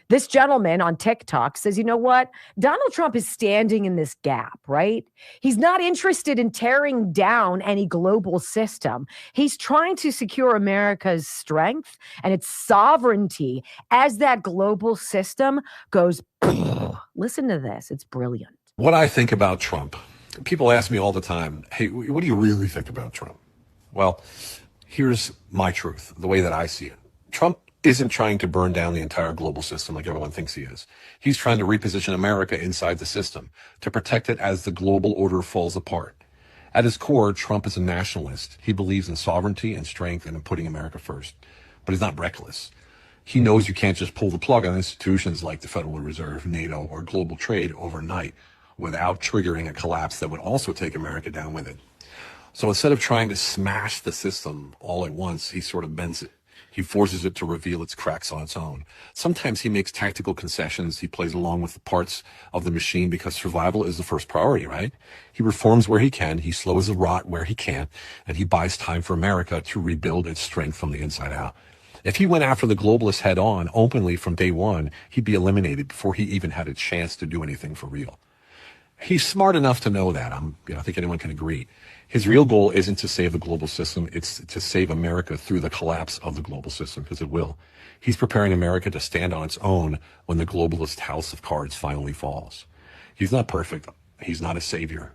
This gentleman on TikTok says, you know what? Donald Trump is standing in this gap, right? He's not interested in tearing down any global system. He's trying to secure America's strength and its sovereignty as that global system goes, listen to this. It's brilliant. What I think about Trump, people ask me all the time, hey, what do you really think about Trump? Well, here's my truth, the way that I see it. Trump isn't trying to burn down the entire global system like everyone thinks he is. He's trying to reposition America inside the system to protect it as the global order falls apart. At his core, Trump is a nationalist. He believes in sovereignty and strength and in putting America first. But he's not reckless. He knows you can't just pull the plug on institutions like the Federal Reserve, NATO, or global trade overnight without triggering a collapse that would also take America down with it. So instead of trying to smash the system all at once, he sort of bends it. He forces it to reveal its cracks on its own. Sometimes he makes tactical concessions. He plays along with the parts of the machine because survival is the first priority, right? He reforms where he can. He slows the rot where he can. And he buys time for America to rebuild its strength from the inside out. If he went after the globalists head on openly from day one, he'd be eliminated before he even had a chance to do anything for real. He's smart enough to know that. I think anyone can agree. His real goal isn't to save the global system. It's to save America through the collapse of the global system, because it will. He's preparing America to stand on its own when the globalist house of cards finally falls. He's not perfect. He's not a savior.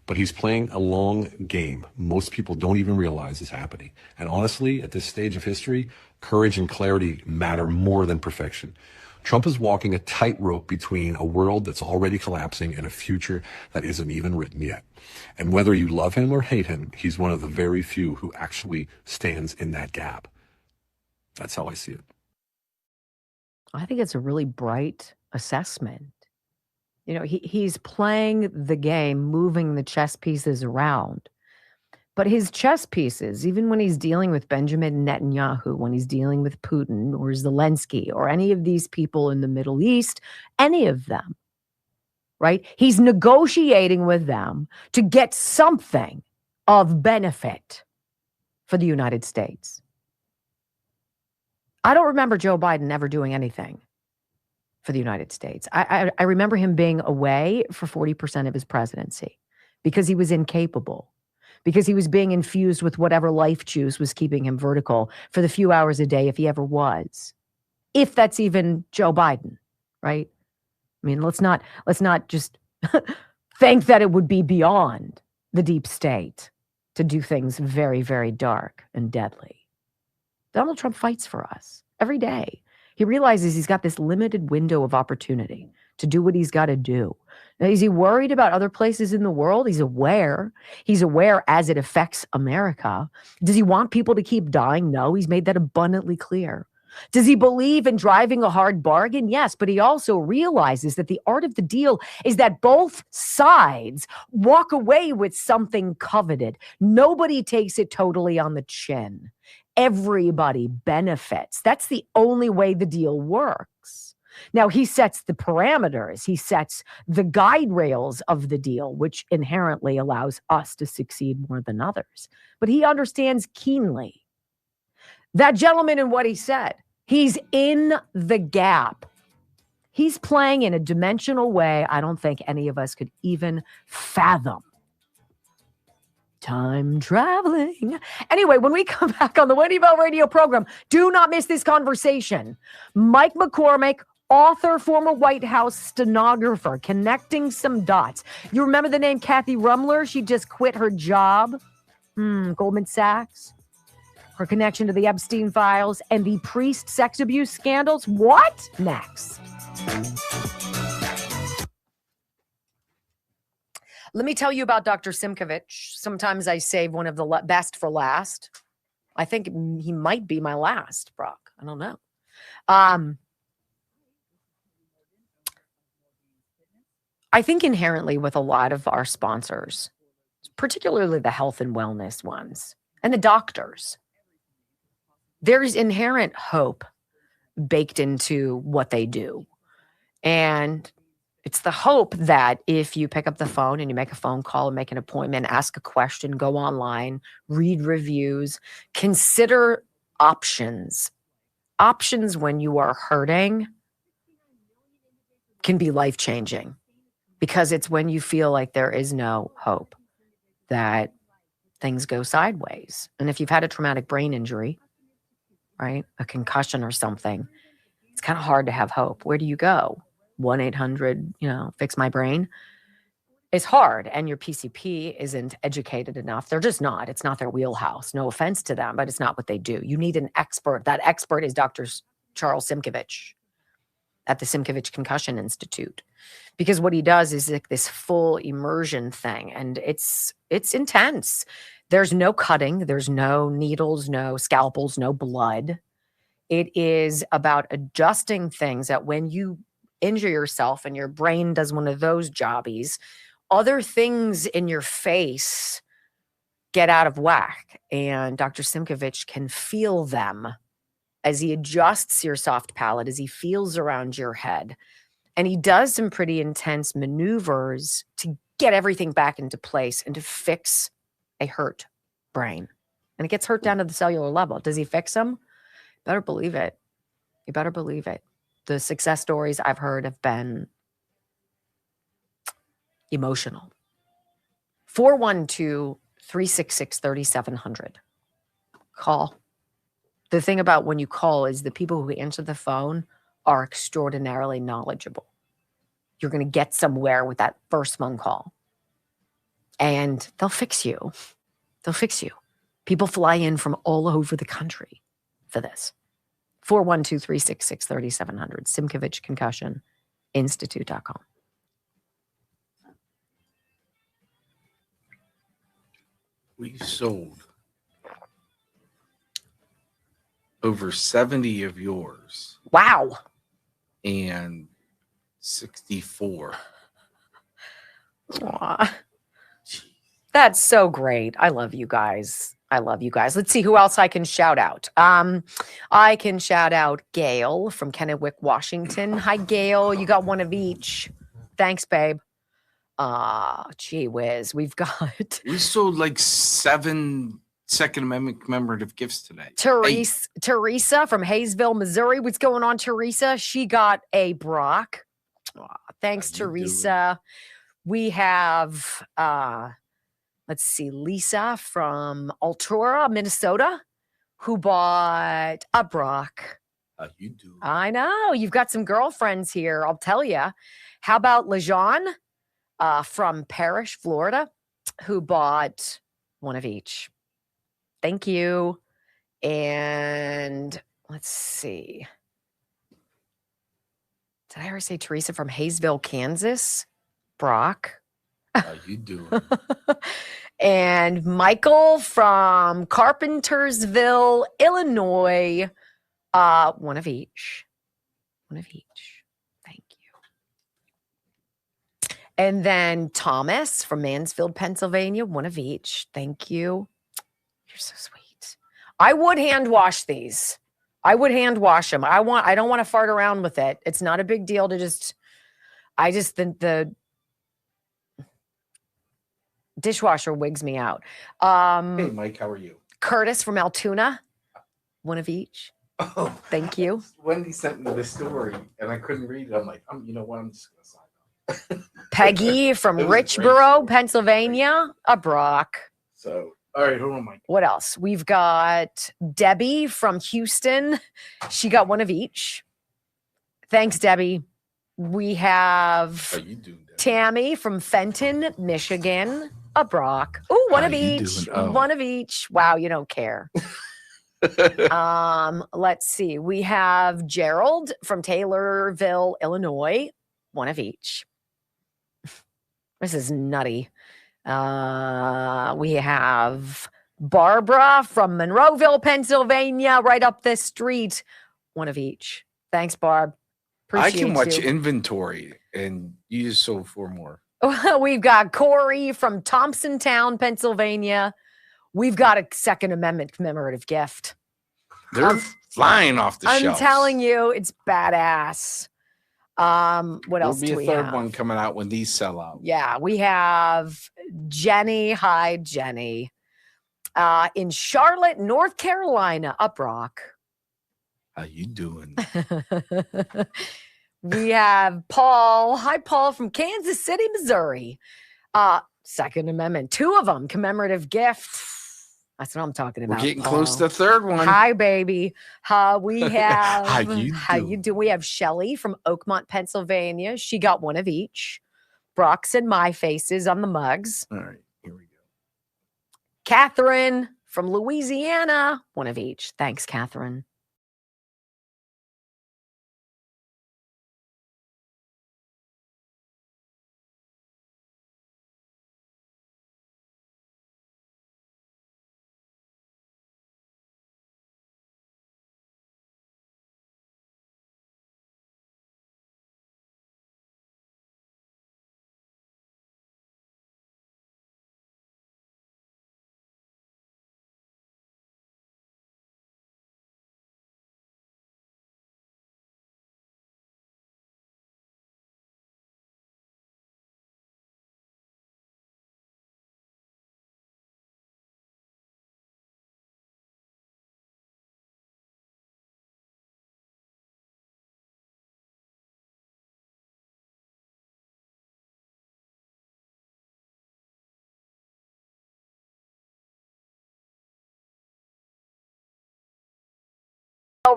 But he's playing a long game. Most people don't even realize is happening. And honestly, at this stage of history, courage and clarity matter more than perfection. Trump is walking a tightrope between a world that's already collapsing and a future that isn't even written yet. And whether you love him or hate him, he's one of the very few who actually stands in that gap. That's how I see it. I think it's a really bright assessment. You know, he's playing the game, moving the chess pieces around. But his chess pieces, even when he's dealing with Benjamin Netanyahu, when he's dealing with Putin or Zelensky or any of these people in the Middle East, any of them, right? He's negotiating with them to get something of benefit for the United States. I don't remember Joe Biden ever doing anything for the United States. I remember him being away for 40% of his presidency because he was incapable, because he was being infused with whatever life juice was keeping him vertical for the few hours a day, if he ever was. If that's even Joe Biden, right? I mean, let's not just think that it would be beyond the deep state to do things very, very dark and deadly. Donald Trump fights for us every day. He realizes he's got this limited window of opportunity to do what he's got to do. Now, is he worried about other places in the world? He's aware. He's aware as it affects America. Does he want people to keep dying? No, he's made that abundantly clear. Does he believe in driving a hard bargain? Yes, but he also realizes that the art of the deal is that both sides walk away with something coveted. Nobody takes it totally on the chin. Everybody benefits. That's the only way the deal works. Now, he sets the parameters. He sets the guide rails of the deal, which inherently allows us to succeed more than others. But he understands keenly. That gentleman and what he said, he's in the gap. He's playing in a dimensional way I don't think any of us could even fathom. Time traveling. Anyway, when we come back on the Wendy Bell radio program, do not miss this conversation. Mike McCormick, author, former White House stenographer, connecting some dots. You remember the name Kathy Rumler? She just quit her job. Goldman Sachs. Her connection to the Epstein files and the priest sex abuse scandals. What? Next. Let me tell you about Dr. Simkovich. Sometimes I save one of the best for last. I think he might be my last, Brock. I don't know. I think inherently with a lot of our sponsors, particularly the health and wellness ones and the doctors, there's inherent hope baked into what they do. And it's the hope that if you pick up the phone and you make a phone call and make an appointment, ask a question, go online, read reviews, consider options. Options when you are hurting can be life-changing because it's when you feel like there is no hope that things go sideways. And if you've had a traumatic brain injury, right, a concussion or something, it's kind of hard to have hope. Where do you go? 1-800, fix my brain. It's hard. And your PCP isn't educated enough. They're just not. It's not their wheelhouse. No offense to them, but it's not what they do. You need an expert. That expert is Dr. Charles Simkovich at the Simkovich Concussion Institute. Because what he does is like this full immersion thing. And it's intense. There's no cutting. There's no needles, no scalpels, no blood. It is about adjusting things that when you injure yourself and your brain does one of those jobbies, other things in your face get out of whack. And Dr. Simkovich can feel them as he adjusts your soft palate, as he feels around your head. And he does some pretty intense maneuvers to get everything back into place and to fix a hurt brain. And it gets hurt down to the cellular level. Does he fix them? Better believe it. You better believe it. The success stories I've heard have been emotional. 412-366-3700. Call. The thing about when you call is the people who answer the phone are extraordinarily knowledgeable. You're going to get somewhere with that first phone call. And they'll fix you. They'll fix you. People fly in from all over the country for this. 412-366-3700. Simkovich Concussion Institute.com. We sold over 70 of yours. Wow. And 64. Aw. That's so great. I love you guys. I love you guys. Let's see who else I can shout out. I can shout out Gail from Kennewick, Washington. Hi, Gail. You got one of each. Thanks, babe. Gee whiz. We sold like 7 Second Amendment commemorative gifts today. Teresa from Hayesville, Missouri. What's going on, Teresa? She got a Brock. Thanks, Teresa. We have let's see, Lisa from Altura, Minnesota, who bought a Brock. How you doing? I know. You've got some girlfriends here, I'll tell you. How about LeJean from Parrish, Florida, who bought one of each? Thank you. And let's see. Did I ever say Teresa from Hayesville, Kansas? Brock. How you doing? And Michael from Carpentersville, Illinois. One of each. One of each. Thank you. And then Thomas from Mansfield, Pennsylvania. One of each. Thank you. You're so sweet. I would hand wash these. I would hand wash them. I don't want to fart around with it. It's not a big deal to the dishwasher wigs me out. Hey, Mike, how are you? Curtis from Altoona. One of each. Oh, thank you. Wendy sent me the story and I couldn't read it. I'm like, you know what? I'm just going to sign up. Peggy from Richboro, Pennsylvania. A Brock. So, all right, hold on, Mike. What else? We've got Debbie from Houston. She got one of each. Thanks, Debbie. We have Tammy from Fenton, Michigan. A Brock. Ooh, one of each. One of each. Wow, you don't care. Let's see. We have Gerald from Taylorville, Illinois. One of each. This is nutty. We have Barbara from Monroeville, Pennsylvania, right up this street. One of each. Thanks, Barb. Appreciate I can watch you. inventory and use so 4 more. We've got Corey from Thompsontown, Pennsylvania. We've got a Second Amendment commemorative gift. They're flying off the shelves. I'm telling you, it's badass. What else do we have? There'll be a third one coming out when these sell out. Yeah, we have Jenny. Hi, Jenny. In Charlotte, North Carolina, Uprock. How you doing? We have Paul. Hi, Paul from Kansas City, Missouri. Second Amendment. 2 of them. Commemorative gift. That's what I'm talking about. We're getting Paul. close to the third one. Hi, baby. We have How you do? We have Shelly from Oakmont, Pennsylvania. She got one of each. Brock's and my faces on the mugs. All right, here we go. Catherine from Louisiana. One of each. Thanks, Catherine.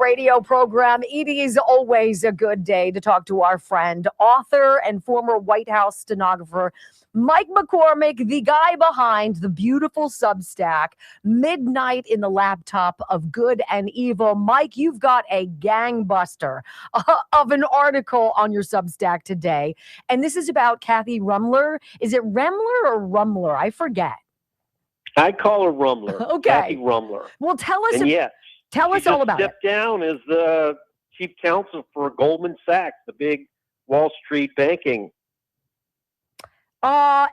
Radio program. It is always a good day to talk to our friend, author and former White House stenographer, Mike McCormick, the guy behind the beautiful Substack, Midnight in the Laptop of Good and Evil. Mike, you've got a gangbuster of an article on your Substack today. And this is about Kathy Rumler. Is it Remler or Rumler? I forget. I call her Rumler. Okay. Kathy Rumler. Well, tell us. And yes. Tell us all about it. Stepped down as the chief counsel for Goldman Sachs, the big Wall Street banking.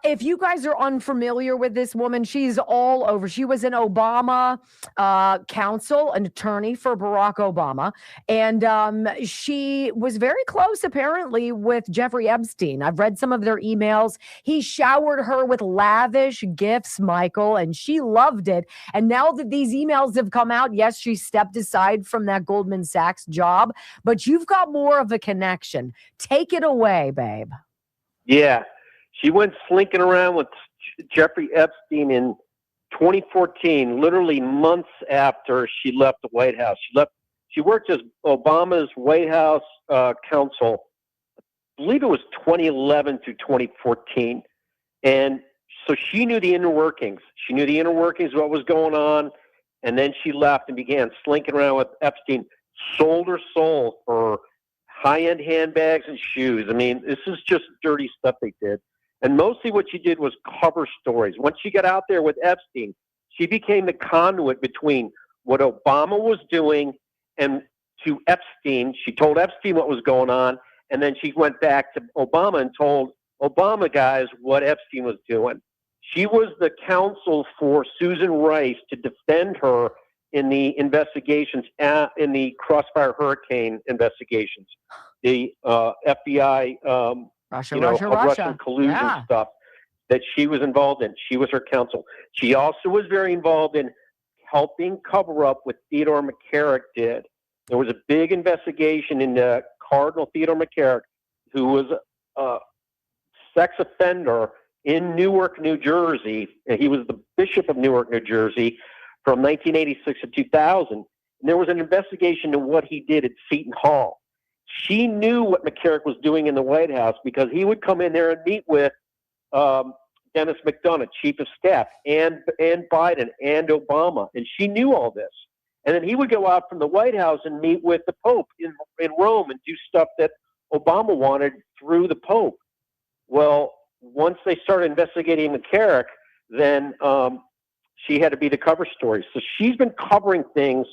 If you guys are unfamiliar with this woman, she's all over. She was an Obama counsel, an attorney for Barack Obama. And she was very close, apparently, with Jeffrey Epstein. I've read some of their emails. He showered her with lavish gifts, Michael, and she loved it. And now that these emails have come out, yes, she stepped aside from that Goldman Sachs job, but you've got more of a connection. Take it away, babe. Yeah. She went slinking around with Jeffrey Epstein in 2014, literally months after she left the White House. She worked as Obama's White House counsel. I believe it was 2011 to 2014. And so she knew the inner workings. She knew the inner workings of what was going on. And then she left and began slinking around with Epstein, sold her soul for high-end handbags and shoes. I mean, this is just dirty stuff they did. And mostly what she did was cover stories. Once she got out there with Epstein, she became the conduit between what Obama was doing and to Epstein. She told Epstein what was going on, and then she went back to Obama and told Obama guys what Epstein was doing. She was the counsel for Susan Rice to defend her in the investigations, in the Crossfire Hurricane investigations, the FBI Russian collusion stuff that she was involved in. She was her counsel. She also was very involved in helping cover up what Theodore McCarrick did. There was a big investigation into Cardinal Theodore McCarrick, who was a sex offender in Newark, New Jersey. He was the Bishop of Newark, New Jersey from 1986 to 2000. And there was an investigation into what he did at Seton Hall. She knew what McCarrick was doing in the White House because he would come in there and meet with Dennis McDonough, chief of staff, and Biden and Obama. And she knew all this. And then he would go out from the White House and meet with the Pope in Rome and do stuff that Obama wanted through the Pope. Well, once they started investigating McCarrick, then she had to be the cover story. So she's been covering things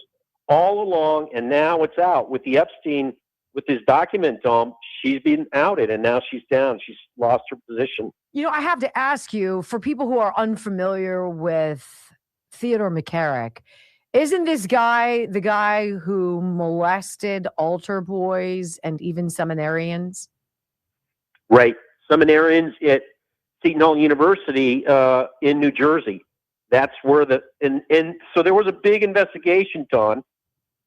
all along, and now it's out. With the Epstein, with his document dump, she's been outed, and now she's down. She's lost her position. You know, I have to ask you, for people who are unfamiliar with Theodore McCarrick, isn't this guy the guy who molested altar boys and even seminarians? Right. Seminarians at Seton Hall University in New Jersey. That's where and so there was a big investigation done.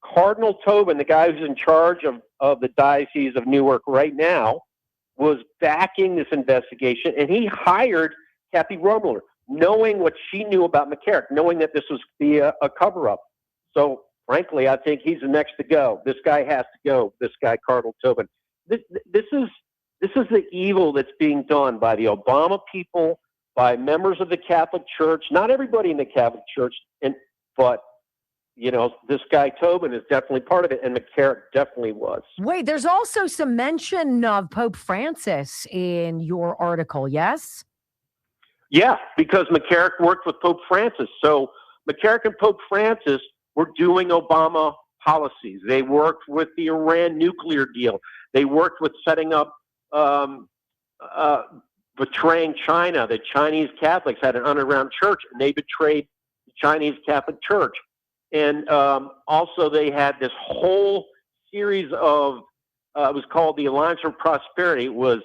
Cardinal Tobin, the guy who's in charge of the Diocese of Newark right now, was backing this investigation, and he hired Kathy Rumler, knowing what she knew about McCarrick, knowing that this was be a cover-up. So, frankly, I think he's the next to go. This guy has to go. This guy, Cardinal Tobin. This is the evil that's being done by the Obama people, by members of the Catholic Church. Not everybody in the Catholic Church, but you know, this guy Tobin is definitely part of it, and McCarrick definitely was. Wait, there's also some mention of Pope Francis in your article, yes? Yeah, because McCarrick worked with Pope Francis. So McCarrick and Pope Francis were doing Obama policies. They worked with the Iran nuclear deal. They worked with setting up, betraying China. The Chinese Catholics had an underground church, and they betrayed the Chinese Catholic Church. And also they had this whole series of, it was called the Alliance for Prosperity. It was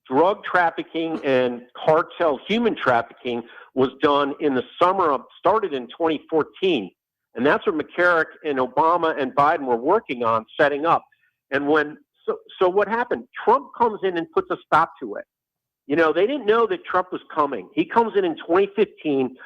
drug trafficking and cartel human trafficking was done in the summer of, started in 2014. And that's what McCarrick and Obama and Biden were working on setting up. And so what happened? Trump comes in and puts a stop to it. You know, they didn't know that Trump was coming. He comes in 2015,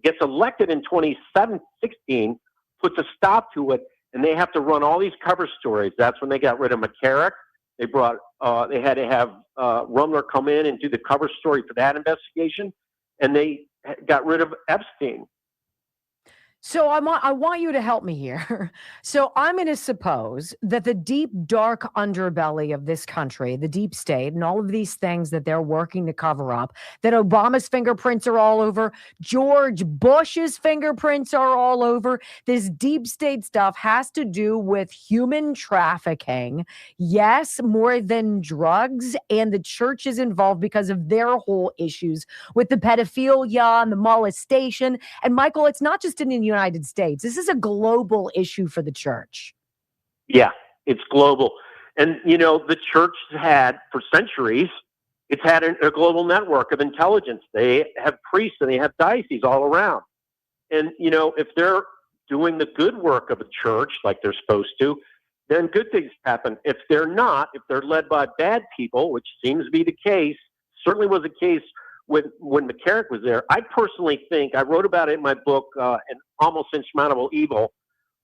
gets elected in 2016, puts a stop to it, and they have to run all these cover stories. That's when they got rid of McCarrick. They had to have Rumler come in and do the cover story for that investigation, and they got rid of Epstein. So I want you to help me here. So I'm going to suppose that the deep, dark underbelly of this country, the deep state, and all of these things that they're working to cover up, that Obama's fingerprints are all over, George Bush's fingerprints are all over. This deep state stuff has to do with human trafficking. Yes, more than drugs. And the church is involved because of their whole issues with the pedophilia and the molestation. And Michael, it's not just in the United States. This is a global issue for the church. Yeah, it's global. And, you know, the church had, for centuries, it's had a global network of intelligence. They have priests and they have dioceses all around. And, you know, if they're doing the good work of a church like they're supposed to, then good things happen. If they're not, if they're led by bad people, which seems to be the case, certainly was the case when McCarrick was there. I personally think, I wrote about it in my book, An Almost Insurmountable Evil.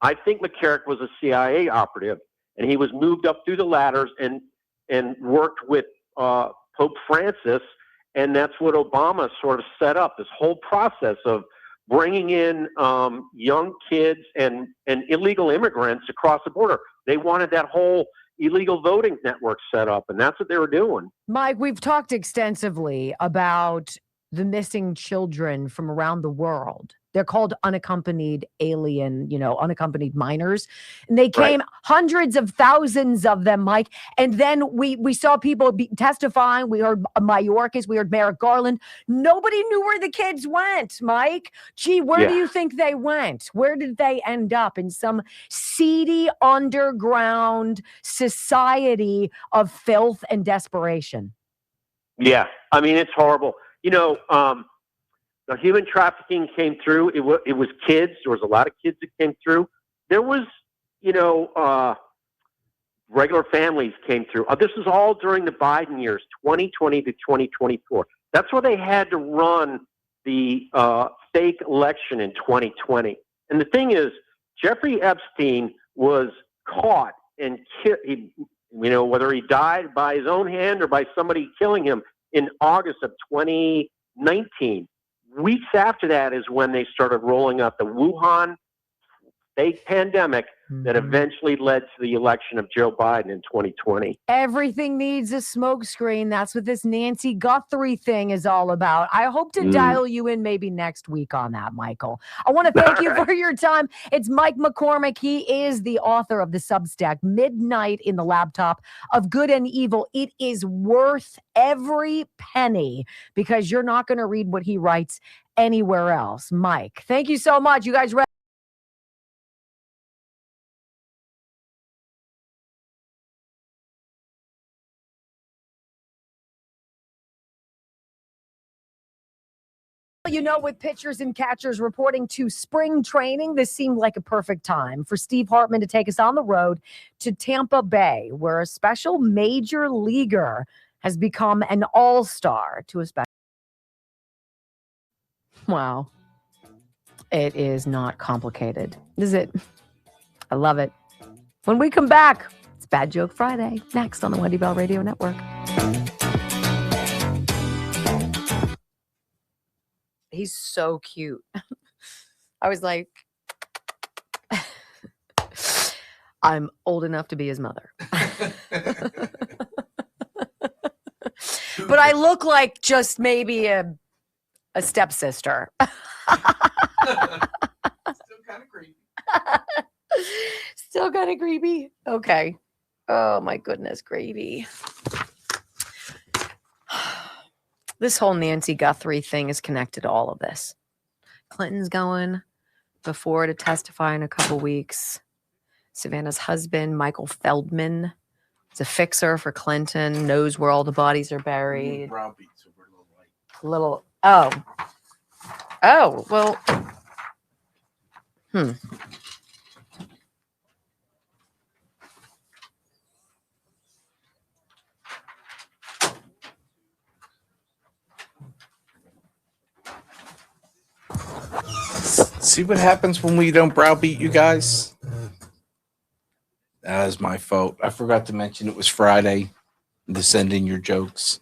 I think McCarrick was a CIA operative, and he was moved up through the ladders and worked with Pope Francis, and that's what Obama sort of set up, this whole process of bringing in young kids and illegal immigrants across the border. They wanted that whole illegal voting network set up, and that's what they were doing. Mike, we've talked extensively about the missing children from around the world. They're called unaccompanied alien, unaccompanied minors. And they came, hundreds of thousands of them, Mike. And then we saw people testifying. We heard Mayorkas. We heard Merrick Garland. Nobody knew where the kids went, Mike. Gee, where do you think they went? Where did they end up? In some seedy underground society of filth and desperation? Yeah. I mean, it's horrible. The human trafficking came through. It was kids. There was a lot of kids that came through. There was, regular families came through. This is all during the Biden years, 2020 to 2024. That's where they had to run the fake election in 2020. And the thing is, Jeffrey Epstein was caught and killed, whether he died by his own hand or by somebody killing him in August of 2019. weeks after that is when they started rolling out the Wuhan fake pandemic that eventually led to the election of Joe Biden in 2020. Everything needs a smokescreen. That's what this Nancy Guthrie thing is all about. I hope to dial you in maybe next week on that, Michael. I want to thank you for your time. It's Mike McCormick. He is the author of the Substack, Midnight in the Laptop of Good and Evil. It is worth every penny because you're not going to read what he writes anywhere else. Mike, thank you so much. You guys ready? You know, with pitchers and catchers reporting to spring training, this seemed like a perfect time for Steve Hartman to take us on the road to Tampa Bay, where a special major leaguer has become an all-star to a special. Wow. It is not complicated, is it? I love it. When we come back, it's Bad Joke Friday, next on the Wendy Bell Radio Network. He's so cute. I was like, I'm old enough to be his mother. But I look like just maybe a stepsister. Still kind of creepy. Still kind of creepy. Okay. Oh my goodness, gravy. This whole Nancy Guthrie thing is connected to all of this. Clinton's going before to testify in a couple weeks. Savannah's husband, Michael Feldman, is a fixer for Clinton, knows where all the bodies are buried. Oh, well. See what happens when we don't browbeat you guys? That is my fault. I forgot to mention it was Friday to send in your jokes.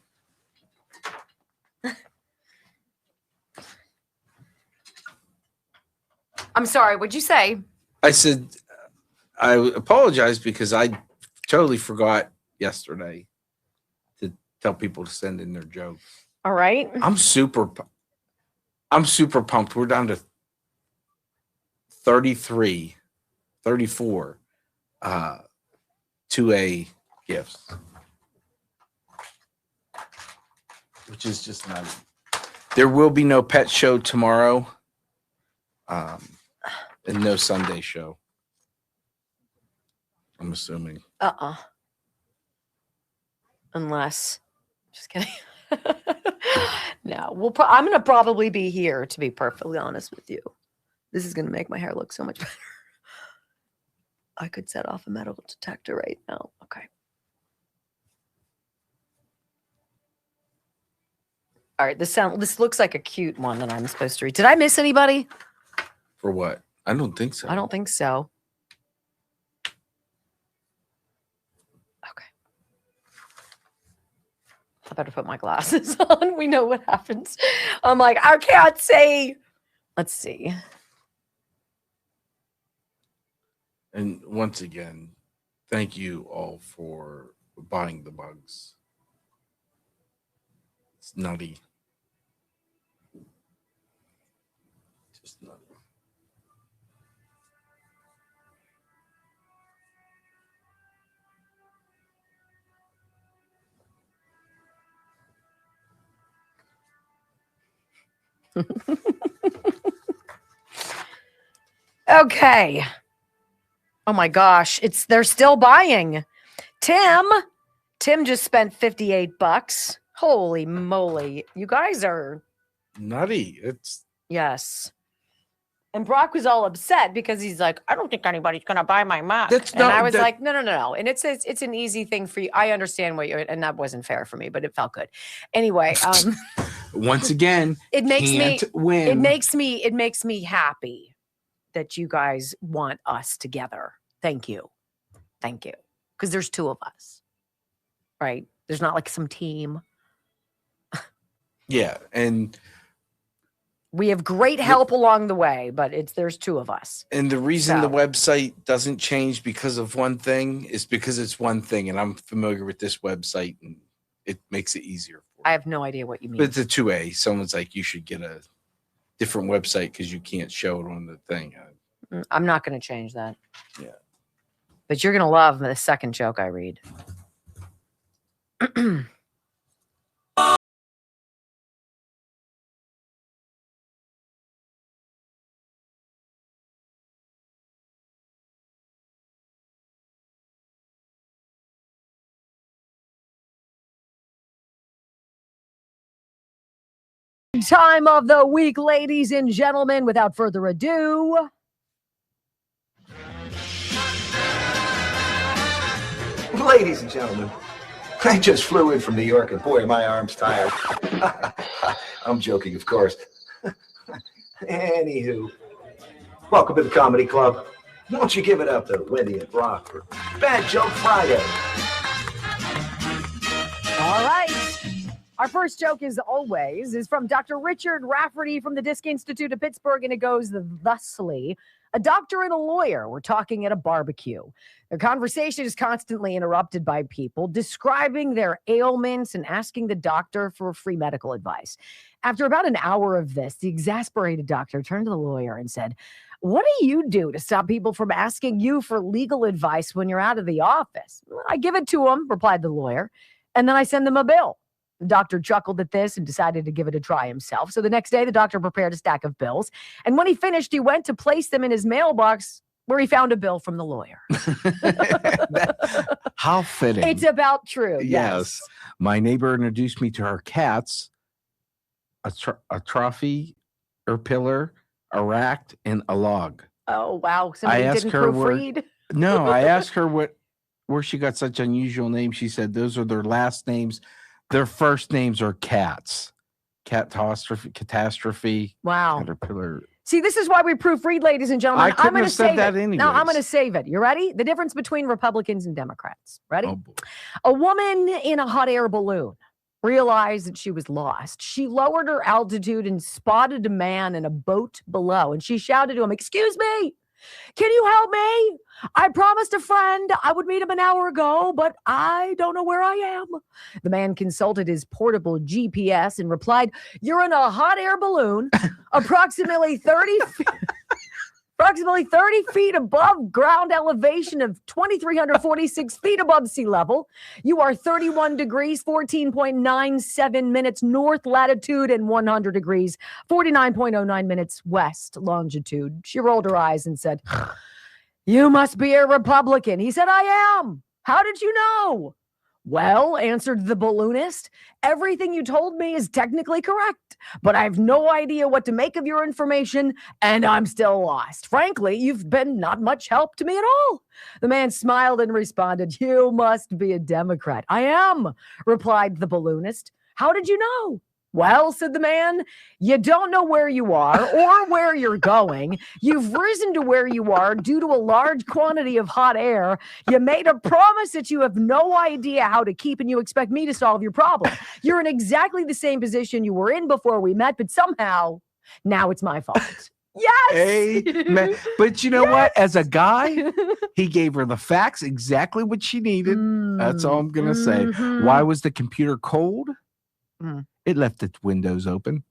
I'm sorry, what'd you say? I said, I apologize because I totally forgot yesterday to tell people to send in their jokes. All right. I'm super pumped. We're down to 34 2A gifts, which is just nice. There will be no pet show tomorrow, and no Sunday show. I'm assuming. Unless, just kidding. No, I'm going to probably be here, to be perfectly honest with you. This is going to make my hair look so much better. I could set off a metal detector right now. Okay. All right, this looks like a cute one that I'm supposed to read. Did I miss anybody? For what? I don't think so. I don't think so. Okay. I better put my glasses on. We know what happens. I'm like, I can't see. Let's see. And once again, thank you all for buying the bugs. It's nutty. Just nutty. Okay. Oh my gosh, they're still buying. Tim just spent $58. Holy moly. You guys are nutty. Yes. And Brock was all upset because he's like, I don't think anybody's going to buy my mug. I was like, no. And it's an easy thing for you. I understand and that wasn't fair for me, but it felt good. Anyway, once again, it makes win. It makes me happy that you guys want us together. Thank you. Because there's two of us, right? There's not like some team. Yeah. And We have great help along the way, but there's two of us. And the reason the website doesn't change because of one thing is because it's one thing, and I'm familiar with this website, and it makes it easier. I have no idea what you mean. But it's a 2A. Someone's like, you should get a different website because you can't show it on the thing. I'm not going to change that. Yeah. But you're going to love the second joke I read. Time of the week, ladies and gentlemen. Without further ado, ladies and gentlemen, I just flew in from New York, and boy, are my arms tired. I'm joking, of course. Anywho, welcome to the Comedy Club. Won't you give it up to Wendy and Brock for Bad Joke Friday? all right. Our first joke, as always, is from Dr. Richard Rafferty from the Disc Institute of Pittsburgh, and it goes thusly. A doctor and a lawyer were talking at a barbecue. Their conversation is constantly interrupted by people describing their ailments and asking the doctor for free medical advice. After about an hour of this, the exasperated doctor turned to the lawyer and said, "What do you do to stop people from asking you for legal advice when you're out of the office?" "I give it to them," replied the lawyer, "and then I send them a bill." The doctor chuckled at this and decided to give it a try himself. So the next day, the doctor prepared a stack of bills. And when he finished, he went to place them in his mailbox where he found a bill from the lawyer. How fitting. It's about true. Yes. My neighbor introduced me to her cats, a trophy, a pillar, a rack, and a log. Oh, wow. Somebody didn't proofread? No, I asked her where she got such unusual names. She said those are their last names. Their first names are cats. Catastrophe. Wow. Caterpillar. See, this is why we proofread, ladies and gentlemen. I couldn't have said that anyways. No, I'm going to save it. You ready? The difference between Republicans and Democrats. Ready? Oh, boy. A woman in a hot air balloon realized that she was lost. She lowered her altitude and spotted a man in a boat below. And she shouted to him, "Excuse me, can you help me? I promised a friend I would meet him an hour ago, but I don't know where I am." The man consulted his portable GPS and replied, "You're in a hot air balloon, approximately 30 feet above ground elevation of 2,346 feet above sea level. You are 31 degrees, 14.97 minutes north latitude and 100 degrees, 49.09 minutes west longitude." She rolled her eyes and said, "You must be a Republican." He said, "I am. How did you know?" "Well," answered the balloonist, "everything you told me is technically correct, but I have no idea what to make of your information, and I'm still lost. Frankly, you've been not much help to me at all." The man smiled and responded, "You must be a Democrat." "I am," replied the balloonist. "How did you know?" "Well," said the man, "you don't know where you are or where you're going. You've risen to where you are due to a large quantity of hot air. You made a promise that you have no idea how to keep, and you expect me to solve your problem. You're in exactly the same position you were in before we met, but somehow now it's my fault." Yes. Amen. But you know what? As a guy, he gave her the facts, exactly what she needed. That's all I'm going to say. Why was the computer cold? It left its windows open.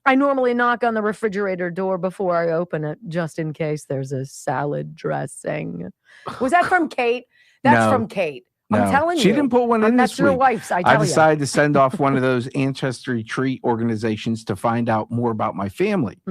I normally knock on the refrigerator door before I open it, just in case there's a salad dressing. Was that from Kate? That's from Kate. I'm telling you. She didn't put one in this That's your week. wife's, I tell you. decided to send off one of those ancestry tree organizations to find out more about my family.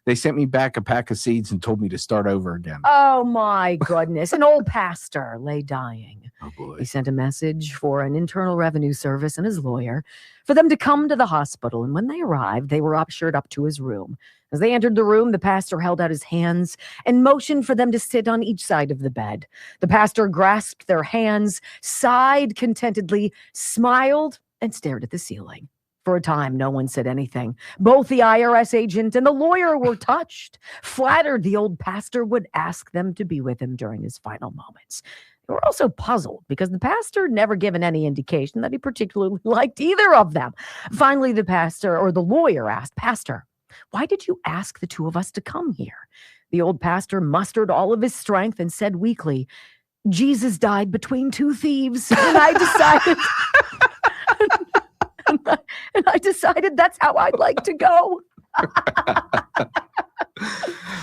They sent me back a pack of seeds and told me to start over again. Oh, my goodness. An old pastor lay dying. Oh, boy. He sent a message for an Internal Revenue Service and his lawyer for them to come to the hospital. And when they arrived, they were ushered up to his room. As they entered the room, the pastor held out his hands and motioned for them to sit on each side of the bed. The pastor grasped their hands, sighed contentedly, smiled, and stared at the ceiling. For a time, no one said anything. Both the IRS agent and the lawyer were touched, flattered the old pastor would ask them to be with him during his final moments. They were also puzzled because the pastor had never given any indication that he particularly liked either of them. Finally, the pastor or the lawyer asked, "Pastor, Why did you ask the two of us to come here? The old pastor mustered all of his strength and said weakly, Jesus died between two thieves. And I decided, and I decided that's how I'd like to go.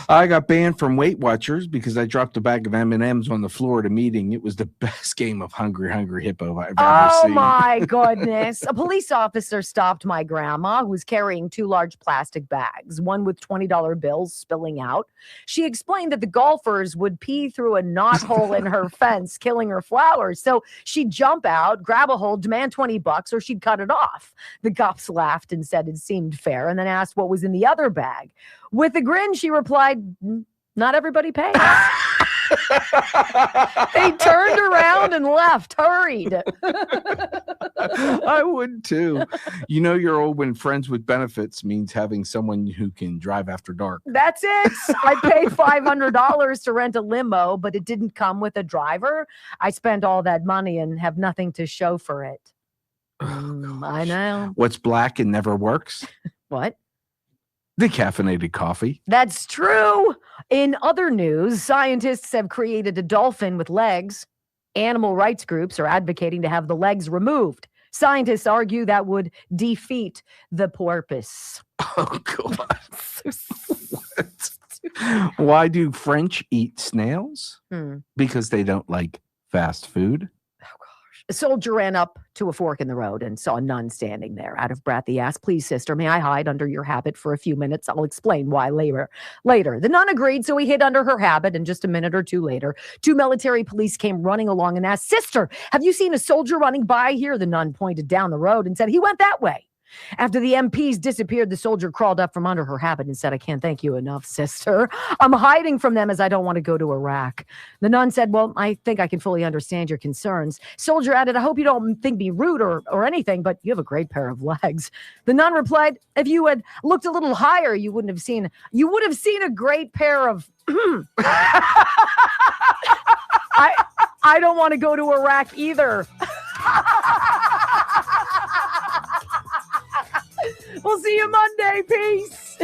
I got banned from Weight Watchers because I dropped a bag of M&Ms on the floor at a meeting. It was the best game of Hungry Hippo I've ever seen. Oh, my goodness. A police officer stopped my grandma, who was carrying two large plastic bags, one with $20 bills spilling out. She explained that the golfers would pee through a knothole in her fence, killing her flowers. So she'd jump out, grab a hold, demand $20, or she'd cut it off. The cops laughed and said it seemed fair, and then asked what was in the other bag. With a grin, she replied, not everybody pays. They turned around and left, hurried. I would too. You know, you're old when friends with benefits means having someone who can drive after dark. That's it. I paid $500 to rent a limo, but it didn't come with a driver. I spent all that money and have nothing to show for it. I know. What's black and never works? What? Decaffeinated coffee. That's true. In other news, scientists have created a dolphin with legs. Animal rights groups are advocating to have the legs removed. Scientists argue that would defeat the purpose. Oh, God. Why do French eat snails? Because they don't like fast food. A soldier ran up to a fork in the road and saw a nun standing there. Out of breath, he asked, please, sister, may I hide under your habit for a few minutes? I'll explain why later. The nun agreed, so he hid under her habit, and just a minute or two later, two military police came running along and asked, sister, have you seen a soldier running by here? The nun pointed down the road and said, he went that way. After the MPs disappeared, the soldier crawled up from under her habit and said, I can't thank you enough, sister. I'm hiding from them as I don't want to go to Iraq. The nun said, well, I think I can fully understand your concerns. Soldier added, I hope you don't think me rude or anything, but you have a great pair of legs. The nun replied, if you had looked a little higher, you would have seen a great pair of I don't want to go to Iraq either. We'll see you Monday. Peace.